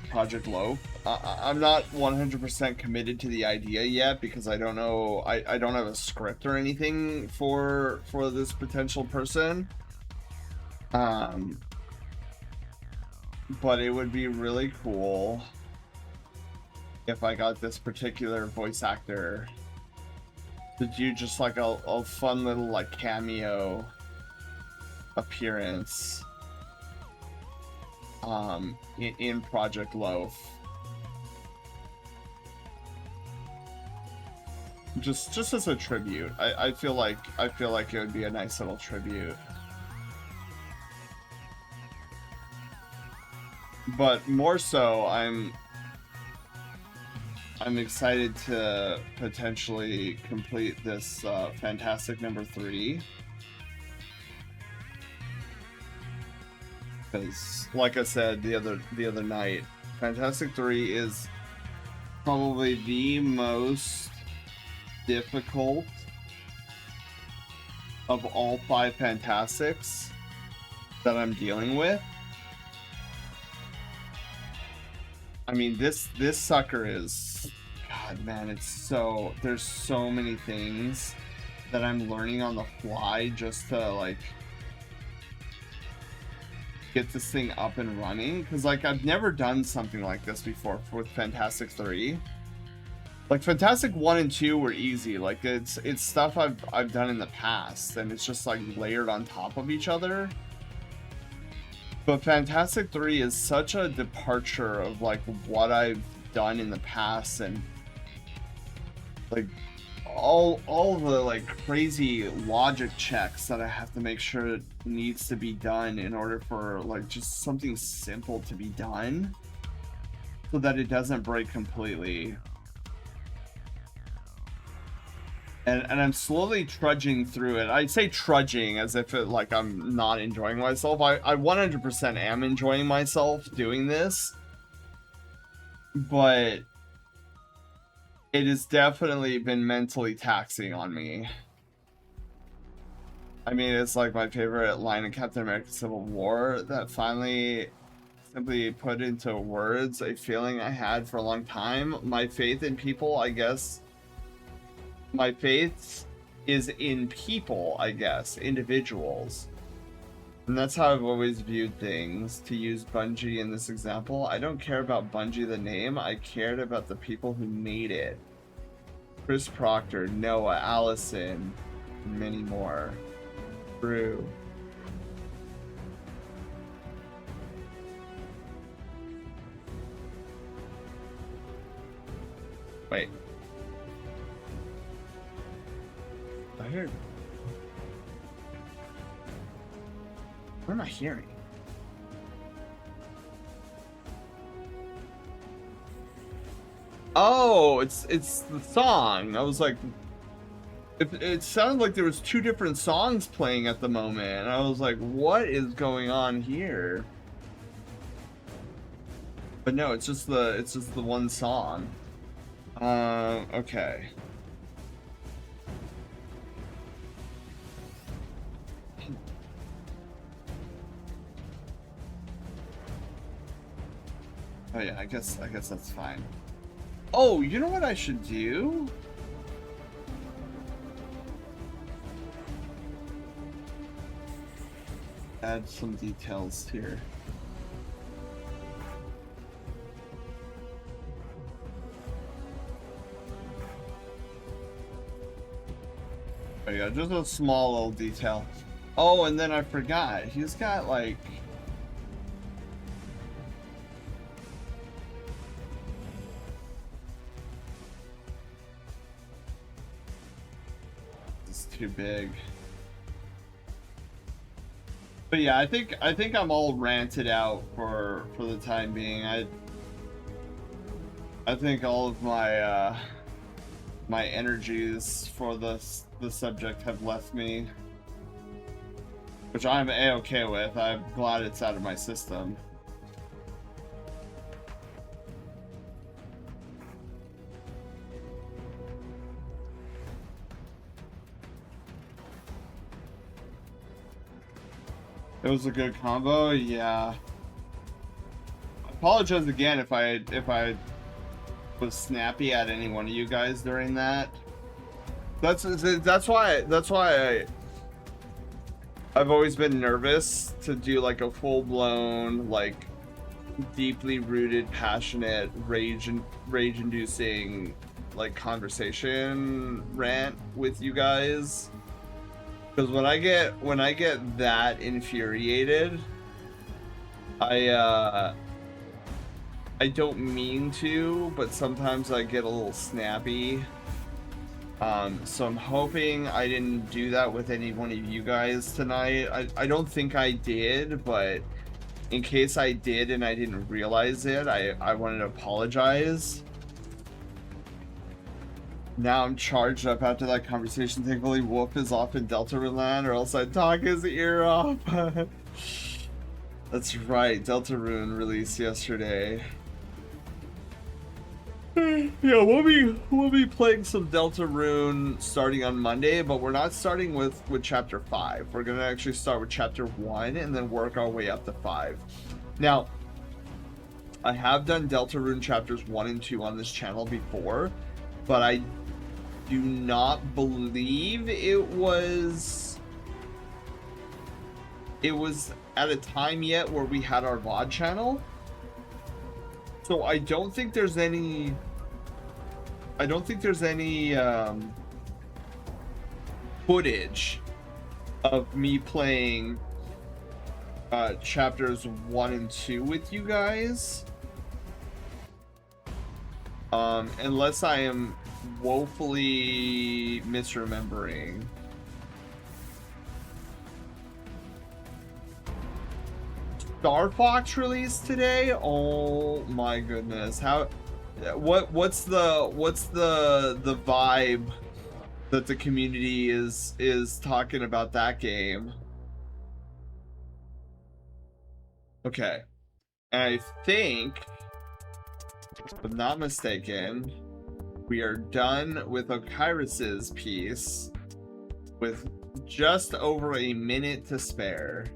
Project Loaf. I'm not 100% committed to the idea yet because I don't know. I don't have a script or anything for this potential person. But it would be really cool if I got this particular voice actor to do just like a fun little like cameo appearance in Project Loaf. Just as a tribute. I feel like it would be a nice little tribute. But more so, I'm excited to potentially complete this Fantastic number 3. Because, like I said the other night, Fantastic 3 is probably the most difficult of all 5 Fantastics that I'm dealing with. I mean, this sucker is, God, man, it's so, there's so many things that I'm learning on the fly just to, like, get this thing up and running. Because, like, I've never done something like this before with Fantastic 3. Like, Fantastic 1 and 2 were easy. Like, it's stuff I've done in the past, and it's just, like, layered on top of each other. But Fantastic 3 is such a departure of like what I've done in the past, and like all the like crazy logic checks that I have to make sure it needs to be done in order for like just something simple to be done so that it doesn't break completely. And I'm slowly trudging through it. I say trudging as if it, like I'm not enjoying myself. I 100% am enjoying myself doing this, but it has definitely been mentally taxing on me. I mean, it's like my favorite line in Captain America Civil War that finally simply put into words a feeling I had for a long time. My faith in people, I guess. My faith is in people, I guess, individuals. And that's how I've always viewed things. To use Bungie in this example, I don't care about Bungie the name, I cared about the people who made it. Chris Proctor, Noah, Allison, and many more. True. Wait. I heard. What am I hearing? Oh, it's the song. I was like, it sounded like there was two different songs playing at the moment, and I was like, what is going on here? But no, it's just the one song. Okay. Oh yeah, I guess that's fine. Oh, you know what I should do? Add some details here. Oh yeah, just a small little detail. Oh, and then I forgot. He's got like... It's too big. But yeah, I think I'm all ranted out for the time being. I think all of my my energies for the subject have left me, which I'm A-okay with. I'm glad it's out of my system. It was a good combo, yeah. I apologize again if I was snappy at any one of you guys during that. That's why I've always been nervous to do like a full-blown, like deeply rooted, passionate, rage-inducing like conversation rant with you guys. Because when I get that infuriated, I don't mean to, but sometimes I get a little snappy. So I'm hoping I didn't do that with any one of you guys tonight. I don't think I did, but in case I did and I didn't realize it, I wanted to apologize. Now I'm charged up after that conversation. Thankfully, Wolf is off in Deltarune land, or else I'd talk his ear off. That's right, Deltarune released yesterday. Yeah, we'll be playing some Deltarune starting on Monday, but we're not starting with chapter 5. We're gonna actually start with chapter 1 and then work our way up to 5. Now, I have done Deltarune chapters 1 and 2 on this channel before, but I do not believe it was at a time yet where we had our VOD channel. So I don't think there's any footage of me playing chapters 1 and 2 with you guys. Unless I am woefully misremembering. Star Fox released today? Oh my goodness. What's the vibe that the community is talking about that game. Okay. And I think, if I'm not mistaken, we are done with Okyrus's piece with just over a minute to spare.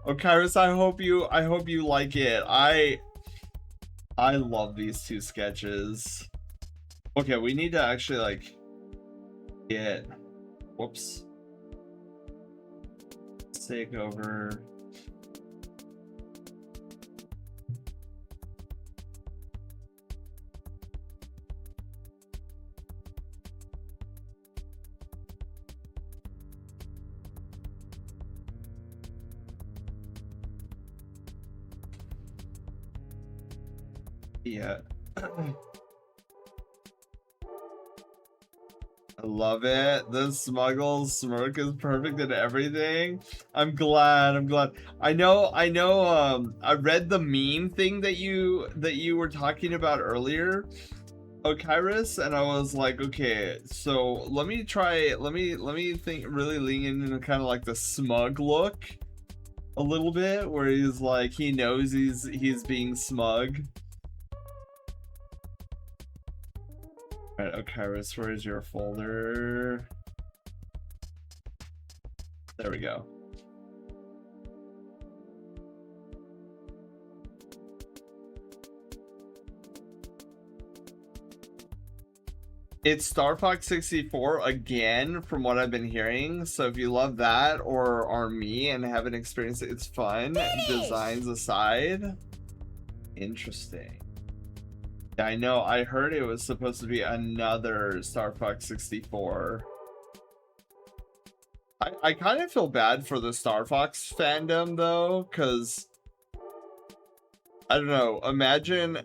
Okyrus, I hope you like it. I love these two sketches. Okay, we need to actually like get, whoops, take over. Yeah. I love it. The Smuggles smirk is perfect in everything. I'm glad. I know I read the meme thing that you were talking about earlier, Okyrus, and I was like, okay, so let me think, really lean into kind of like the smug look a little bit, where he's like, he knows he's being smug. Alright, Okyrus, where is your folder? There we go. It's Star Fox 64 again, from what I've been hearing. So if you love that or are me and haven't experienced it, it's fun. Designs aside. Interesting. I know, I heard it was supposed to be another Star Fox 64. I kind of feel bad for the Star Fox fandom though, because I don't know, imagine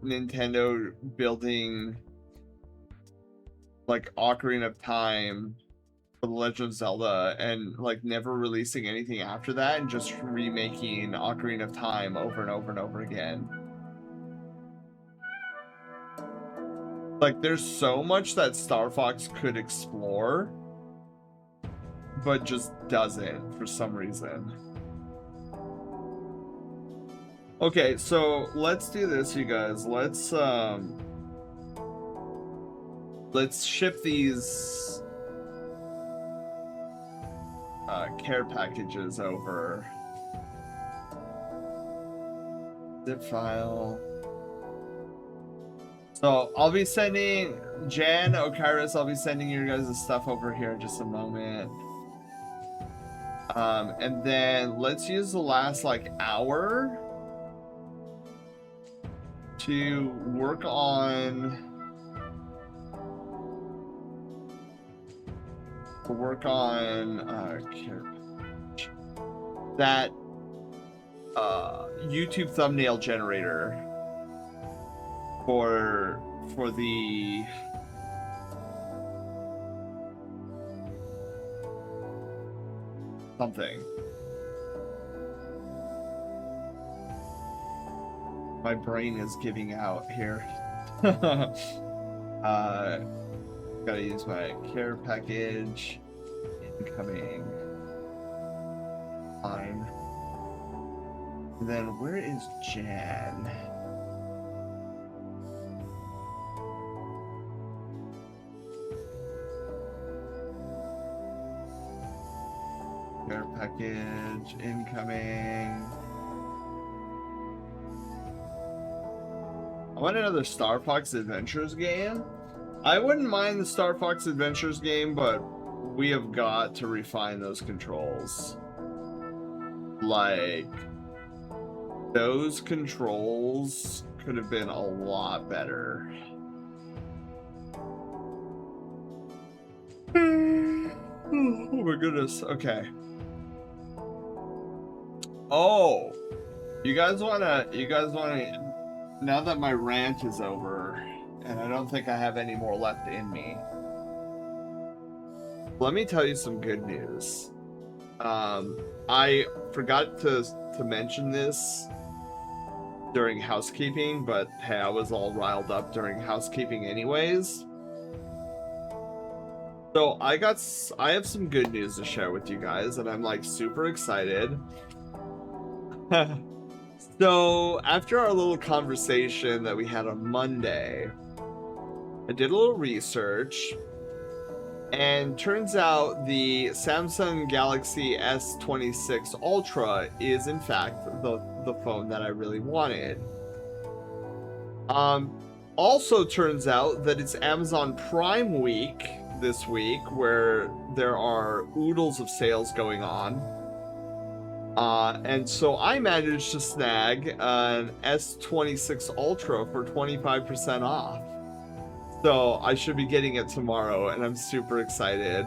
Nintendo building like Ocarina of Time for The Legend of Zelda and like never releasing anything after that and just remaking Ocarina of Time over and over and over again. Like, there's so much that Star Fox could explore, but just doesn't for some reason. Okay, so let's do this, you guys. Let's ship these care packages over. Zip file. So I'll be sending Jan, Okyrus, I'll be sending you guys' stuff over here in just a moment. And then let's use the last like hour to work on that YouTube thumbnail generator for the something. My brain is giving out here. Gotta use my care package. Incoming. Fine. And then where is Jan? Care package incoming. I want another Star Fox Adventures game. I wouldn't mind the Star Fox Adventures game, but we have got to refine those controls. Like, those controls could have been a lot better. Oh my goodness. Okay. Oh, you guys wanna, now that my rant is over, and I don't think I have any more left in me, let me tell you some good news. I forgot to mention this during housekeeping, but hey, I was all riled up during housekeeping anyways. So I have some good news to share with you guys, and I'm like super excited. So after our little conversation that we had on Monday, I did a little research, and turns out the Samsung Galaxy S26 Ultra is in fact the phone that I really wanted. Also turns out that it's Amazon Prime Week this week, where there are oodles of sales going on. And so I managed to snag an S26 Ultra for 25% off. So I should be getting it tomorrow, and I'm super excited.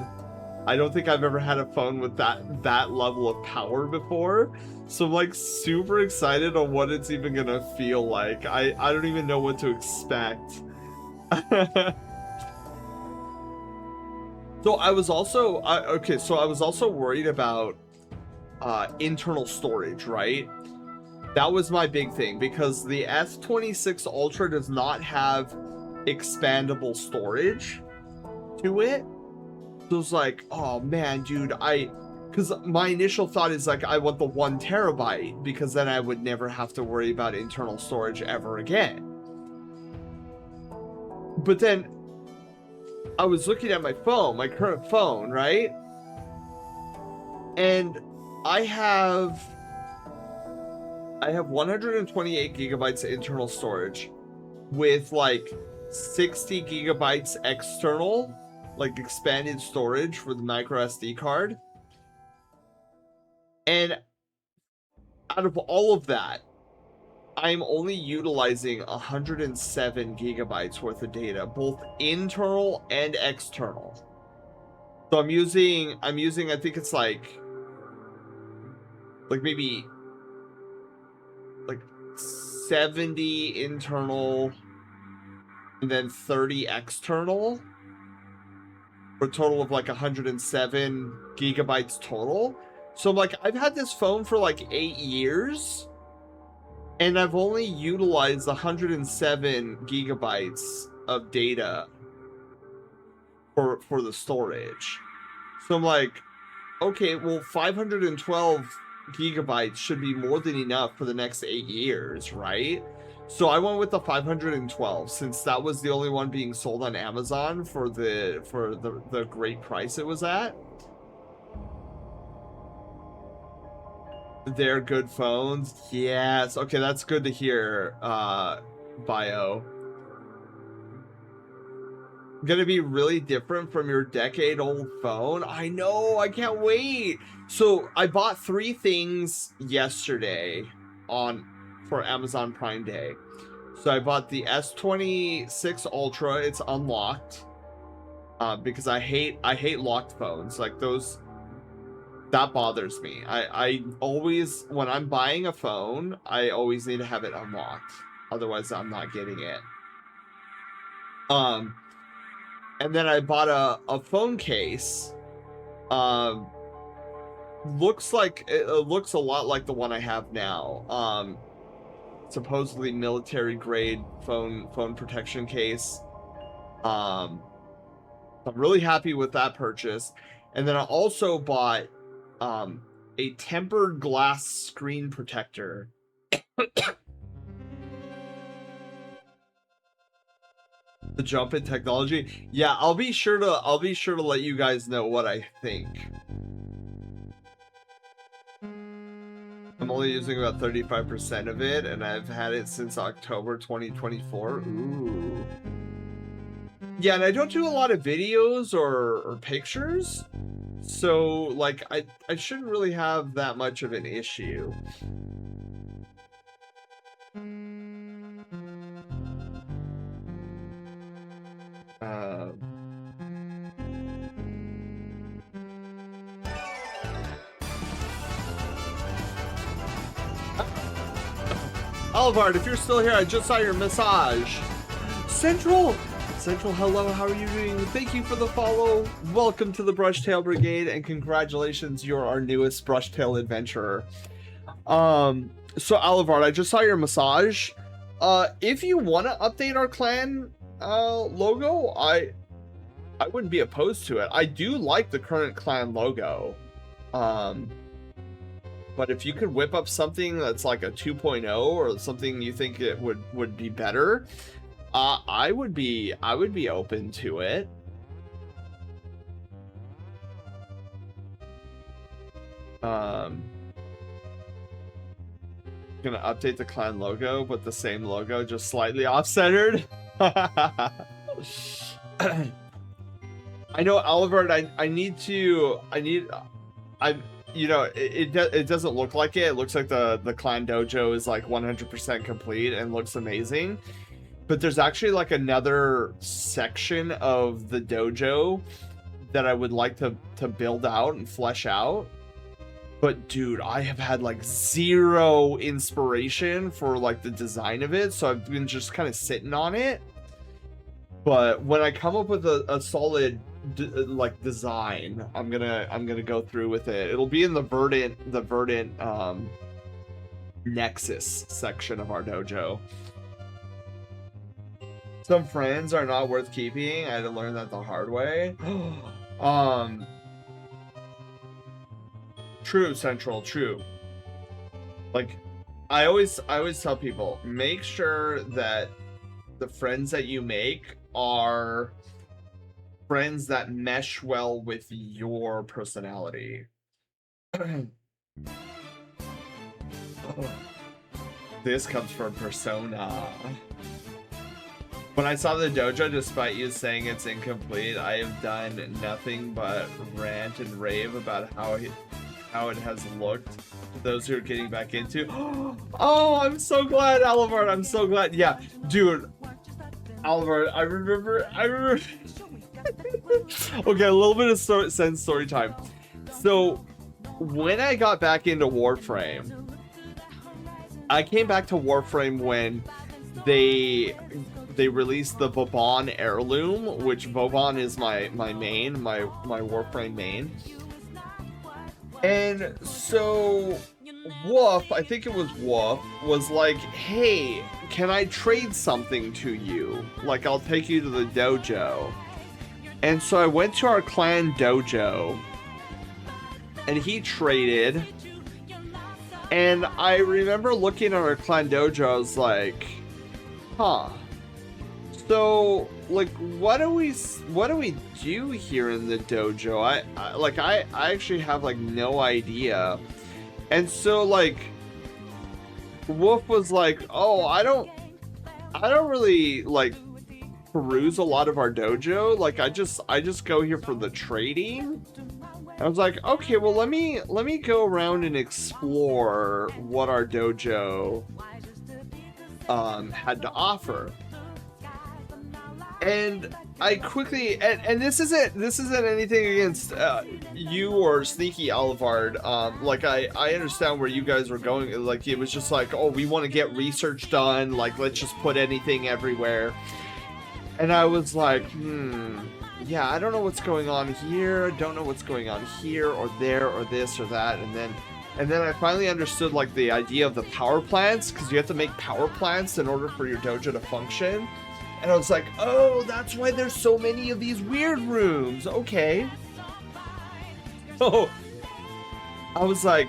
I don't think I've ever had a phone with that level of power before. So I'm like super excited on what it's even gonna feel like. I don't even know what to expect. So I was also worried about internal storage, right? That was my big thing, because the S26 Ultra does not have expandable storage to it. So it's like, oh man, dude, because my initial thought is like, I want the 1 terabyte, because then I would never have to worry about internal storage ever again. But then I was looking at my phone, my current phone, right? And I have 128 gigabytes of internal storage with like 60 gigabytes external, like expanded storage for the micro SD card. And out of all of that, I'm only utilizing 107 gigabytes worth of data, both internal and external. So I'm using, I think it's like maybe like 70 internal and then 30 external, for a total of like 107 gigabytes total. So I'm like, I've had this phone for like 8 years, and I've only utilized 107 gigabytes of data for the storage. So I'm like, okay, well, 512 gigabytes should be more than enough for the next 8 years, right? So I went with the 512, since that was the only one being sold on Amazon for the great price it was at. They're good phones. Yes. Okay, that's good to hear, Bio. Gonna be really different from your decade-old phone. I know, I can't wait. So I bought 3 things yesterday for Amazon Prime Day. So I bought the S26 Ultra. It's unlocked, because I hate locked phones like those. That bothers me. I always, when I'm buying a phone, I always need to have it unlocked. Otherwise, I'm not getting it. And then I bought a phone case. Looks like it looks a lot like the one I have now. Supposedly military grade phone protection case. I'm really happy with that purchase. And then I also bought a tempered glass screen protector. The jump in technology. Yeah, I'll be sure to let you guys know what I think. I'm only using about 35% of it, and I've had it since October 2024. Ooh. Yeah, and I don't do a lot of videos or pictures, so like I shouldn't really have that much of an issue. Olivard, if you're still here, I just saw your message. Central Central, hello, how are you doing? Thank you for the follow. Welcome to the Brushtail Brigade, and congratulations, you're our newest Brushtail adventurer. So Alivard, I just saw your massage. If you want to update our clan logo, I wouldn't be opposed to it. I do like the current clan logo. But if you could whip up something that's like a 2.0 or something you think it would be better, I would be open to it. Gonna update the clan logo, but the same logo, just slightly off-centered. I know, Alivard, you know, it doesn't look like it. It looks like the clan dojo is like 100% complete and looks amazing. But there's actually like another section of the dojo that I would like to build out and flesh out. But dude, I have had like zero inspiration for like the design of it, so I've been just kind of sitting on it. But when I come up with a solid like design, I'm gonna go through with it. It'll be in the Verdant Nexus section of our dojo. Some friends are not worth keeping. I had to learn that the hard way. True, Central, true. Like, I always tell people, make sure that the friends that you make are friends that mesh well with your personality. This comes from Persona. When I saw the dojo, despite you saying it's incomplete, I have done nothing but rant and rave about how it has looked to those who are getting back into. Oh, I'm so glad, Alivard. I'm so glad. Yeah, dude. Alivard, I remember. Okay, a little bit of sense story time. So, when I got back into Warframe, I came back to Warframe when they released the Vauban heirloom, which Vauban is my main, my Warframe main. And so Wolf, I think it was Wolf, was like, hey, can I trade something to you? Like, I'll take you to the dojo. And so I went to our clan dojo, and he traded. And I remember looking at our clan dojo, I was like, huh. So, like, what do we do here in the dojo? I actually have like no idea. And so, like, Wolf was like, oh, I don't really like peruse a lot of our dojo. Like, I just go here for the trading. I was like, okay, well, let me go around and explore what our dojo had to offer. And I quickly, and this isn't anything against you or Sneaky Alivard. Like, I understand where you guys were going. Like, it was just like, oh, we want to get research done. Like, let's just put anything everywhere. And I was like, yeah, I don't know what's going on here. I don't know what's going on here or there or this or that. And then I finally understood like the idea of the power plants, because you have to make power plants in order for your dojo to function. And I was like, oh, that's why there's so many of these weird rooms. Okay. So I was like,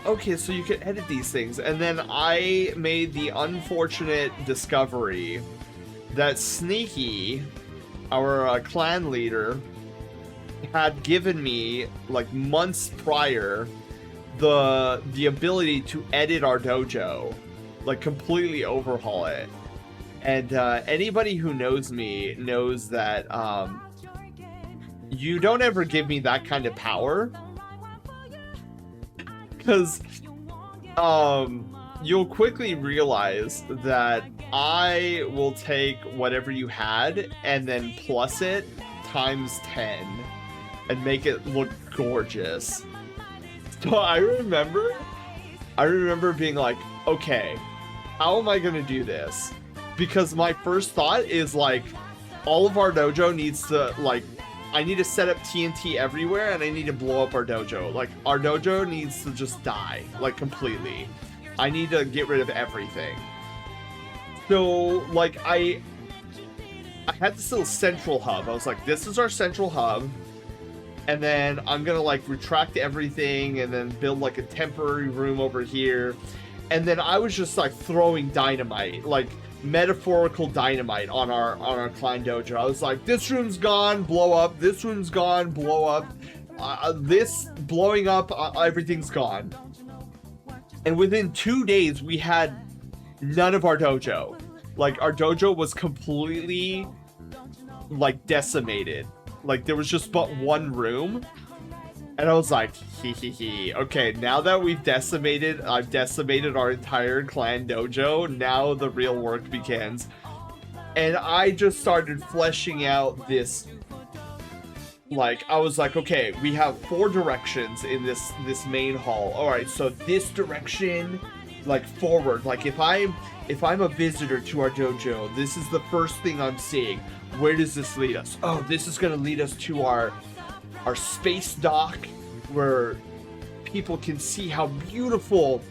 okay, so you can edit these things. And then I made the unfortunate discovery that Sneaky, our clan leader, had given me like months prior the ability to edit our dojo, like completely overhaul it. And anybody who knows me knows that you don't ever give me that kind of power, because you'll quickly realize that I will take whatever you had and then plus it times 10 and make it look gorgeous. So I remember being like, okay, how am I gonna do this? Because my first thought is like, all of our dojo needs to, like, I need to set up TNT everywhere, and I need to blow up our dojo. Like, our dojo needs to just die, like, completely. I need to get rid of everything. So, like, I had this little central hub. I was like, this is our central hub. And then I'm gonna, like, retract everything and then build, like, a temporary room over here. And then I was just, like, throwing dynamite, like, metaphorical dynamite on our Klein dojo. I was like, this room's gone, blow up. This room's gone, blow up. This blowing up, everything's gone. And within 2 days, we had none of our dojo. Like, our dojo was completely, like, decimated. Like, there was just but one room. And I was like, okay, now that I've decimated our entire clan dojo, now the real work begins. And I just started fleshing out this, like, I was like, okay, we have 4 directions in this main hall. All right, so this direction, like, forward. Like, if I'm a visitor to our dojo, this is the first thing I'm seeing. Where does this lead us? Oh, this is gonna lead us to our space dock, where people can see how beautiful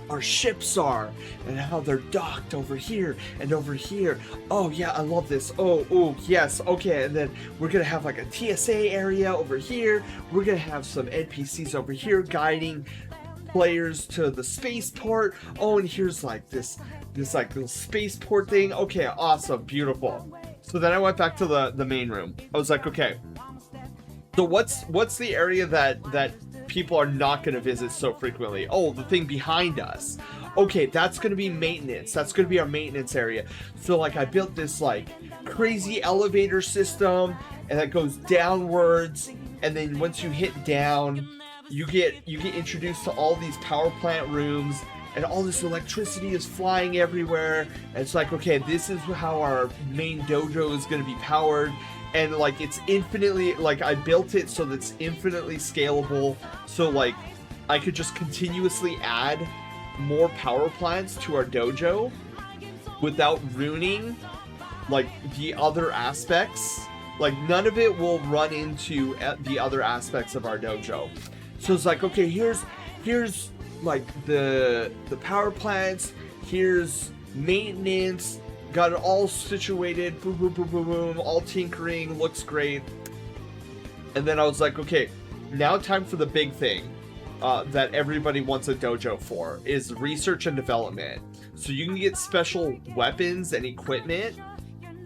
our ships are and how they're docked over here and over here. Oh yeah, I love this. Oh yes, okay. And then we're gonna have like a TSA area over here. We're gonna have some NPCs over here guiding players to the spaceport. Oh, and here's like this like little spaceport thing. Okay, awesome, beautiful. So then I went back to the main room. I was like, okay, so what's the area that people are not going to visit so frequently? Oh, the thing behind us. Okay, that's going to be maintenance. That's going to be our maintenance area. So, like, I built this, like, crazy elevator system, and that goes downwards, and then once you hit down, you get introduced to all these power plant rooms, and all this electricity is flying everywhere. And it's like, okay, this is how our main dojo is going to be powered. And, like, it's infinitely, like, I built it so that it's infinitely scalable. So, like, I could just continuously add more power plants to our dojo without ruining, like, the other aspects. Like, none of it will run into the other aspects of our dojo. So it's like, okay, here's like, the power plants. Here's maintenance. Got it all situated, boom, boom, boom, boom, boom, all tinkering, looks great. And then I was like, okay, now time for the big thing that everybody wants a dojo for, is research and development. So you can get special weapons and equipment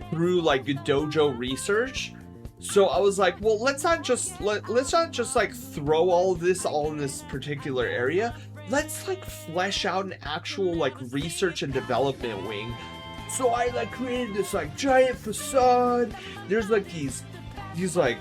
through, like, dojo research. So I was like, well, let's not just like throw all of this all in this particular area. Let's, like, flesh out an actual, like, research and development wing. So I, like, created this, like, giant facade. There's, like, these like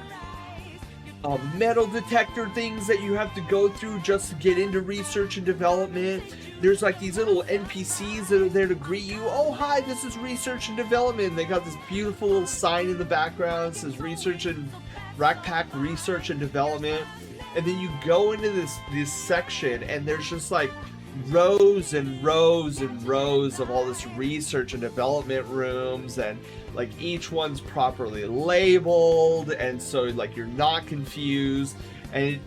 metal detector things that you have to go through just to get into research and development. There's, like, these little NPCs that are there to greet you. Oh, hi, this is research and development. They got this beautiful little sign in the background. It says Rack Pack Research and Development. And then you go into this section, and there's just, like, rows and rows and rows of all this research and development rooms, and, like, each one's properly labeled, and so, like, you're not confused. And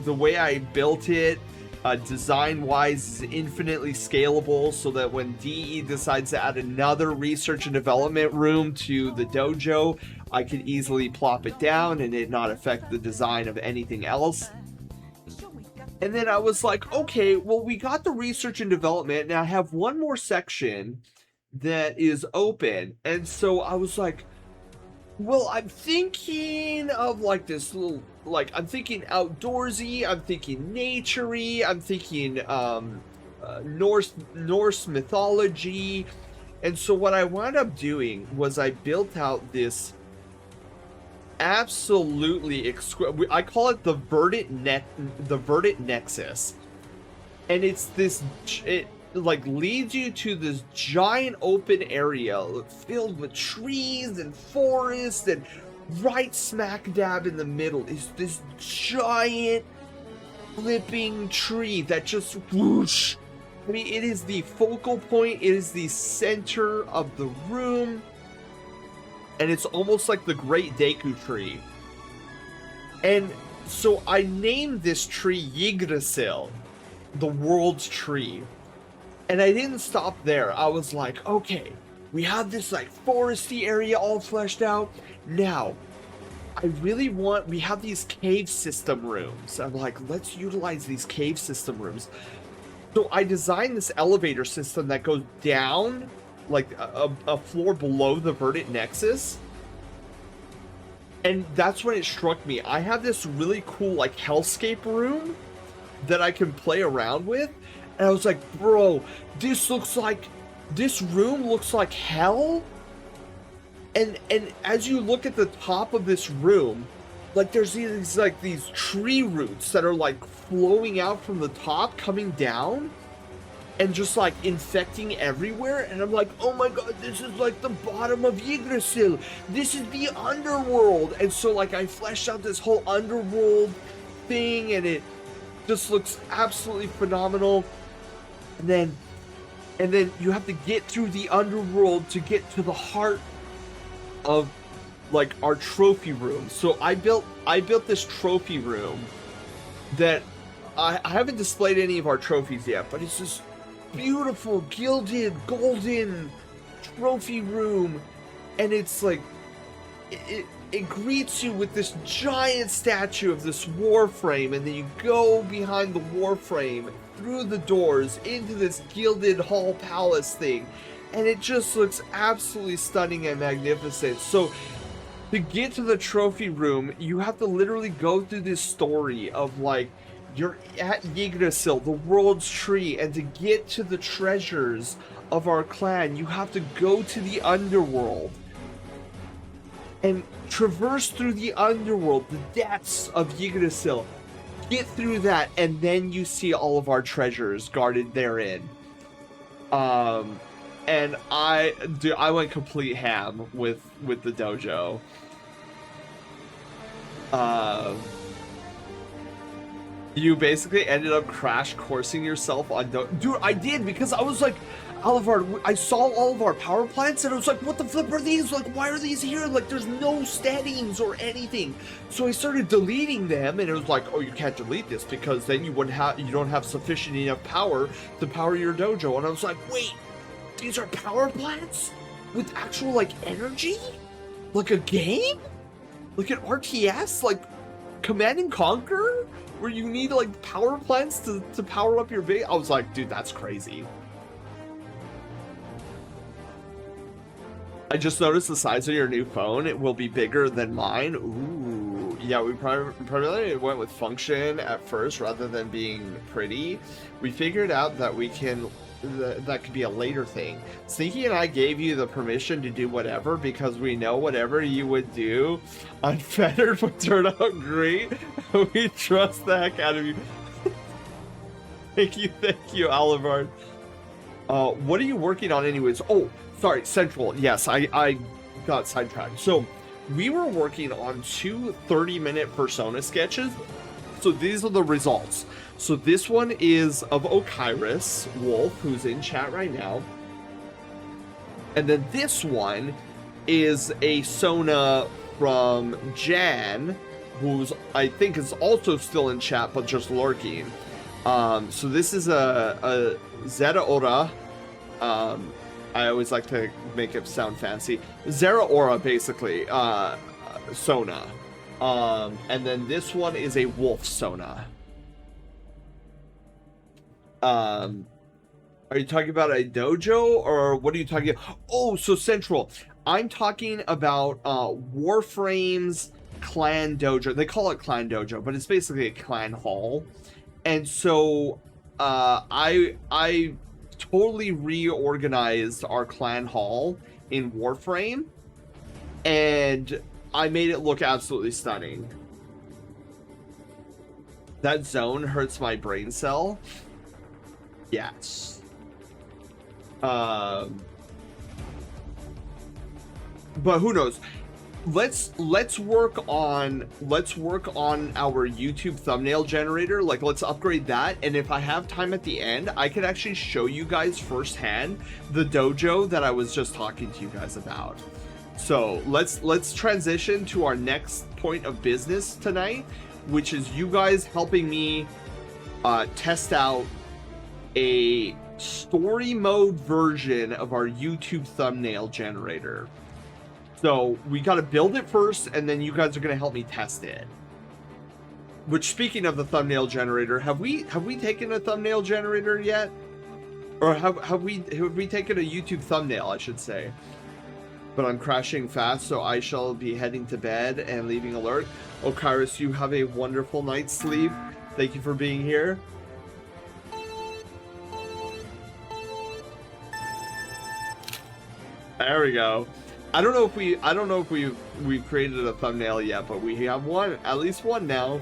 the way I built it, design wise, is infinitely scalable, so that when DE decides to add another research and development room to the dojo, I could easily plop it down and it not affect the design of anything else. And then I was like, okay, well, we got the research and development. Now I have one more section that is open. And so I was like, well, I'm thinking of, like, this little, like, I'm thinking outdoorsy, I'm thinking naturey, I'm thinking Norse mythology. And so what I wound up doing was I built out this absolutely I call it the Verdant Nexus, and it's this, it, like, leads you to this giant open area filled with trees and forest, and right smack dab in the middle is this giant flipping tree that just whoosh. I mean, it is the focal point, it is the center of the room. and it's almost like the Great Deku Tree. And so I named this tree Yggdrasil, the world's tree. And I didn't stop there. I was like, okay, we have this like foresty area all fleshed out. Now, I really want, we have these cave system rooms. I'm like, let's utilize these cave system rooms. So I designed this elevator system that goes down like a floor below the Verdant Nexus. And that's when it struck me. I have this really cool like hellscape room that I can play around with. And I was like, bro, this room looks like hell. And as you look at the top of this room, like there's these tree roots that are like flowing out from the top, coming down, and just like infecting everywhere. And I'm like, oh my god, this is like the bottom of Yggdrasil. This is the underworld. And so like I fleshed out this whole underworld thing, and it just looks absolutely phenomenal. And then you have to get through the underworld to get to the heart of like our trophy room. So I built this trophy room that I haven't displayed any of our trophies yet, but it's this beautiful gilded golden trophy room, and it's like it greets you with this giant statue of this Warframe, and then you go behind the Warframe through the doors into this gilded hall palace thing, and it just looks absolutely stunning and magnificent. So to get to the trophy room, you have to literally go through this story of like you're at Yggdrasil, the world's tree, and to get to the treasures of our clan, you have to go to the underworld and traverse through the underworld, the depths of Yggdrasil. Get through that, and then you see all of our treasures guarded therein. And I went complete ham with the dojo. You basically ended up crash coursing yourself on dude, I did, because I was like, Alivard, I saw all of our power plants, and I was like, what the flip are these? Like, why are these here? Like, there's no settings or anything. So I started deleting them, and it was like, oh, you can't delete this because then you don't have sufficient enough power to power your dojo. And I was like, wait, these are power plants with actual like energy, like a game, like an RTS, like Command and Conquer, where you need like power plants to power up your base. I was like, dude, that's crazy. I just noticed the size of your new phone. It will be bigger than mine. Ooh, yeah, we primarily went with function at first rather than being pretty. We figured out that we can, that could be a later thing. Sneaky and I gave you the permission to do whatever because we know whatever you would do unfettered would turn out great. We trust the heck out of you. Thank you, Alivard. What are you working on anyways? Oh, sorry, Central. Yes, I got sidetracked. So we were working on 2 30-minute persona sketches. So these are the results. So this one is of Okyrus Wolf, who's in chat right now. And then this one is a Sona from Jan, who's, I think, is also still in chat, but just lurking. So this is a Zeta Ora. I always like to make it sound fancy. Zera Aura, basically, Sona. And then this one is a Wolf Sona. Are you talking about a dojo, or what are you talking about? Oh, so Central. I'm talking about Warframe's clan dojo. They call it clan dojo, but it's basically a clan hall. And so I totally reorganized our clan hall in Warframe, and I made it look absolutely stunning. That zone hurts my brain cell. Yes. But who knows? Let's work on our YouTube thumbnail generator. Like, let's upgrade that, and if I have time at the end, I could actually show you guys firsthand the dojo that I was just talking to you guys about. So let's transition to our next point of business tonight, which is you guys helping me test out a story mode version of our YouTube thumbnail generator. So we got to build it first, and then you guys are going to help me test it. Which, speaking of the thumbnail generator, have we taken a thumbnail generator yet? Or have we taken a YouTube thumbnail, I should say. But I'm crashing fast, so I shall be heading to bed and leaving alert. Okyrus, you have a wonderful night's sleep. Thank you for being here. There we go. I don't know if we've created a thumbnail yet, but we have one, at least one now.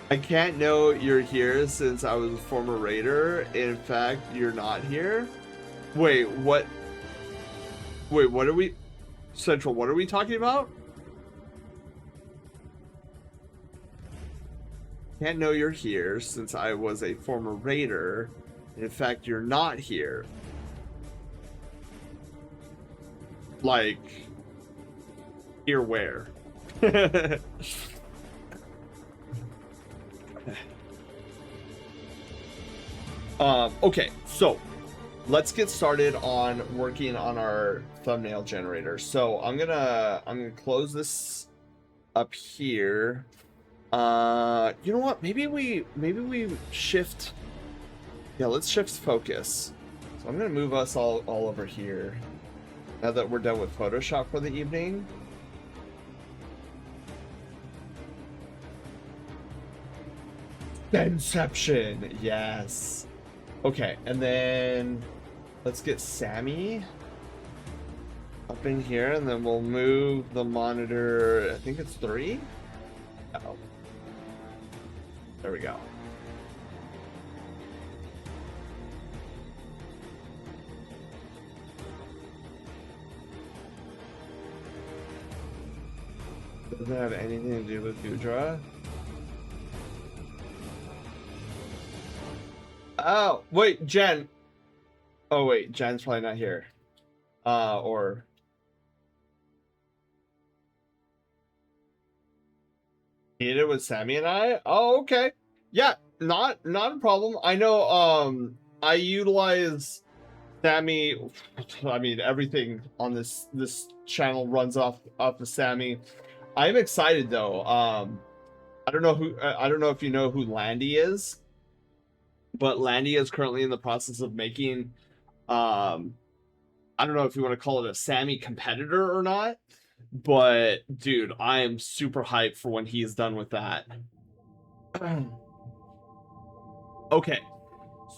I can't know you're here since I was a former raider. In fact, you're not here. Wait, what? Wait, what are we... Central, what are we talking about? Can't know you're here since I was a former raider. In fact, you're not here. Like... Here where? Okay, so let's get started on working on our thumbnail generator. So I'm gonna close this up here. You know what? Maybe we shift. Yeah, let's shift focus. So I'm gonna move us all over here. Now that we're done with Photoshop for the evening. Inception, yes. Okay, and then let's get Sammy up in here, and then we'll move the monitor. I think it's 3. Oh, there we go. Doesn't have anything to do with Gudra. Oh, wait, Jen. Oh, wait, Jen's probably not here. Or... Need it with Sammy and I? Oh, okay. Yeah, not a problem. I know, I utilize Sammy. I mean, everything on this channel runs off of Sammy. I'm excited, though. I don't know if you know who Landy is. But Landy is currently in the process of making, I don't know if you want to call it a Sammy competitor or not, but dude, I am super hyped for when he's done with that. Okay,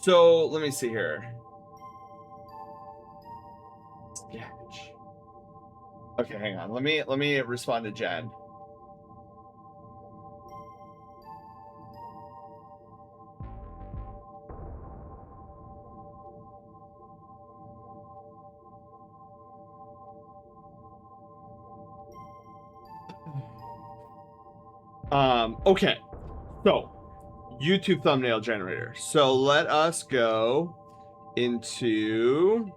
so let me see here. Sketch. Okay, hang on. Let me respond to Jen. Okay, so YouTube thumbnail generator. So let us go into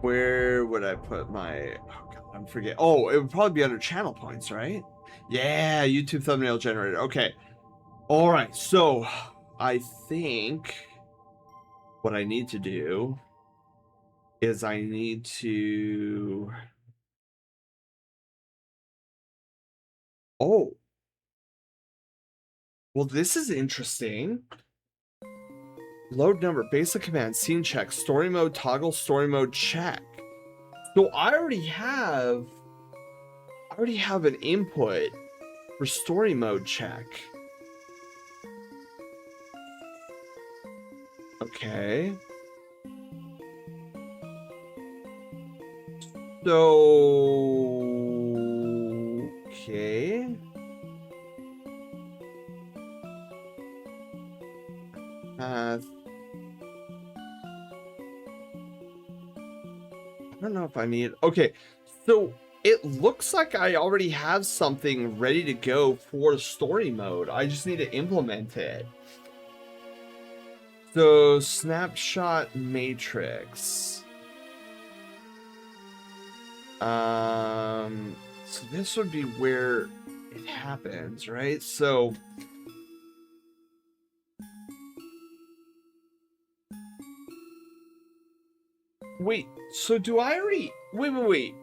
where would I put my, oh god, I'm forgetting. Oh, it would probably be under channel points, right? Yeah, YouTube thumbnail generator. Okay. All right. So I think what I need to do is I need to... Oh. Well, this is interesting. Load number, basic command, scene check, story mode, toggle story mode check. So I already have an input for story mode check. Okay. So okay. I don't know if I need... Okay, so it looks like I already have something ready to go for story mode. I just need to implement it. So snapshot matrix. So this would be where it happens, right? So wait, so do I already wait.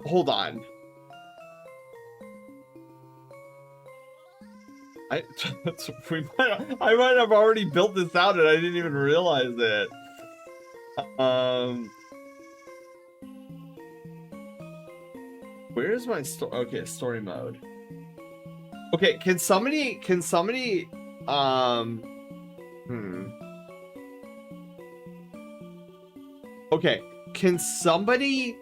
Hold on. I might have already built this out and I didn't even realize it. Where's my story? Okay, story mode. Okay, can somebody Okay, can somebody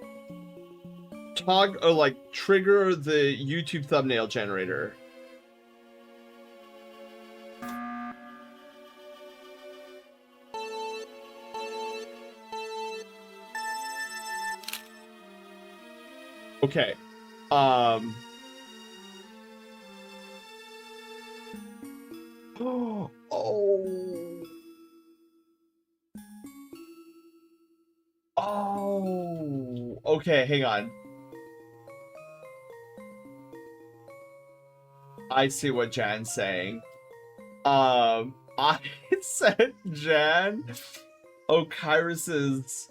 talk or like trigger the YouTube thumbnail generator? Okay. Oh. Oh. Okay, hang on. I see what Jan's saying. I sent Jan Okyrus's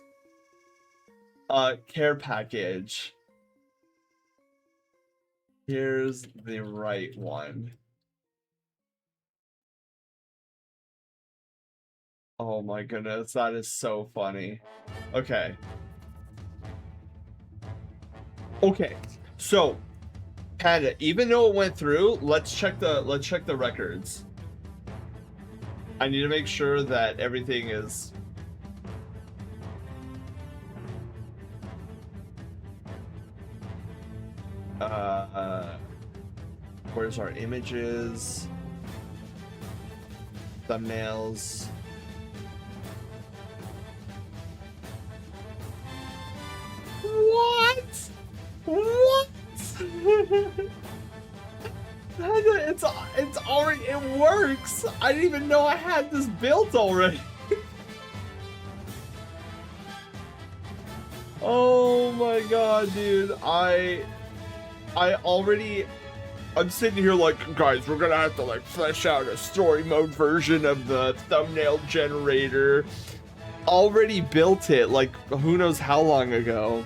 care package. Here's the right one. Oh my goodness, that is so funny. Okay. Okay. So, Panda, even though it went through, let's check the records. I need to make sure that everything is where's our images, thumbnails? What? It's already, it works. I didn't even know I had this built already. Oh my god, dude. I'm sitting here like, guys, we're gonna have to like flesh out a story mode version of the thumbnail generator. Already built it like who knows how long ago.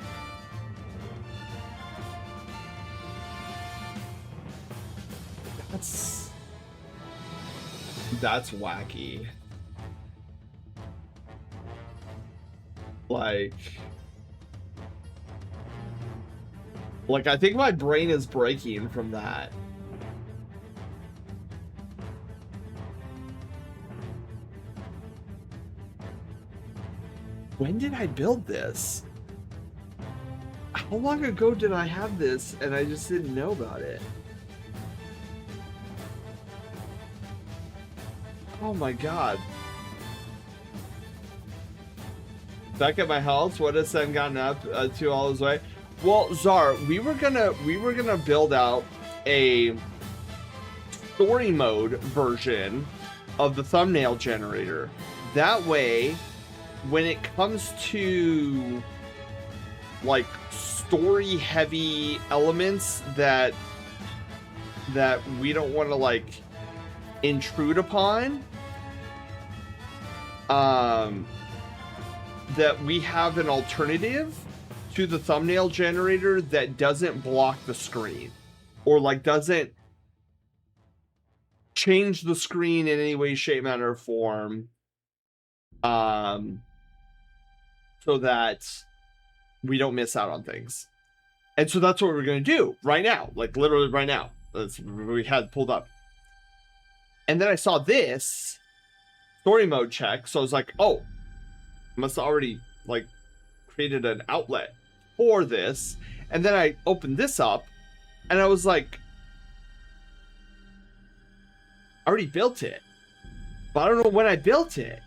That's wacky. Like I think my brain is breaking from that. When did I build this? How long ago did I have this and I just didn't know about it? Oh my god. Back at my house, what has Sam gotten up to all his way? Well, Czar, we were gonna build out a story mode version of the thumbnail generator. That way, when it comes to like story heavy elements that we don't want to like intrude upon, that we have an alternative to the thumbnail generator that doesn't block the screen or like doesn't change the screen in any way, shape, manner, or form, so that we don't miss out on things. And so that's what we're going to do right now, like literally right now. That's what we had pulled up. And then I saw this story mode check, so I was like, oh, I must have already like created an outlet for this. And then I opened this up and I was like, I already built it, but I don't know when I built it.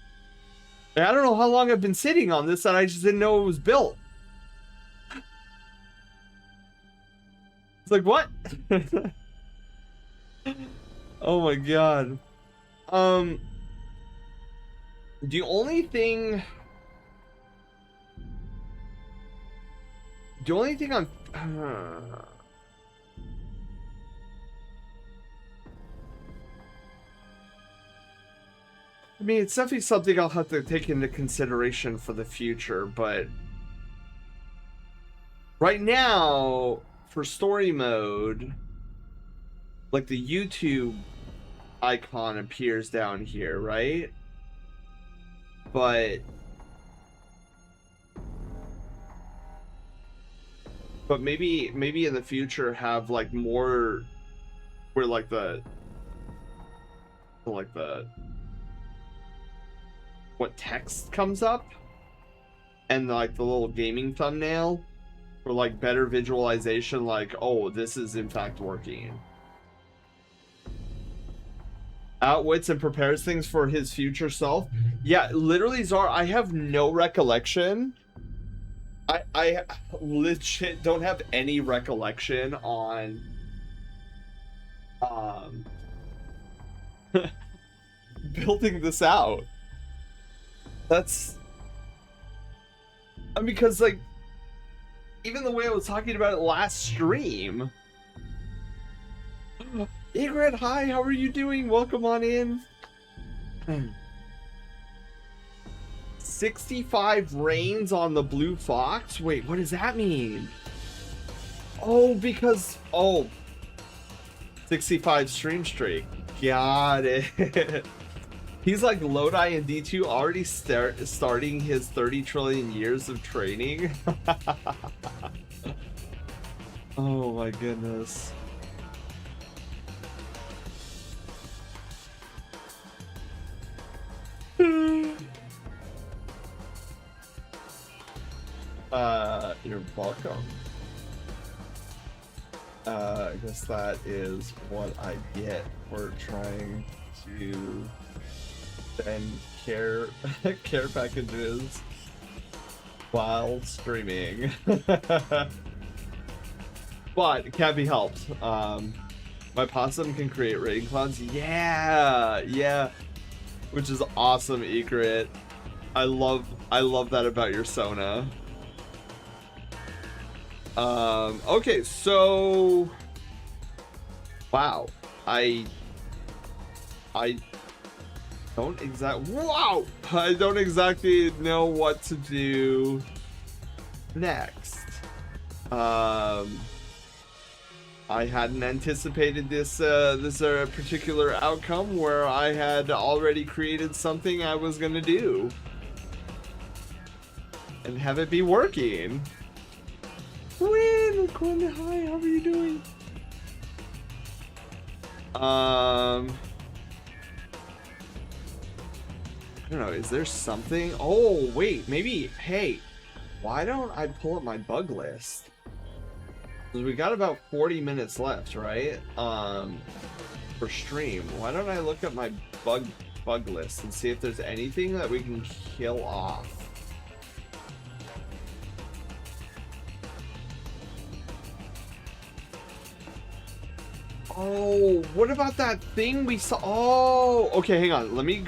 I don't know how long I've been sitting on this and I just didn't know it was built. It's like, what? Oh my god. The only thing I'm I mean, it's definitely something I'll have to take into consideration for the future, but right now, for story mode, like the YouTube icon appears down here, right? But maybe in the future have like more where like the what text comes up and like the little gaming thumbnail for like better visualization, like, oh, this is in fact working. Outwits and prepares things for his future self. Yeah, literally, Czar, I have no recollection. I legit don't have any recollection on building this out. That's because like even the way I was talking about it last stream. Egret, hi, how are you doing? Welcome on in. 65 reigns on the Blue Fox? Wait, what does that mean? Oh, because 65 stream streak. Got it. He's like Lodi and D2 already starting his 30 trillion years of training. Oh my goodness. You're welcome. I guess that is what I get for trying to send care packages while streaming. But it can't be helped. My possum can create rain clouds. Yeah. Which is awesome, Egret. I love that about your Sona. Okay, so wow. I don't exactly know what to do next. I hadn't anticipated this particular outcome where I had already created something I was gonna do and have it be working. Quinn, hi, how are you doing? I don't know, is there something? Oh, wait, maybe, hey, why don't I pull up my bug list? Because we got about 40 minutes left, right? For stream. Why don't I look at my bug list and see if there's anything that we can kill off? Oh, what about that thing we saw? Oh, okay, hang on. Let me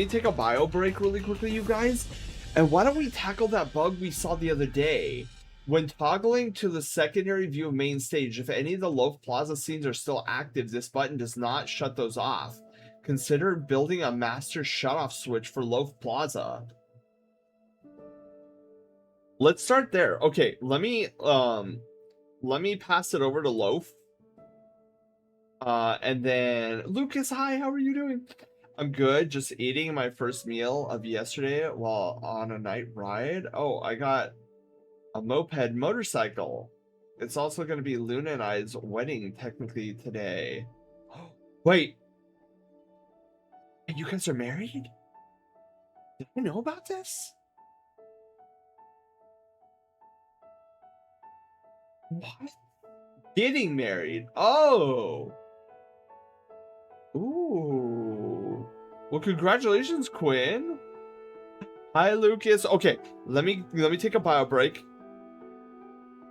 take a bio break really quickly, you guys. And why don't we tackle that bug we saw the other day? When toggling to the secondary view of main stage, if any of the Loaf Plaza scenes are still active, this button does not shut those off. Consider building a master shutoff switch for Loaf Plaza. Let's start there. Okay, let me pass it over to Loaf. And then Lucas, hi, how are you doing? I'm good, just eating my first meal of yesterday while on a night ride. Oh, I got a moped motorcycle. It's also going to be Luna and I's wedding technically today. Wait, you guys are married? Did I know about this? What? Getting married? Oh. Ooh. Well, congratulations, Quinn. Hi, Lucas. Okay, let me take a bio break.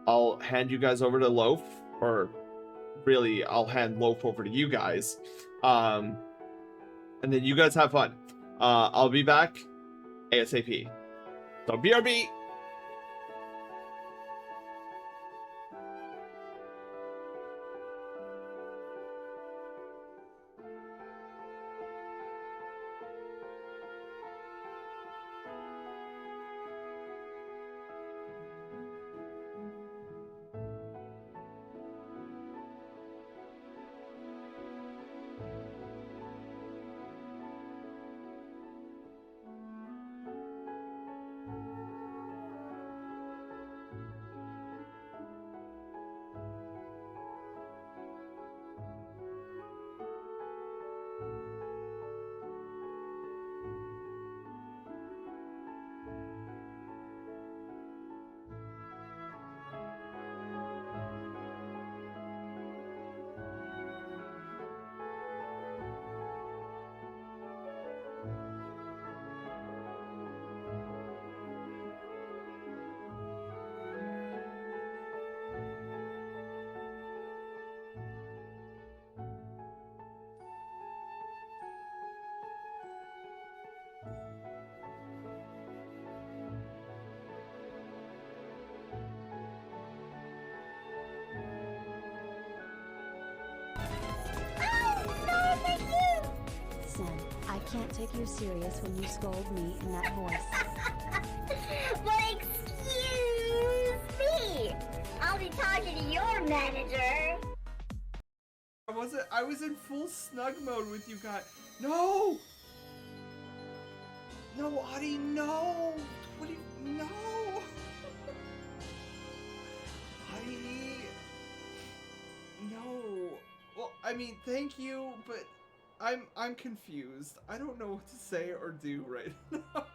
I'll hand you guys over to Loaf, or really, I'll hand Loaf over to you guys. And then you guys have fun. I'll be back ASAP. So BRB. Sim, I can't take you serious when you scold me in that voice. Well, excuse me. I'll be talking to your manager. I was in full snug mode with you guys. No! No, Adi, no! What do you... No! Adi... No. Well, I mean, thank you, but I'm confused. I don't know what to say or do right now.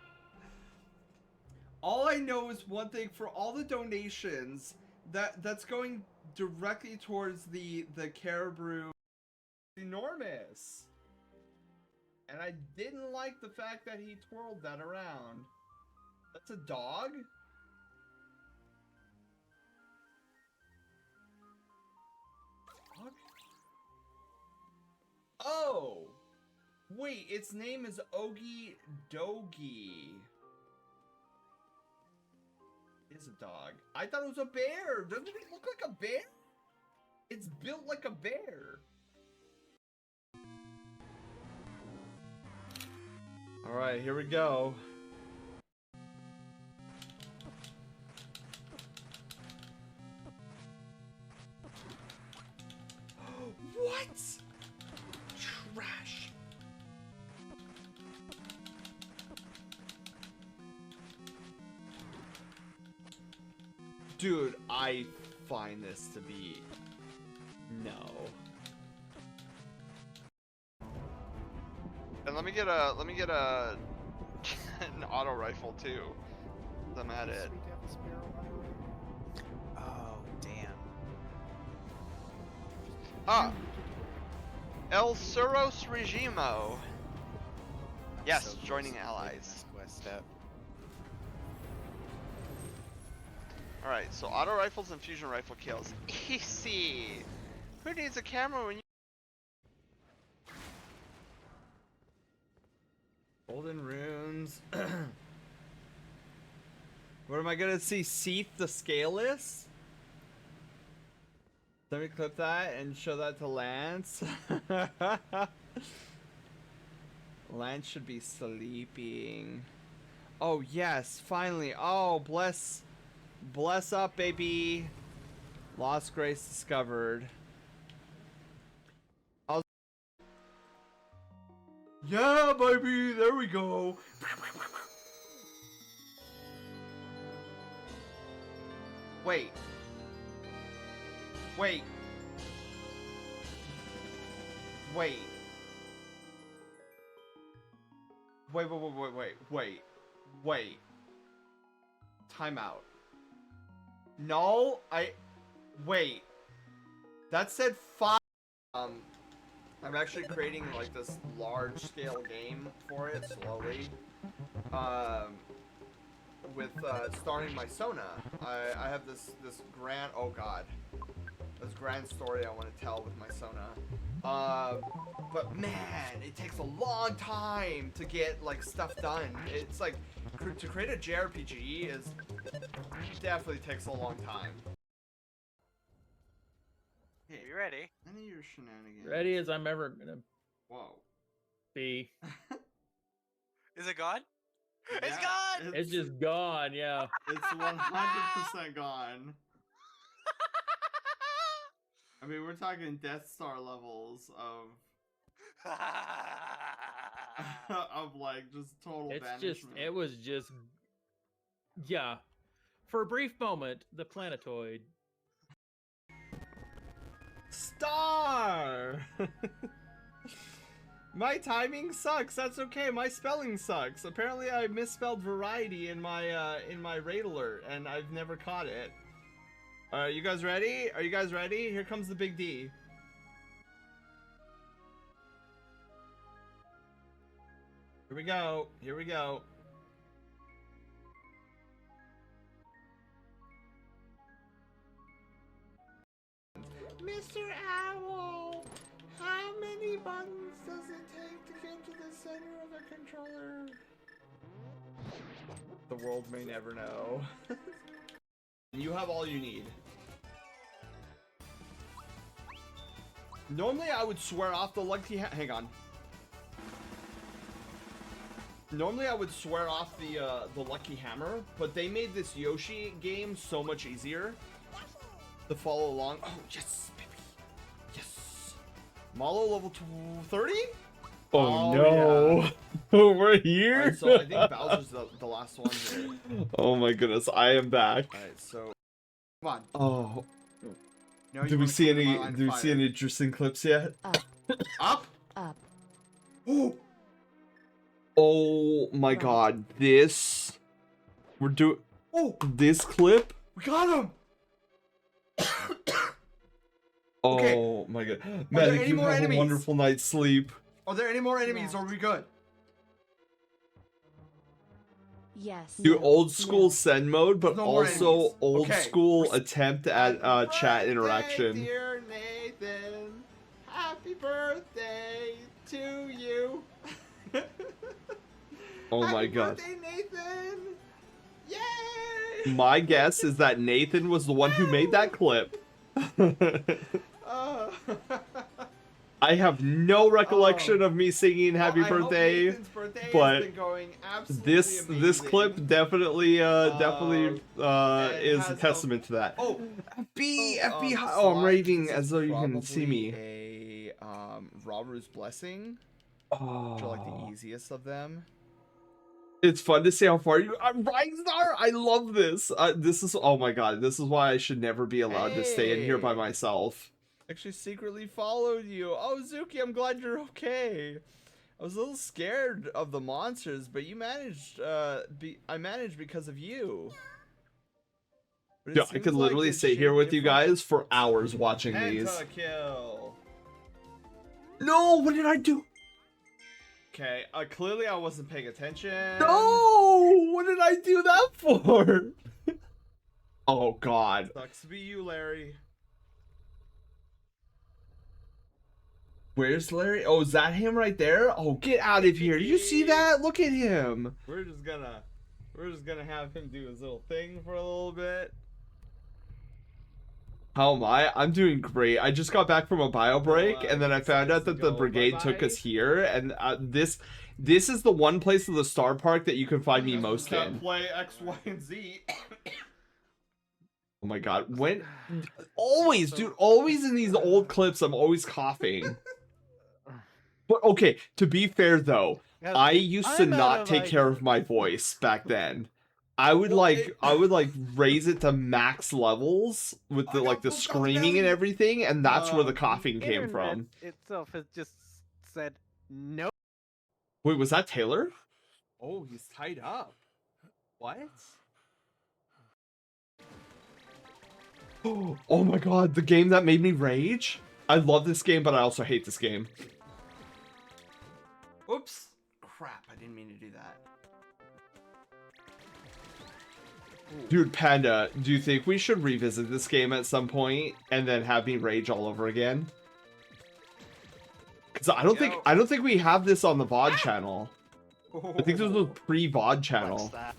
All I know is one thing: for all the donations, that's going directly towards the Caribou. Enormous. And I didn't like the fact that he twirled that around. That's a dog? Dog? Oh! Wait, its name is Ogie Dogie. It's a dog. I thought it was a bear! Doesn't it look like a bear? It's built like a bear. Alright, here we go. What? Trash. Dude, I find this to be... no. And let me get a an auto rifle too. I'm at it. Oh, damn. Ah! El Suros Regimo. Yes, So joining close to allies. completing this quest step. Alright, so auto rifles and fusion rifle kills. Easy! Who needs a camera when you... Golden runes. What am I gonna see? Seath the Scaleless? Let me clip that and show that to Lance. Lance should be sleeping. Oh yes, finally. Oh, bless up, baby. Lost Grace discovered. Yeah, baby, there we go. Wait. Wait. Wait. Wait. Time out. No, wait. That said 5. I'm actually creating like this large scale game for it slowly. With starting my Sona. I have this grand, oh god. This grand story I want to tell with my Sona. But man, it takes a long time to get like stuff done. It's like to create a JRPG is definitely takes a long time. Hey, you ready? Any of your shenanigans. Ready as I'm ever gonna Whoa. be. Is it gone? It's Yeah, gone! It's just gone, yeah. It's 100% gone. I mean, we're talking Death Star levels of of like just total It's banishment. just, it was just, yeah. For a brief moment, the planetoid. Star. My timing sucks. That's okay. My spelling sucks. Apparently, I misspelled variety in my raid alert, and I've never caught it. You guys ready? Are you guys ready? Here comes the big D. Here we go. Here we go. Mr. Owl, how many buttons does it take to get to the center of a controller? The world may never know. You have all you need. Normally I would swear off the lucky hang on. Normally I would swear off the lucky hammer, but they made this Yoshi game so much easier to follow along. Oh yes, baby. Yes. Malo level 30? Oh, no. Yeah. We're here? Alright, so I think Bowser's the last one here. Oh my goodness, I am back. Alright, so come on. Oh. Now Do we see any interesting clips yet? Up? Up. Oh! Oh my god, this we're doing this clip? We got him! Oh Okay. my god. there Maddie, any you more have enemies? a wonderful night's sleep. Are there any more enemies Yeah. or are we good? Yes. Do no, old school no. send mode, but No more also enemies. old Okay. school attempt at chat interaction. Dear Nathan, happy birthday to you. Oh my Happy god. birthday, Nathan! Yay! My guess is that Nathan was the one who made that clip. Uh, I have no recollection of me singing happy well, I hope birthday. Nathan's birthday but has been going absolutely This amazing. clip definitely it is a has testament to that. Oh, FB oh, I'm raving as though you can see me. A Robber's Blessing, Oh. which are like the easiest of them. It's fun to see how far you. I'm Ristar. I love this. This is oh my god. This is why I should never be allowed to stay in here by Hey. myself. Actually, secretly followed you. Oh, Zuki, I'm glad you're okay. I was a little scared of the monsters, but you managed. I managed because of you. But it Yeah, I seems could like literally it's sit here shaped with you different. guys for hours watching these. Pentakill. No, what did I do? Okay, clearly I wasn't paying attention. No, what did I do that for? Oh god. Sucks to be you, Larry. Where's Larry? Oh, is that him right there? Oh, get out of here. You see that? Look at him. We're just gonna have him do his little thing for a little bit. How am I? I'm doing great. I just got back from a bio break, and then I found out that the brigade took us here, and this is the one place of the Star Park that you can find me most in. Play X, Y, and Z. Oh my god, when always, dude, always in these old clips, I'm always coughing. But okay, to be fair though, I used to not take care of my voice back then. I would raise it to max levels with the the screaming and everything, and that's where the coughing came from. Itself has just said no. Wait, was that Taylor? Oh, he's tied up. What? Oh my god, the game that made me rage? I love this game, but I also hate this game. Oops. Crap, I didn't mean to do that. Dude, Panda, do you think we should revisit this game at some point and then have me rage all over again? Because I don't think we have this on the VOD channel. I think this was pre-VOD What's channel. that?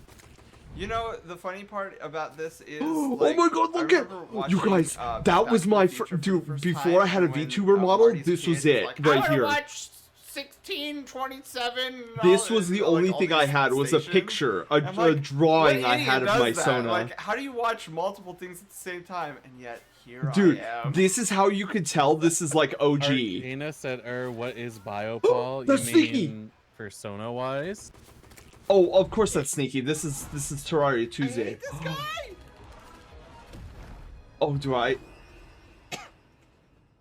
You know, the funny part about this is. Oh like, my god, look I at remember you watching, guys. Back That to was the my Future for the dude. first Before I time, had a when, VTuber model, Marty's this kid was it like, right I wanna here. watch 1627. This was the only thing I had was a picture, a drawing I had of my Sona. Like, how do you watch multiple things at the same time? And yet here Dude, I am. this is how you could tell this is like OG. Arcana said, what is Biopol? That's you mean sneaky. Persona wise? Oh, of course that's sneaky. This is Terraria Tuesday. This guy. Oh, do I?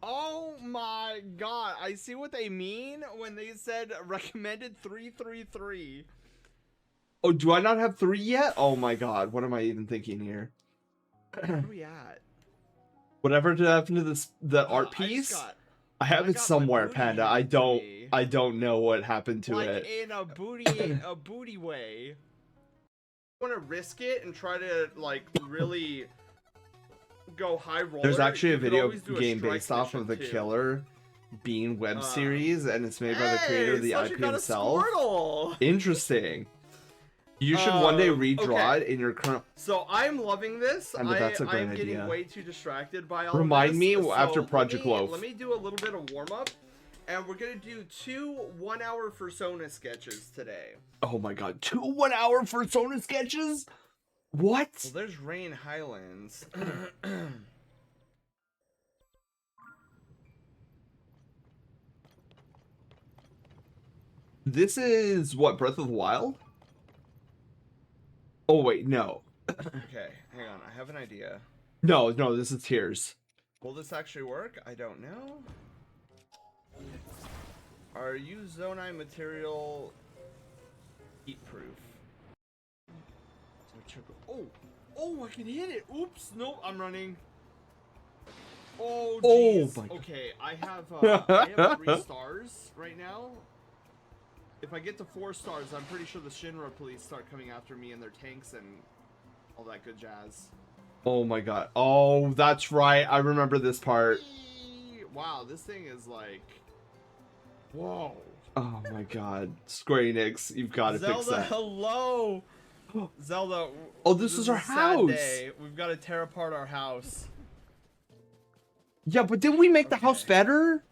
Oh my god, I see what they mean when they said recommended 333. Oh, do I not have 3 yet? Oh my god, what am I even thinking here? Where are we at? Whatever happened to this the art I just piece? got- I have I it got my somewhere, booty Panda. handed to me. I don't know what happened to like it. in a booty way. I want to risk it and try to like really go high roller. There's actually a You could video always do a game strike based off of the mission, too. Killer Bean web Uh, series, and it's made by the creator of the Slushy IP got a himself. Squirtle. Interesting. You should one day redraw okay. it in your current. So I'm loving this. And that's a great I'm getting idea. way too distracted by all Remind of me this. after So Project Loaf. Let me do a little bit of warm up, and we're gonna do 2 1-hour Persona sketches today. Oh my god, 2 1-hour Persona sketches? What? Well, there's Rain Highlands. This is what, Breath of the Wild? Oh wait, no. Okay, hang on. I have an idea. No, this is Tears. Will this actually work? I don't know. Are you Zonai material heat proof? Oh, I can hit it. Oops, no, I'm running. Oh, Oh jeez. my God. Okay, I have 3 stars right now. If I get to 4 stars, I'm pretty sure the Shinra police start coming after me in their tanks and all that good jazz. Oh my god. Oh, that's right. I remember this part. Wow, this thing is like, whoa. Oh my god. Square Enix, you've got to fix Zelda, that. hello. Zelda. Oh, this is our a sad house. day. We've got to tear apart our house. Yeah, but didn't we make the house Okay. better?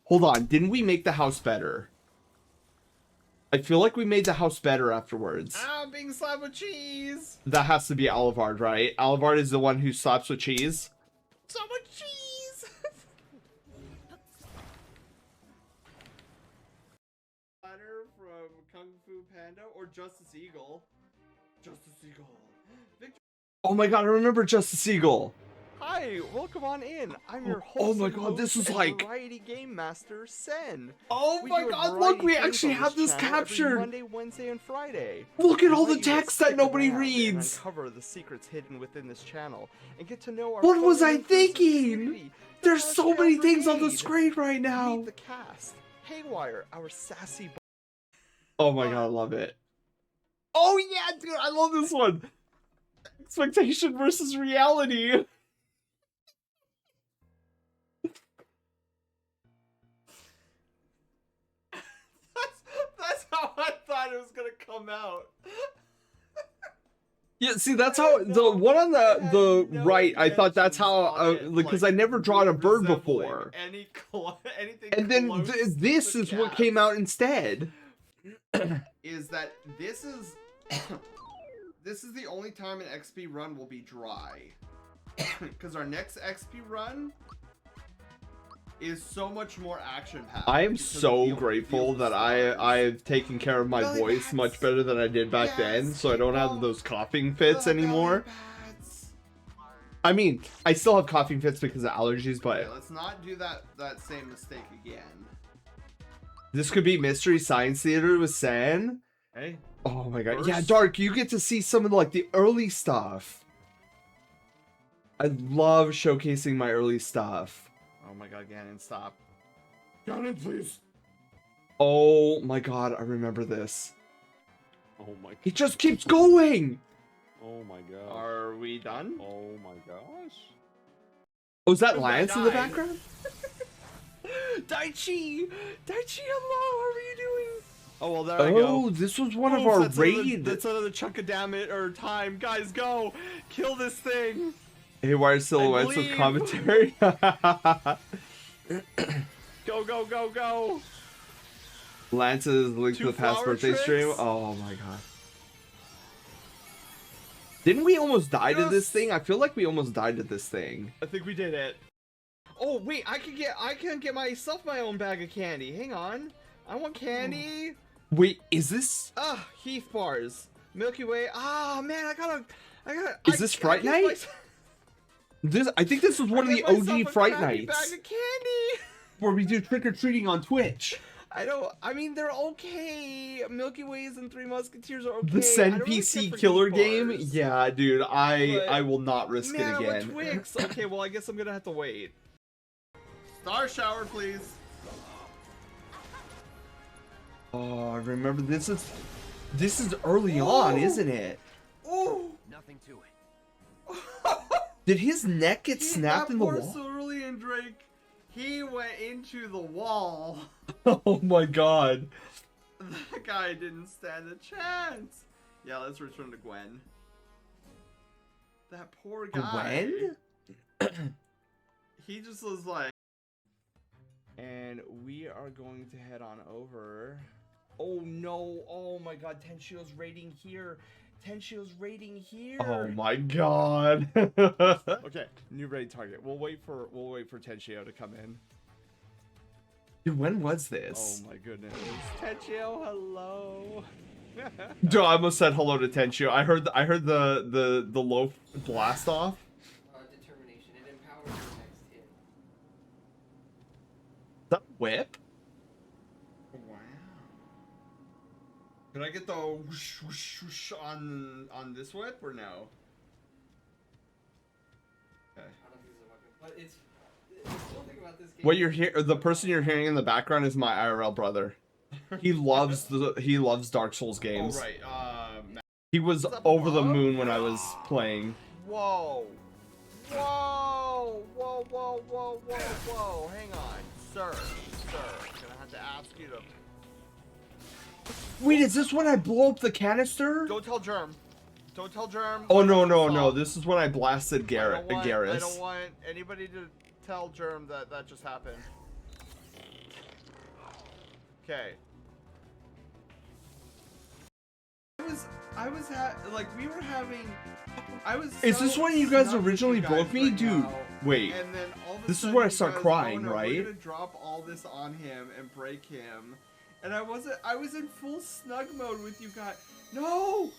Hold on, didn't we make the house better? I feel like we made the house better afterwards. Ah, I'm being slapped with cheese. That has to be Olivard, right? Olivard is the one who slaps with cheese. So much cheese. Letter from Kung Fu Panda or Justice Eagle. Justice Eagle. Victor. Oh my god, I remember Justice Eagle. Hi, welcome on in. I'm your host. Oh my god, this is like... Variety Game Master Sen. Oh We my do a god, variety look, we of things actually on have this channel every captured. Monday, Wednesday, and Friday. Look at We all the let you get text that stick nobody around and reads. uncover the secrets hidden within this channel and get to know our What was fun I and inclusive thinking? community. There's Plus so many Cat things on the Brigade. screen right now. Meet the cast. Haywire, our sassy. Oh my god, I love it. Oh yeah, dude, I love this one. Expectation versus reality. That's how I thought it was gonna come out. Yeah, see, that's how the one on the no right. I thought that's how intentions on it, because like, I never drawn a bird resembling before, anything and then close this to is what cats. came out instead. Is that this is this is the only time an XP run will be dry, because our next XP run is so much more action packed. I am so grateful that I've taken care of my Lily voice pads. much better than I did back then, Yes, so I don't have people. those coughing fits anymore. I mean, I still have coughing fits because of allergies, but Okay, let's not do that same mistake again. this could be Mystery Science Theater with San. Hey. Oh my god. Yeah, First- Dark, you get to see some of like the early stuff. I love showcasing my early stuff. Oh my god, Ganon, stop. Ganon, please. Oh my god, I remember this. Oh my. It just keeps going. Oh my god. Are we done? Oh my gosh. Oh, is that Who's that Lance in the died? background? Daichi! Daichi, hello, how are you doing? Oh well, there I go. Oh, this was one of Oof, our that's another- raid. That's another chunk of damage or time. Guys, go! Kill this thing! Haywire silhouettes with leave. commentary. Go, go, go, go! Lance's link to Two the past flower birthday tricks? stream. Oh my god. Didn't we almost die to this Yes. thing? I feel like we almost died to this thing. I think we did it. Oh wait, I can get myself my own bag of candy. Hang on. I want candy. Wait, is this? Ah, Heath bars. Milky Way. Ah man, I gotta Is this Fright Night? I think this was one of the OG Fright Nights Bag of candy. where we do trick or treating on Twitch. I mean, they're okay. Milky Ways and Three Musketeers are okay. The I Send don't really PC care for killer Heath game? bars. Yeah, dude, But- I will not risk Man, it I want again. Twix. Okay, well, I guess I'm gonna have to wait. Star shower, please. Oh, I remember this is early on, isn't it? Ooh. Nothing to it. Did his neck get snapped that in the poor wall? Cerulean Drake. He went into the wall. Oh my god. That guy didn't stand a chance. Yeah, let's return to Gwen. That poor guy. Gwen? He just was like. And we are going to head on over. Oh no! Oh my God! Tenshio's raiding here. Tenshio's raiding here. Oh my god. Okay, new raid target. We'll wait for Tenshio to come in. Dude, when was Oh this? my goodness. Tenshio, hello. Dude, I almost said hello to Tenshio. I heard the low blast off. Determination. It empowers your next hit. Is that a whip? Wow. Can I get the whoosh, whoosh, whoosh on this whip or no? Okay. I don't think it's a weapon, but it's. The cool thing about this game. What you're the person you're hearing in the background is my IRL brother. He loves Dark Souls games. Oh right. He was What's up, over the Bob? moon when I was playing. Whoa! Whoa! Whoa! Whoa! Whoa! Whoa! Whoa! Hang on, sir. I'm gonna have to ask you to Wait, is this when I blow up the canister? Don't tell Germ. Don't tell Germ. Oh no! This is when I blasted I don't Garrus. want anybody to tell Germ that just happened. Okay. We were having. I was. Is so this when you guys snug with originally you guys broke me, right dude? now, Wait. And then all of a This is sudden where I you start guys, crying, oh, no, right? We're gonna drop all this on him and break him, and I was in full snug mode with you guys. No.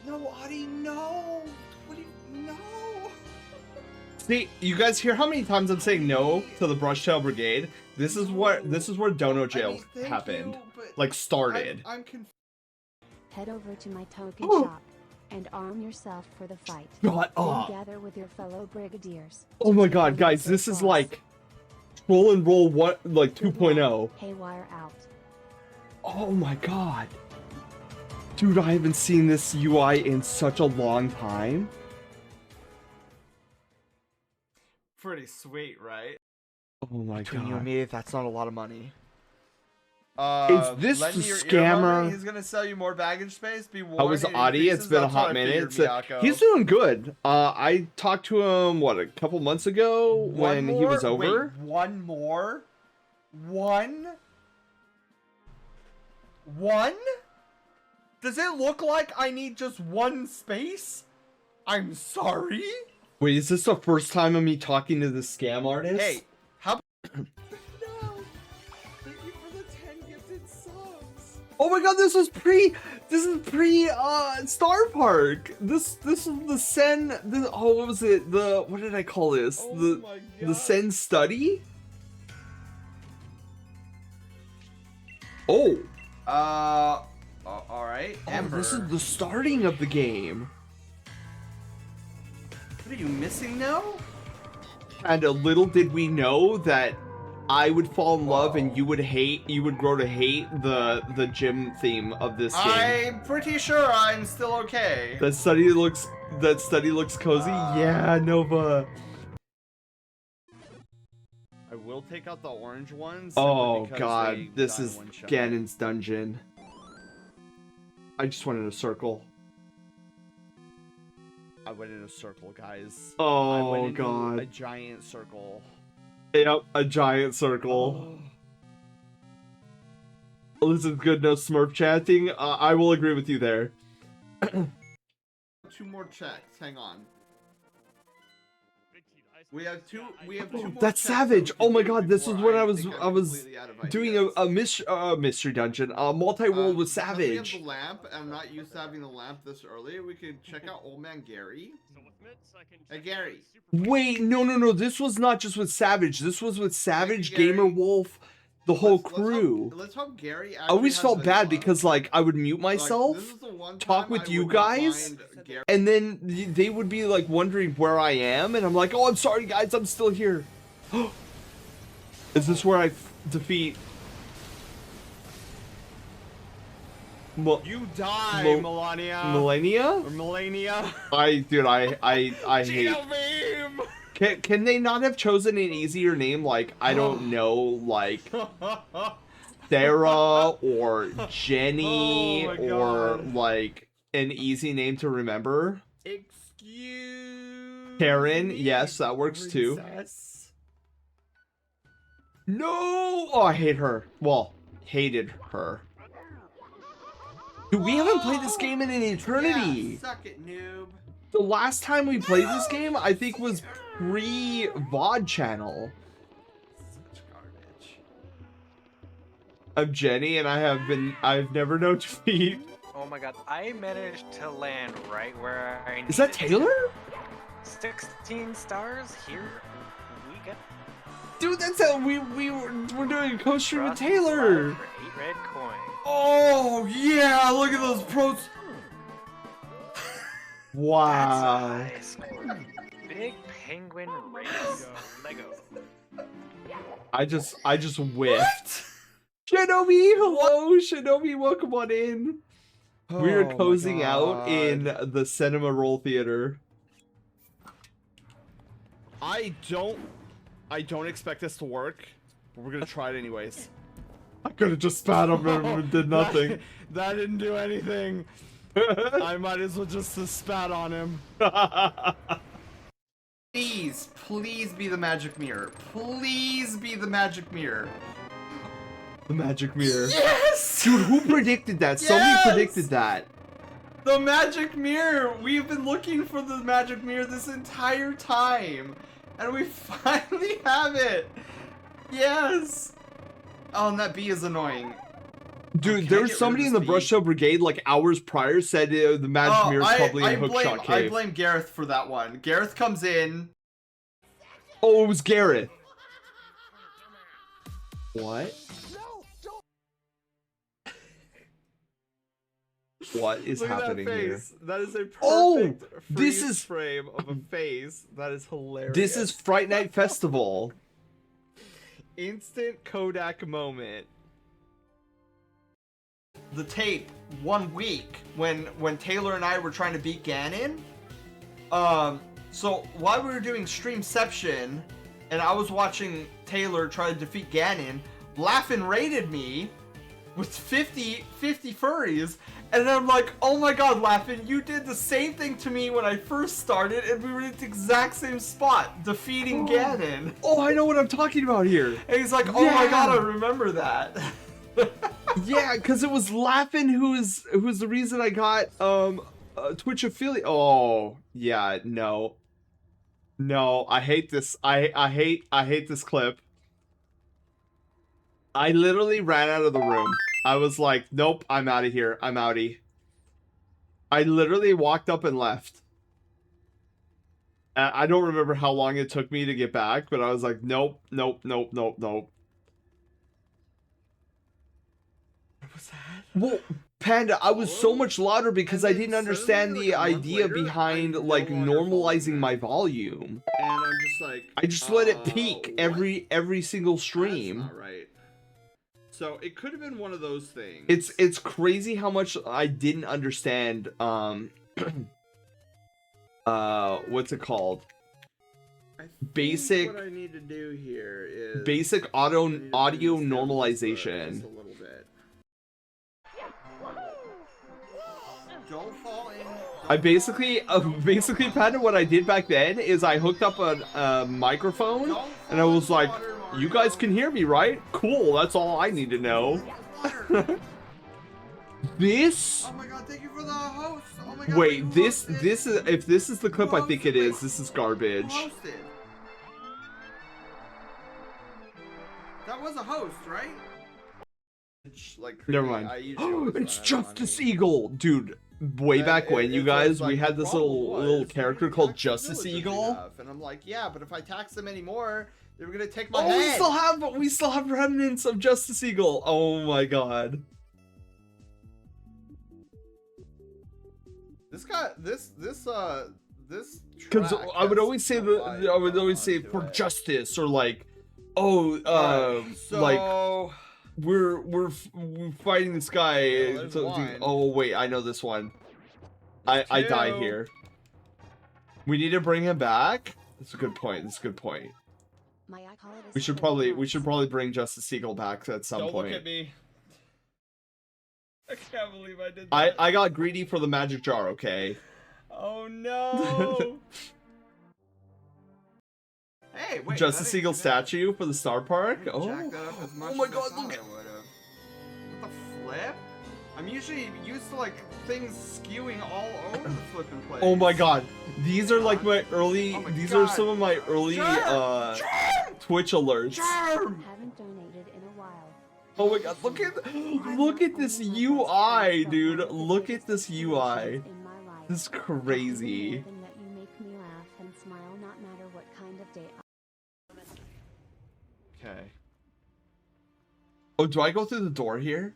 No, Adi, no. What do you? No. See, you guys hear how many times I'm saying no to the Brushtail Brigade? This is where Dono Jail thank happened. you, but Like started. I'm confused. Head over to my token Oh. shop and arm yourself for the fight. Shut Then up. gather with your fellow brigadiers. Oh my god, guys, this is like Roll and Roll what like Good luck. 2.0. Haywire out. Oh my god. Dude, I haven't seen this UI in such a long time. Pretty sweet, right? Oh my Between you god. and me, that's not a lot of money. Is this lend the me your scammer? earphone, He's gonna sell you more baggage space. Be warned. How was it Adi? It's increases. been a That's what hot I minute. figured, Miyako. He's doing good. I talked to him a couple months ago when he was over. Wait, one more? One? Does it look like I need just one space? I'm sorry. Wait, is this the first time of me talking to this scam artist? Hey, how? No. Thank you for the 10 gifted subs. Oh my god, this is pre Star Park. This is the Sen what was it? What did I call this? Oh my the God. Sen study? Oh. All right. Oh, Ember. this is the starting of the game. What are you missing now? And a little did we know that I would fall in love and you would grow to hate the gym theme of this game. I'm pretty sure I'm still okay. That study looks cozy. Yeah, Nova. I I will take out the orange ones. simply Oh because god, they this die is one shot. Ganon's dungeon. I just went in a circle. I went in a circle, guys. I Oh went into god. a giant circle. Yep, a giant circle. Well, this is good, no Smurf chanting. I will agree with you there. 2 more checks. Hang on. We have two. We have 2 more. That's checks savage. that we Oh my can do god, this was before when I was think I'm I was completely out of doing ideas. a mystery dungeon, multi-world with because we have Savage. the lamp, and I'm not used to having the lamp this early. We could check out Old Man Gary. Hey Gary. Wait, no, this was not just with Savage. This was with Savage, Gary. Gamer Wolf, the whole Let's crew. Let's hope Gary. I always felt bad because like I would mute myself, this is the one talk time with I you would not guys, find Gary. and then they would be like wondering where I am, and I'm like, oh, I'm sorry guys, I'm still here. Is this where I defeat? You die, Mo- Melania. Millennia? Or Melania. I hate. Beam. Can they not have chosen an easier name like I don't know, like Sarah or Jenny Oh my or God. like an easy name to remember? Excuse Karen, me, yes, that works too. princess. No! Oh, I hate her. Well, hated her. Dude, we haven't played this game in an eternity. Yeah, suck it, noob. The last time we played this game, I think, was pre-VOD channel. Such garbage. I'm Jenny, and I've never known defeat. Oh my god, I managed to land right where I needed Is that Taylor? 16 stars here. We got Dude, that's how we're doing a co-stream with Cross the slide Taylor. for 8 red coins. Oh yeah, look at those pros. Wow. That's a high score. Big penguin race Lego. I just whiffed. Shinobi, hello, Shinobi, welcome on in. We are Oh my closing out in God. the Cinema Roll Theater. I don't expect this to work, but we're gonna try it anyways. I could have just spat on him and did nothing. That didn't do anything. I might as well just have spat on him. Please, please be the magic mirror. Please be the magic mirror. The magic mirror. Yes! Dude, who predicted that? Somebody Yes! predicted that. The magic mirror! We've been looking for the magic mirror this entire time. And we finally have it! Yes! Oh, and that bee is annoying. Dude, Can there I was get somebody rid in of the this Brush Up Brigade like hours prior said the magic mirror is probably in Hookshot I Cave. blame Gareth for that one. Gareth comes in. Oh, it was Gareth. What? What is Look happening at that here? face. That is a perfect Oh, this freeze is- frame of a face. That is hilarious. This is Fright Night Festival. instant Kodak moment. The tape 1 week when Taylor and I were trying to beat Ganon. So while we were doing Streamception and I was watching Taylor try to defeat Ganon, Laughin raided me with 50 furries, and I'm like, oh my god, Laughin, you did the same thing to me when I first started, and we were at the exact same spot, defeating Ganon. Oh, I know what I'm talking about here. And he's like, oh my Yeah. god, I remember that. Yeah, because it was Laughin who's the reason I got Twitch affiliate. Oh, yeah, no, I hate this. I hate this clip. I literally ran out of the room. I was like, nope, I'm out of here. I'm outie. I literally walked up and left. I don't remember how long it took me to get back, but I was like, nope. What was that? Well, Panda, I was so much louder because I And then didn't understand suddenly, the like, a month idea later, behind I'm like no longer normalizing following my that. volume. And I'm just like, I just let it peak what? every single stream. That's not right. So it could have been one of those things. It's crazy how much I didn't understand what's it called? basic What I need to do here is basic I audio need to audio boost down normalization. just a little bit. Don't fall in. I basically Panda, what I did back then is I hooked up a microphone and I was like, you guys can hear me, right? Cool, that's all I need to know. This Oh my god, thank you for the host. Oh my god. wait, who this hosted? is if this is the clip Who I think hosted? it is, Wait, this is who garbage. hosted? That was a host, right? Like Never create- mind. I usually always It's run out of Justice money. Eagle, dude. Way And back when, you it's guys, like, we had the this problem little was, character we called taxed the Justice villagers Eagle. enough, and I'm like, yeah, but if I tax them anymore, they're gonna take my Oh, head. we still have remnants of Justice Eagle. Oh my god. This guy, this. Because track I would has always say a vibe I would always say onto for it. justice, or like, oh, Alright, like so we're fighting this guy. there's so- one. oh wait, I know this one. I die two. here. We need to bring him back. That's a good point. That's a good point. My I call it a We should secret probably bring Justice Eagle back at some Don't point. look at me. I can't believe I did I that. got greedy for the magic jar. Okay. Oh no. Hey, wait. Justice Eagle statue for the Star Park. Oh. Jack that up as much my as I God! thought Look I at. would've. What the flip? I'm usually used to like things skewing all over the flipping place. Oh my god. These are like my early. Oh my these are God. some of my early Germ! Twitch alerts. Germ! Haven't donated in a while. Oh my god, look at this UI, dude. Look at this UI. In my life. This is crazy. Hoping that you make me laugh and smile, not matter what kind of day. Okay. Oh, do I go through the door here?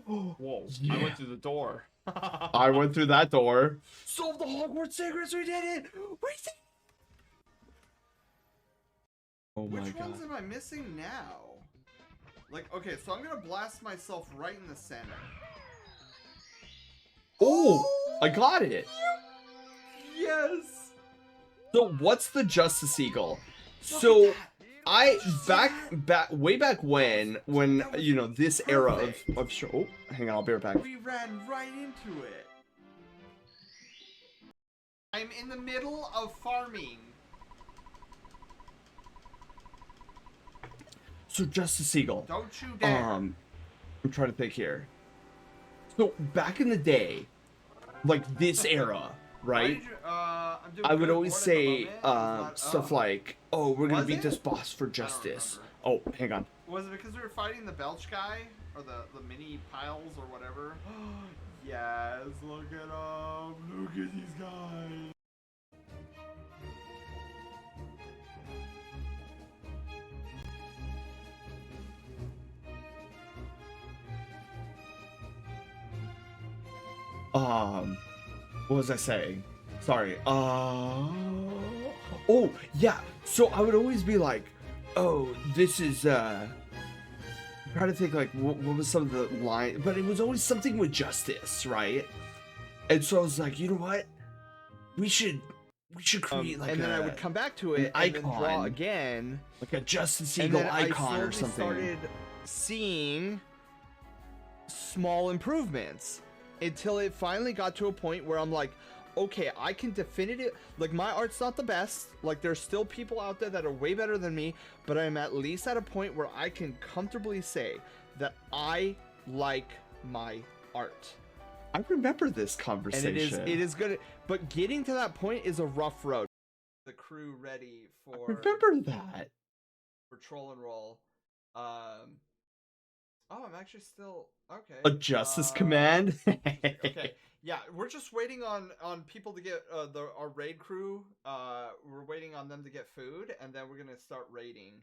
Whoa! Yeah. I went through the door. I went through that door. Solve the Hogwarts secrets. We did it. We did it. Oh my Which god. ones am I missing now? Like, okay, so I'm gonna blast myself right in the center. Oh, I got it. Yes. So what's the Justice Eagle? So way back when you know this era of show. Oh, hang on, I'll be right back. We ran right into it. I'm in the middle of farming. So Justice Eagle. Don't you dare. I'm trying to think here. So back in the day, like this era, Why right? did you, I'm doing I would good always board at the say moment. It's not- stuff oh. like, "Oh, we're gonna Was beat it? this boss for justice." remember. Oh, hang on. Was it because we were fighting the Belch guy? Or the mini piles or whatever? Yes, look at them. Look at these guys. What was I saying? Sorry. Oh, yeah. So I would always be like, "Oh, this is I'm trying to think like what was some of the line, but it was always something with justice, right?" And so I was like, you know what? We should create like and then I would come back to it and then draw icon. again. like a Justice And Eagle then icon I or slowly something. started seeing small improvements until it finally got to a point where I'm like, okay, I can definitive like my art's not the best. Like there's still people out there that are way better than me, but I'm at least at a point where I can comfortably say that I like my art. I remember this And conversation. it is good, but getting to that point is a rough road. The crew ready I for remember that. troll and roll. Oh, I'm actually still okay. A justice command. Okay, yeah, we're just waiting on people to get our raid crew. We're waiting on them to get food, and then we're gonna start raiding.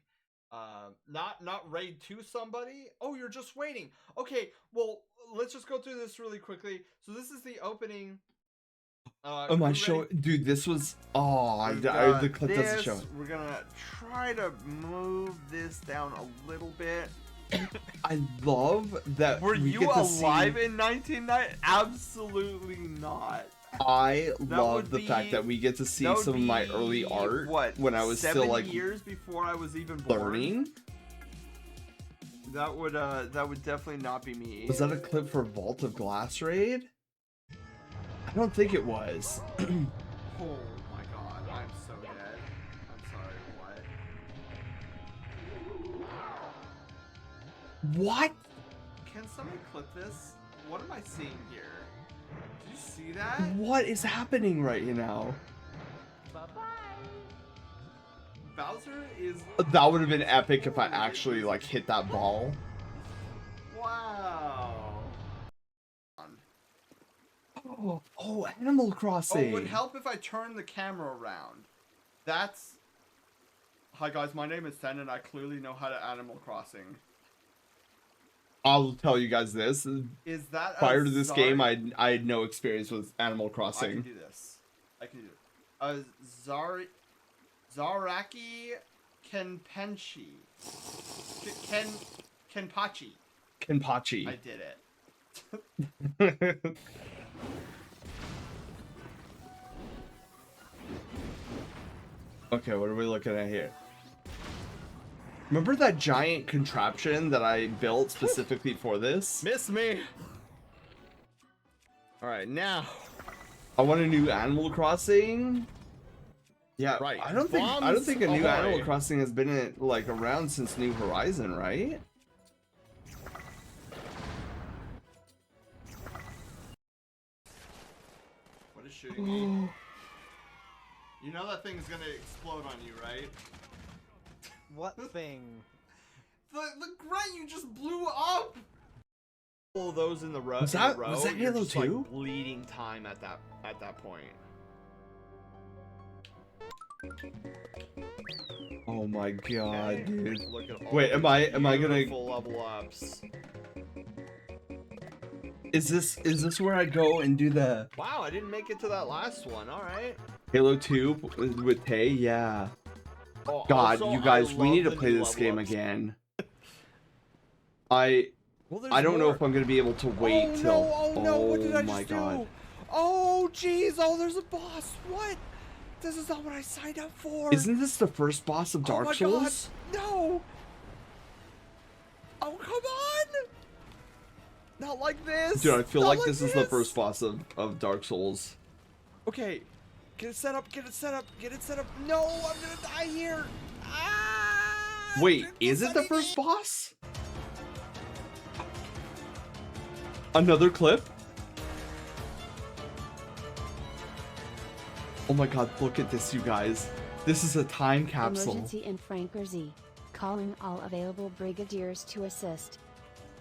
Not raid to somebody. Oh, you're just waiting. Okay, well, let's just go through this really quickly. So this is the opening. Oh my crew show, ready. dude! This was We've the got clip doesn't this. show it. We're gonna try to move this down a little bit. I love that. Were we you get to alive see... in 1990? Absolutely not. I That love would the fact be- that we get to see that would some of my be, early art what, when I was 7 still like years before I was even born. learning. That would definitely not be me. Was that a clip for Vault of Glass Raid? I don't think it was. Oh my god, I'm so dead. I'm sorry, what? What? Can somebody clip this? What am I seeing here? Did you see that? What is happening right now? Bowser is... That would have been epic if I actually like hit that ball. Wow. Oh, Animal Oh, Crossing. it would help if I turn the camera around. That's... Hi guys, my name is Sen and I clearly know how to Animal Crossing. I'll tell you guys this. Is that a Prior to this game, Zar- I had no experience with Animal I can Crossing. do this. I can do it. Zaraki Kenpachi. Kenpachi. Kenpachi. I did it. Okay, what are we looking at here? Remember that giant contraption that I built specifically for this? Miss me. All right, now. I want a new Animal Crossing. Yeah, Right, I don't think bombs a new ahoy. Animal Crossing has been like around since New Horizon, right? What is shooting me? You know that thing's gonna explode on you, right? What thing? The grunt you just blew up. All those in the row. Was that Halo 2? Bleeding time at that point. Oh my god, dude. Look at all Wait, the am I gonna? beautiful level ups? Is this where I go and do the Wow, I didn't make it to that last one. All right. Halo 2 with Tay? Yeah. Oh, God, also, you guys, I we love need to the play new this level game ups. again. Well, there's I don't know more. if I'm gonna be able to wait Oh, till. no, oh no! What did I my just god. do? Oh jeez! Oh, there's a boss. What? This is not what I signed up for. Isn't this the first boss of Dark oh my Souls? God. No! Oh, come on! Not like this! Dude, I feel Not like this is the first boss of Dark Souls. Okay. Get it set up, get it set up, get it set up. No, I'm gonna die here! Ah! Wait, is it the first boss? Another clip? Oh my god, look at this, you guys. This is a time capsule. Emergency in Frankerzy. Calling all available brigadiers to assist.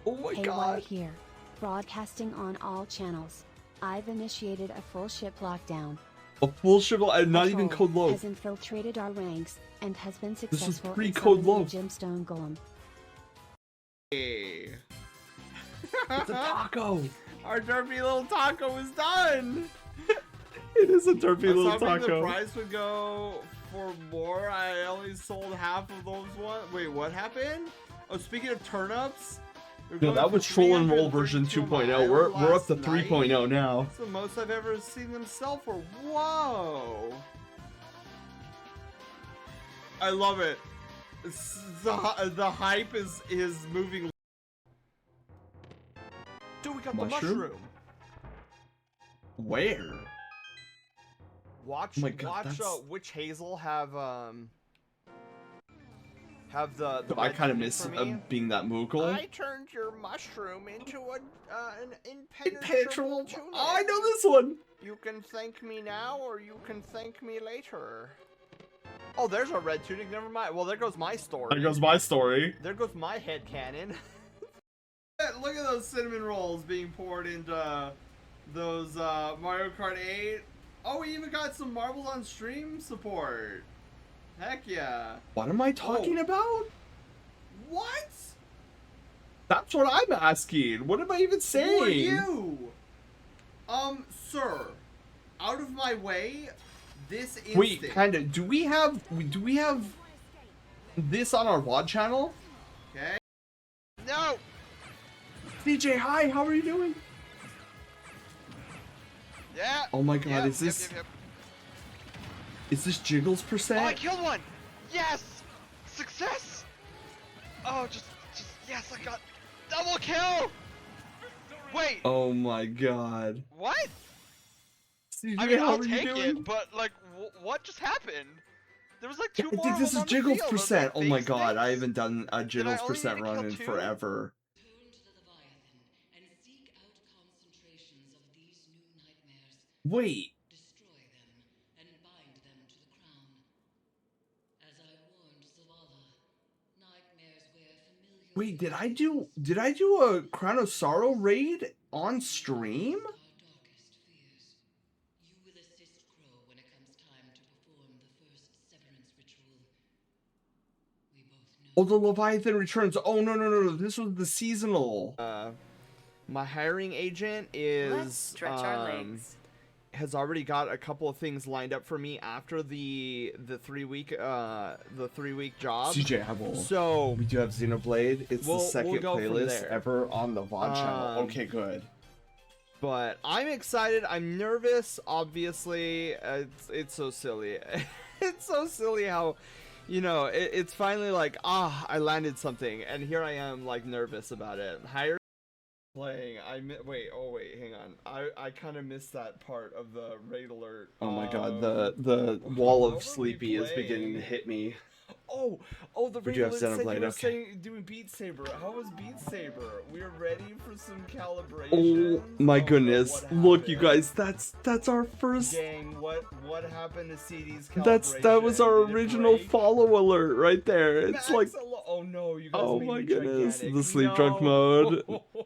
Oh my Haywire god. here. Broadcasting on all channels. I've initiated a full ship lockdown. A full shrivel and not even Patrol code low. has infiltrated our ranks and has been is successful in pre-code summoning low. the Gemstone Golem. Hey. It's a taco. Our derpy little taco is done! It is a derpy I was little hoping taco. the price would go for more. I only sold half of those ones. Wait, what happened? Oh, speaking of turnips. they're No, going that for was Troll and Roll version 332 on my 2.0. We're up last to night. 3.0 now. That's the most I've ever seen them sell for. Whoa! I love it. The hype is moving. Dude, we got the Mushroom? mushroom. Where? Watch, Oh my God, watch. that's- Witch Hazel have the. I red kind of tunic miss for me. being that Moogle. I turned your mushroom into an Impenetrable. impenetrable tunic. Oh, I know this one. You can thank me now, or you can thank me later. Oh, there's a red tunic. Never mind. Well, there goes my story. There goes my story. There goes my headcanon. Look at those cinnamon rolls being poured into those Mario Kart 8. Oh, we even got some Marbles on Stream support. Heck yeah. What am I talking about? What? That's what I'm asking. What am I even saying? Who are you? Sir. Out of my way. This instant. Wait, kinda. Do we have this on our VOD channel? Okay. No! DJ, hi. How are you doing? Yeah. Oh my god, Yep, is this Yep. is this Jiggles Oh, I percent? killed one. Yes. Success. Oh, just yes, I got double kill. Wait. Oh my god. What? CJ, I mean, how I'll are you take doing? it, but like, what just happened? There was like Yeah, two I more. think of this them is on the Jiggles field. I was percent. like, Oh my big god, I snakes? haven't done a Did I Jiggles only percent need to kill run in two? forever. Wait. Wait, did I do a Crown of Sorrow raid on stream? Oh, the Leviathan returns. Oh no, this was the seasonal. My hiring agent is Let's stretch our legs. has already got a couple of things lined up for me after the 3-week job. CJ, I will. So We do have Xenoblade. It's We'll the second go from playlist there. ever on the VOD channel. Um, Okay, good. but I'm excited. I'm nervous. Obviously, it's so silly. It's so silly how, you know, it's finally like, I landed something, and here I am like nervous about it. Hire playing. Wait, hang on. I kind of missed that part of the raid alert. Oh my god, the wall of Sleepy is beginning to hit me. Oh, the We raid do have alert said Xenoblade, you were okay. saying doing Beat Saber. How was Beat Saber? We're ready for some calibration. Oh my no, goodness. what Look, you happened? guys, that's our first Gang, what happened to CD's calibration? that was our Did it original break? follow alert right there. It's Max like oh no, you guys oh made my me goodness, gigantic. the sleep drunk No. mode.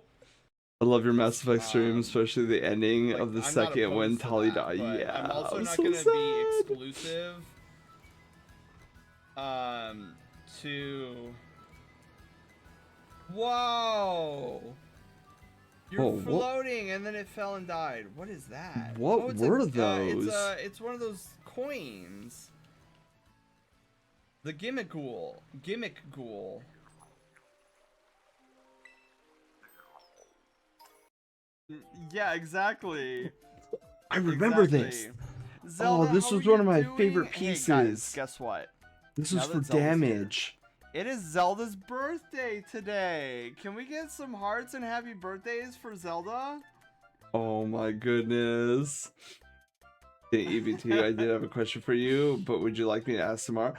I love your Mass Effect stream, especially the ending Like, of the I'm not second when opposed to Tali that, died. but Yeah, I'm also I'm not so gonna sad. be exclusive. To. Whoa! You're Whoa, what- floating, and then it fell and died. What is that? What Oh, it's were it's those? it's one of those coins. The gimmick ghoul. Yeah, exactly. I remember Exactly. this. Zelda, this how was are one of you my doing? favorite Hey, guys, pieces. guess what? This Now was that for Zelda's here. damage. It is Zelda's birthday today. Can we get some hearts and happy birthdays for Zelda? Oh my goodness. Hey, EV2, I did have a question for you, but would you like me to ask tomorrow?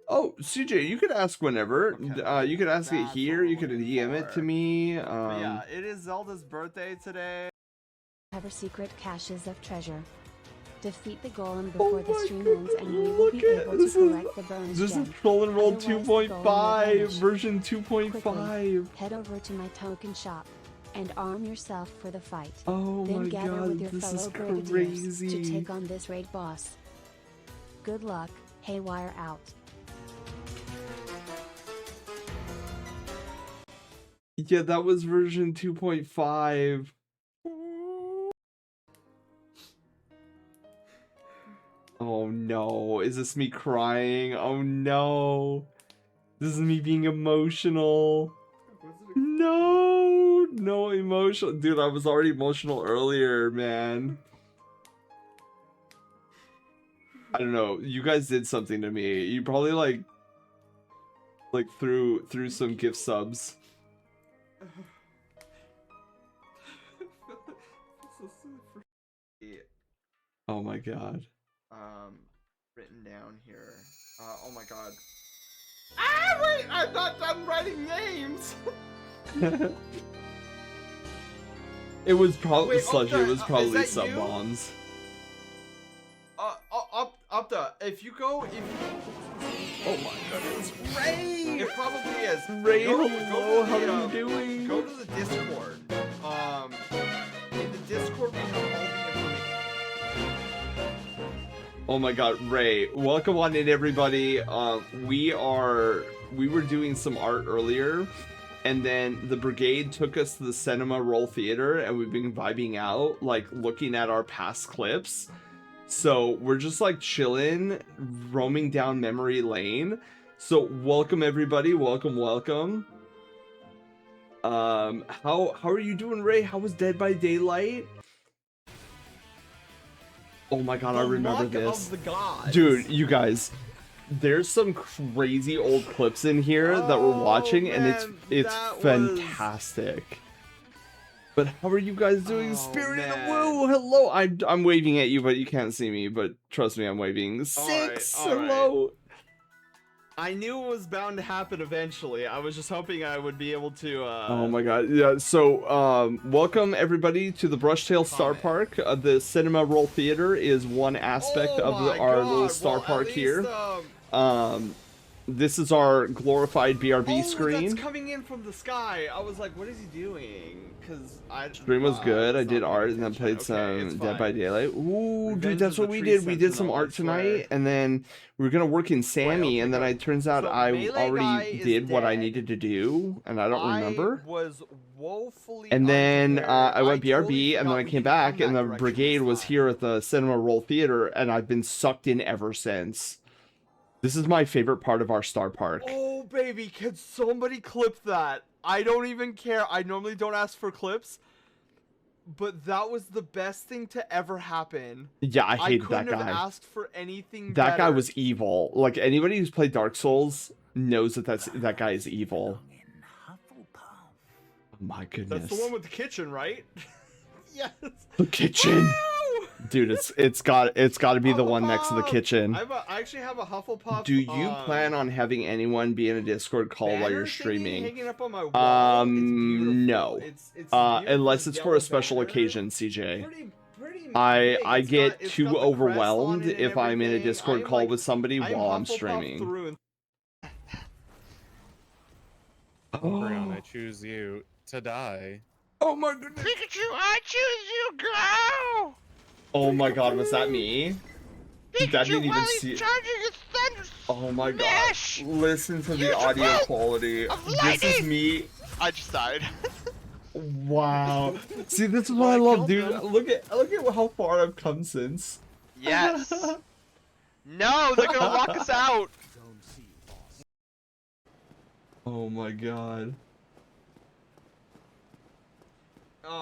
Oh, CJ, you could ask whenever. Okay. You could ask it That's here. what You we're could looking DM it for. to me. But yeah, it is Zelda's birthday today. Cover secret caches of treasure. Defeat the golem before the my stream ends, and we will look be at- able to this is- collect the bonus This gem. is Troll and Roll Otherwise, the golem will 2.5, vanish. version 2.5. Head over to my token shop and arm yourself for the fight. Oh Then my gather with your god, this is fellow brigadiers to crazy. take on this raid boss. Good luck, Haywire out. Yeah, that was version 2.5. Oh no, is this me crying? Oh no. This is me being emotional. No emotional. Dude, I was already emotional earlier, man. I don't know. You guys did something to me. You probably like threw some gift subs. Oh my god. Written down here. Oh my god. Ah, wait! I'm not done writing names! It was probably Wait, Slushy, Opta, it was is probably that sub you? bombs. Opta, if you go, Oh my goodness. Ray! It probably is. Ray, Go- go hello, to how the, are you doing? Go to the Discord. In the Discord we have all the information. Oh my god, Ray, welcome on in everybody. We were doing some art earlier, and then the brigade took us to the Cinema Roll Theater, and we've been vibing out, like looking at our past clips. So we're just like chilling, roaming down memory lane. So welcome everybody, welcome. How are you doing, Ray? How was Dead by Daylight? Oh my god, I The remember luck this. of the gods. Dude, you guys, there's some crazy old clips in here that we're watching, and it's that was- fantastic. But how are you guys doing? Oh, Spirited man. Woo, hello. I'm waving at you, but you can't see me. But trust me, I'm waving. Six, all right. hello. I knew it was bound to happen eventually. I was just hoping I would be able to. Oh my god, yeah. So, welcome everybody to the Brushtail Star Park. The Cinema Roll Theater is one aspect Oh of my our God. little Star Well, at Park least, here. This is our glorified BRB screen. That's coming in from the sky. I was like, what is he doing? Because I. Stream was good. I it's did not art paying and then attention. played some it's Dead by fine. Daylight. Ooh, Revenge dude, that's of what the we Tree did. We did some Sentinel, I art tonight, swear. and then we were gonna work in Sammy, okay, and then go. it turns out So I Melee Guy already is did what I dead. needed to do, and I don't remember. I was woefully. And then unprepared. I went BRB, totally and then I forgot we came could come back, and that the direction brigade this was time. here at the Cinema Roll Theater, and I've been sucked in ever since. This is my favorite part of our Star Park. Oh baby, can somebody clip that? I don't even care. I normally don't ask for clips, but that was the best thing to ever happen. Yeah, I hated couldn't that have guy. asked for anything That guy better. was evil. Like anybody who's played Dark Souls knows that that guy is evil. Oh my goodness. That's the one with the kitchen, right? Yes. The kitchen. Woo! Dude, it's got to be the one next to the Hufflepuff! kitchen. I actually have a Hufflepuff. Do you plan on having anyone be in a Discord call while you're banner thingy streaming? hanging up on my wall? It's beautiful. No. It's Unless it's for a yellow special banner. occasion, CJ. Pretty big. I get It's too got the crest on overwhelmed it and if I'm in a everything. Discord I'm call like- with somebody I'm while I'm Hufflepuff streaming. through and Brian, I choose you to die. Oh my goodness. Pikachu, I choose you, go! Oh my god, was that me? That didn't even while see he's it. charging his thunder Oh my god. smash! Listen to the Use audio your quality. of This is lightning! me. I just died. Wow. See, this is what I love, dude. Look at how far I've come since. Yes. No, they're gonna lock us out. Oh my god.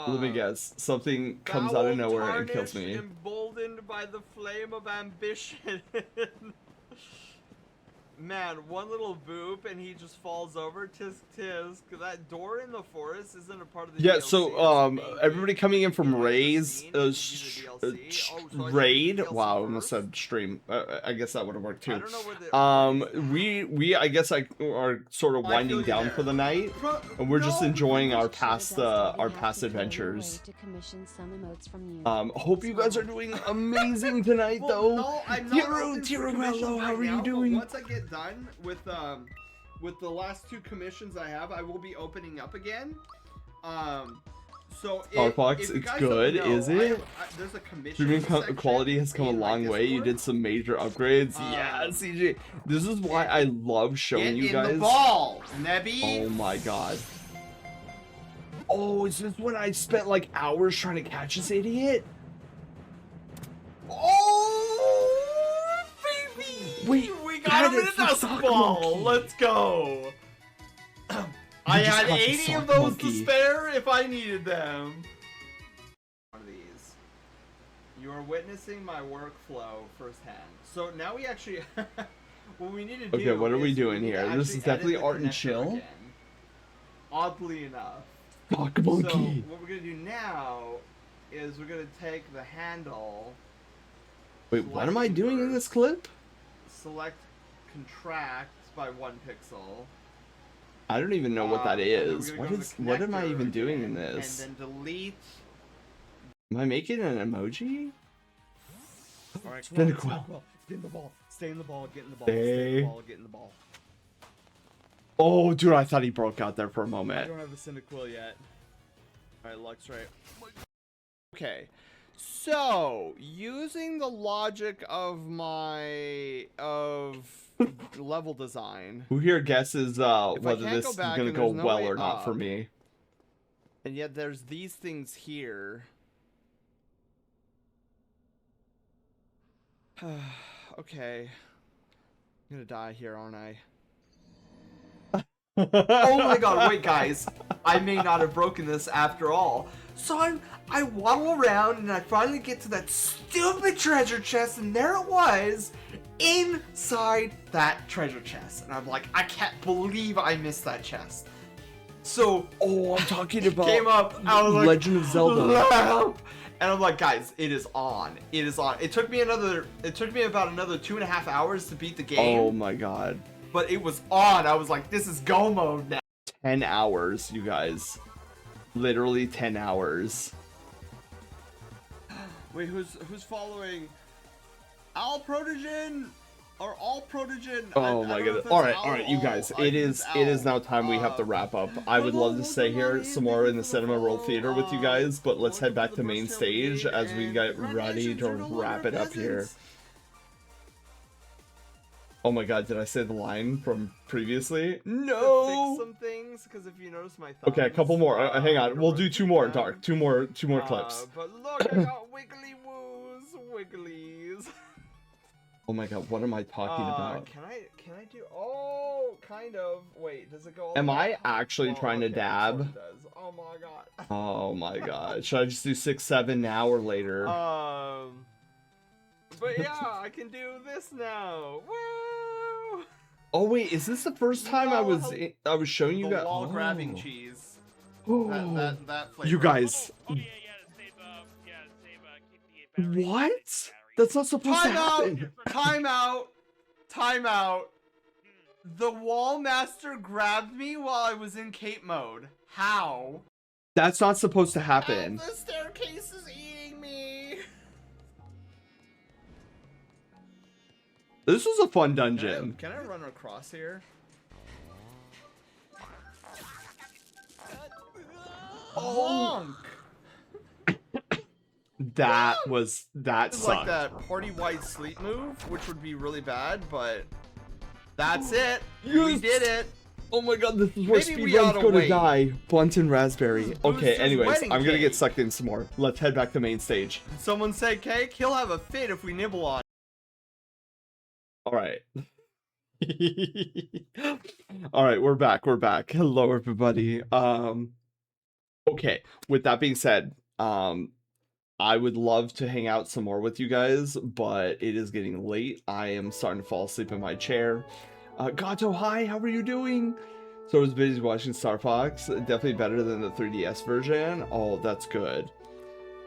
Let me guess. Something comes out of nowhere and kills me. Emboldened by the flame of ambition. Man, one little boop and he just falls over. Tisk tisk. That door in the forest isn't a part of the Yeah, DLC, so it's the main everybody game. coming in from It's Ray's scene, it's either DLC. Oh, so I should do raid. DLC Wow, I almost first? said stream. I guess that would have worked I too. don't know where the We I guess are sort of I winding feel you down there. for the night, and we're just enjoying our past adventures. Hope you guys are doing amazing tonight, Well, though. no, I'm not Tiro, open for Tiro, commissions hello, how right are you now, but doing? Once I get done with the last 2 commissions I have, I will be opening up again. So Starfox, if you it's guys good, don't know, is it? there's a commission Streaming section quality has come a in my long way. You Discord. did some major upgrades. Yeah, CJ. This is why I love showing Get you in guys. the ball, Nebby. Oh my god. Oh, is this when I spent like hours trying to catch this idiot? Oh, baby! Wait, we got him in a dust ball. Let's go. I just had caught the 80 sock of those monkey. to spare if I needed them. One of these. You are witnessing my workflow firsthand. So now we actually, what we need to do. Okay, what are we is doing need to here? This actually is definitely edit the art and connector chill. again. Oddly enough. Fuck So monkey. what we're gonna do now is we're gonna take the handle. Wait, what am I doing in this clip? Select contract by 1 pixel. I don't even know what that and then is. we're What gonna go is? to the What am I connector even doing in again, this? And then delete. Am I making an emoji? Alright, Spin a come on, quill. Stay in the ball. Stay in the ball. Get in the ball. Stay. Stay in the ball. Get in the ball. Oh, dude, I thought he broke out there for a I moment. don't have a Cyndaquil yet. Alright, Lux, right. Okay. So, using the logic of my level design, Who here guesses If I whether can't this go is back gonna and go there's no well way or not for up, me? and yet there's these things here. Okay. I'm gonna die here, aren't I? Oh my god, wait guys. I may not have broken this after all. So I waddle around and I finally get to that stupid treasure chest, and there it was inside that treasure chest. And I'm like, I can't believe I missed that chest. So Oh, I'm talking about came up, I was like, Legend of Zelda. "Lamp!" And I'm like, guys, it is on. It is on. It took me about another 2.5 hours to beat the game. Oh my god. But it was on. I was like, this is go mode now. 10 hours, you guys. Literally 10 hours. Wait, who's following? Al Protogen or All Protogen? Oh my god. Alright, you guys. It is now time we have to wrap up. I would love to stay here some more in the Cinema World Theater with you guys, but let's head back to main stage as we get ready to wrap it up here. Oh my god, did I say the line from previously? No! Fix some things, because if you notice my thumbs, Okay, a couple more. Hang on. We'll do 2 more, Dark. 2 more clips. But look, I got wiggly woos, wigglies. Oh my god, what am I talking about? Can I do? Oh, kind of. Wait, does it go? Am I actually trying to okay, dab? it does. Oh my god. Oh my god. Should I just do 6, 7 now or later? But yeah, I can do this now. Woo! Oh wait, is this the first time I was showing you The guys? wall grabbing cheese. That flavor. You guys. What? That's not supposed to happen. Time out. The wall master grabbed me while I was in cape mode. How? That's not supposed to happen. The staircase is eating me. This was a fun dungeon. Can I run across here? Honk! That It's sucked. like that party wide sleep move, which would be really bad, but that's it. We Yes. did it. Oh my god, this is where Maybe we speedruns oughta go to wait. die. Bunton Raspberry. Okay, Booster's anyways, wedding I'm gonna get cake. sucked in some more. Let's head back to main stage. Someone say cake. He'll have a fit if we nibble on. Alright. Alright, we're back. Hello everybody. Okay, with that being said, I would love to hang out some more with you guys, but it is getting late. I am starting to fall asleep in my chair. Gato, hi, how are you doing? So I was busy watching Star Fox. Definitely better than the 3DS version. Oh, that's good.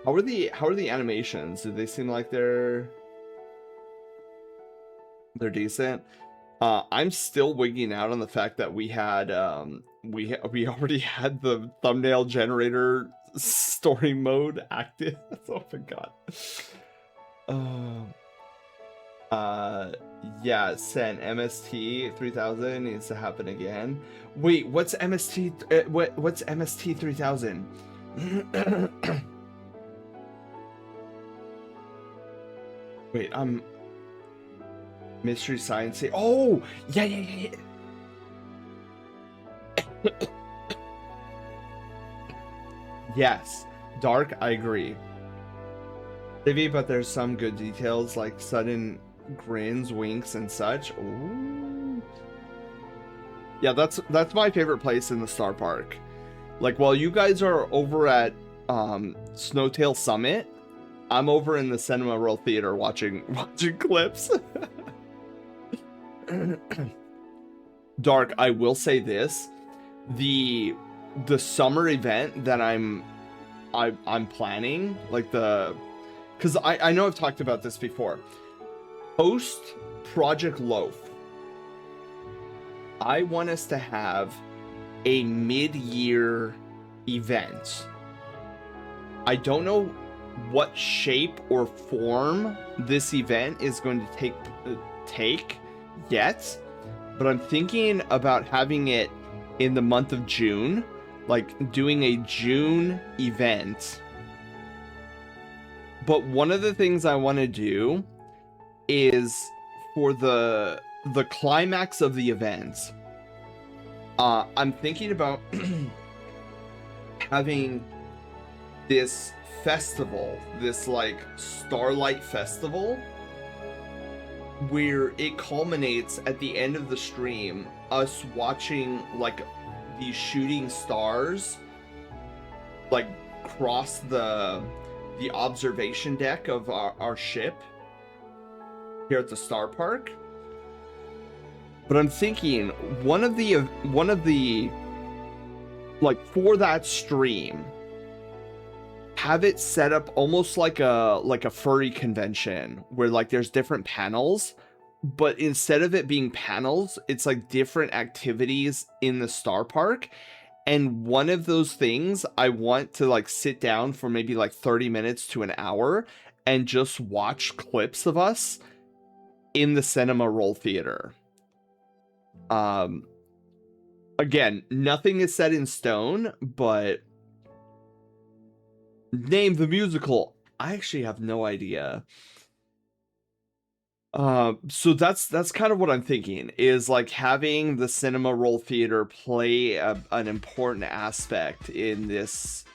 How are the animations? Do they seem like they're decent? I'm still wigging out on the fact that we had we already had the thumbnail generator story mode active. Oh my god. Yeah, Sen, MST 3000 needs to happen again. Wait, what's MST? What's MST 3000? Wait, Mystery Science. Oh, yeah. Yes, Dark, I agree. Maybe, but there's some good details like sudden grins, winks, and such. Ooh. Yeah, that's my favorite place in the Star Park. Like, while you guys are over at Snowtail Summit, I'm over in the Cinema World Theater watching clips. Dark, I will say this: the summer event that I'm planning, like because I know I've talked about this before. Post Project Loaf, I want us to have a mid-year event. I don't know what shape or form this event is going to take yet, but I'm thinking about having it in the month of June, like doing a June event. But one of the things I want to do is for the climax of the event, I'm thinking about having this festival, this like Starlight Festival, where it culminates at the end of the stream, us watching like these shooting stars like cross the observation deck of our ship here at the Star Park. But I'm thinking one of the like for that stream, have it set up almost like a furry convention where like there's different panels, but instead of it being panels, it's like different activities in the Star Park. And one of those things, I want to like sit down for maybe like 30 minutes to an hour and just watch clips of us in the Cinema Roll Theater. Again, nothing is set in stone, but name the musical. I actually have no idea. So that's kind of what I'm thinking, is like having the Cinema Roll Theater play an important aspect in this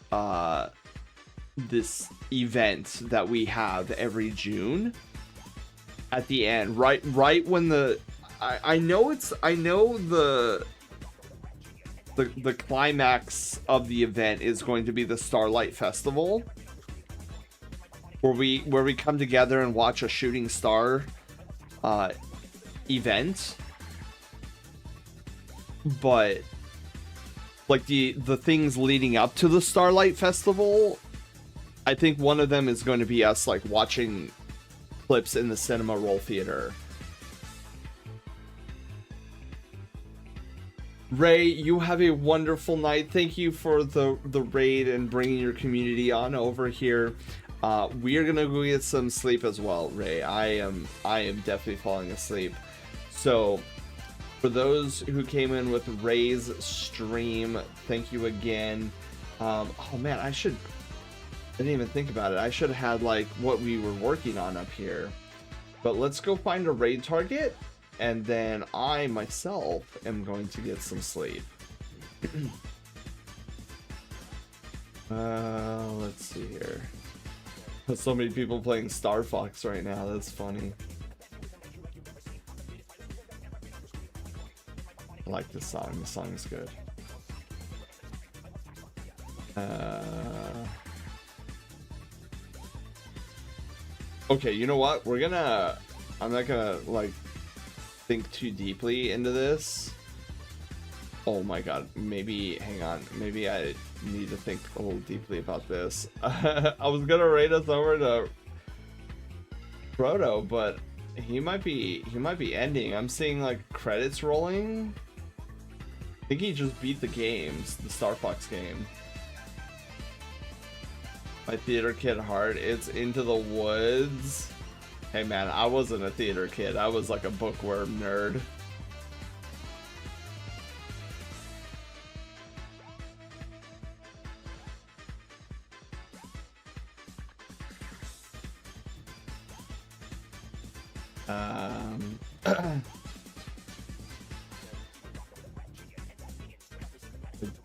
this event that we have every June at the end, right when the I know the climax of the event is going to be the Starlight Festival, where we come together and watch a shooting star event. But like the things leading up to the Starlight Festival, I think one of them is going to be us like watching clips in the Cinema Roll Theater. Ray, you have a wonderful night. Thank you for the raid and bringing your community on over here. We are gonna go get some sleep as well, Ray. I am definitely falling asleep. So, for those who came in with Ray's stream, thank you again. Oh man, I didn't even think about it. I should have had like what we were working on up here. But let's go find a raid target, and then I myself am going to get some sleep. Let's see here. There's so many people playing Star Fox right now. That's funny. I like this song. The song is good. Okay, you know what? I'm not gonna like think too deeply into this. Oh my god, hang on, maybe I need to think a little deeply about this. I was gonna raid us over to Proto, but he might be ending. I'm seeing like credits rolling. I think he just beat the Star Fox game. My theater kid heart, it's Into the Woods. Hey man, I wasn't a theater kid. I was like a bookworm nerd.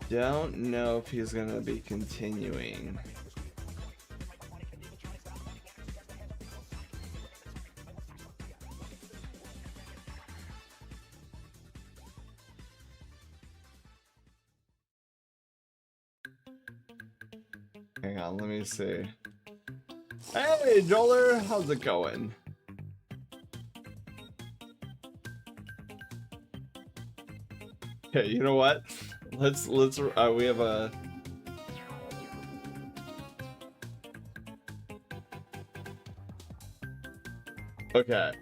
I don't know if he's gonna be continuing. Hang on, let me see. Hey, Joler, how's it going? Okay, you know what? Let's we have a okay.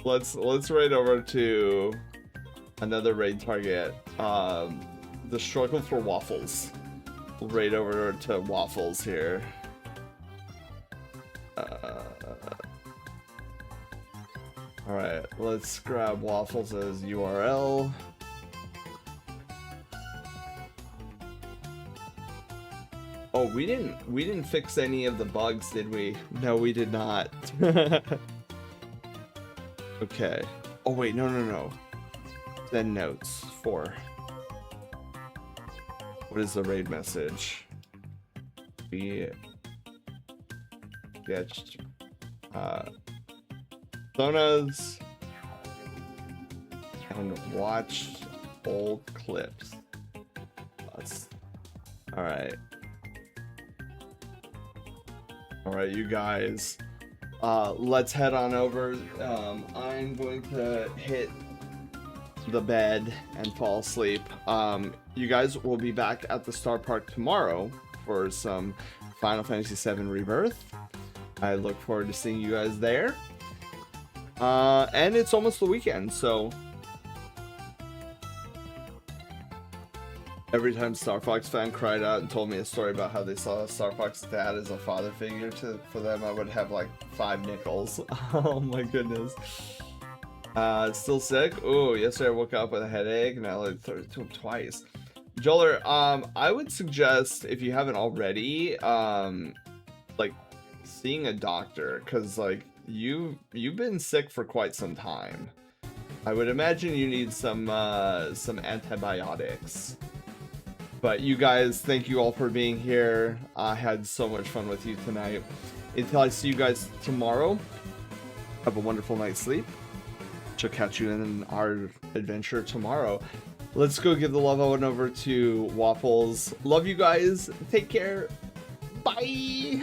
Let's raid over to another raid target. The struggle for waffles. We'll raid over to waffles here. Alright, let's grab waffles as URL. Oh, we didn't fix any of the bugs, did we? No, we did not. Okay. Oh wait, no. Then notes 4. What is the raid message? We get Sonas and watched old clips. All right. All right, you guys. Let's head on over. I'm going to hit the bed and fall asleep. You guys will be back at the Star Park tomorrow for some Final Fantasy VII Rebirth. I look forward to seeing you guys there. And it's almost the weekend, so every time Star Fox fan cried out and told me a story about how they saw Star Fox's dad as a father figure for them, I would have like 5 nickels. Oh my goodness. Still sick? Oh, yesterday I woke up with a headache and I like to him twice. Joler, I would suggest, if you haven't already, like seeing a doctor, because like you've been sick for quite some time. I would imagine you need some antibiotics. But you guys, thank you all for being here. I had so much fun with you tonight. Until I see you guys tomorrow, have a wonderful night's sleep. She'll catch you in our adventure tomorrow. Let's go give the love on over to Waffles. Love you guys. Take care. Bye.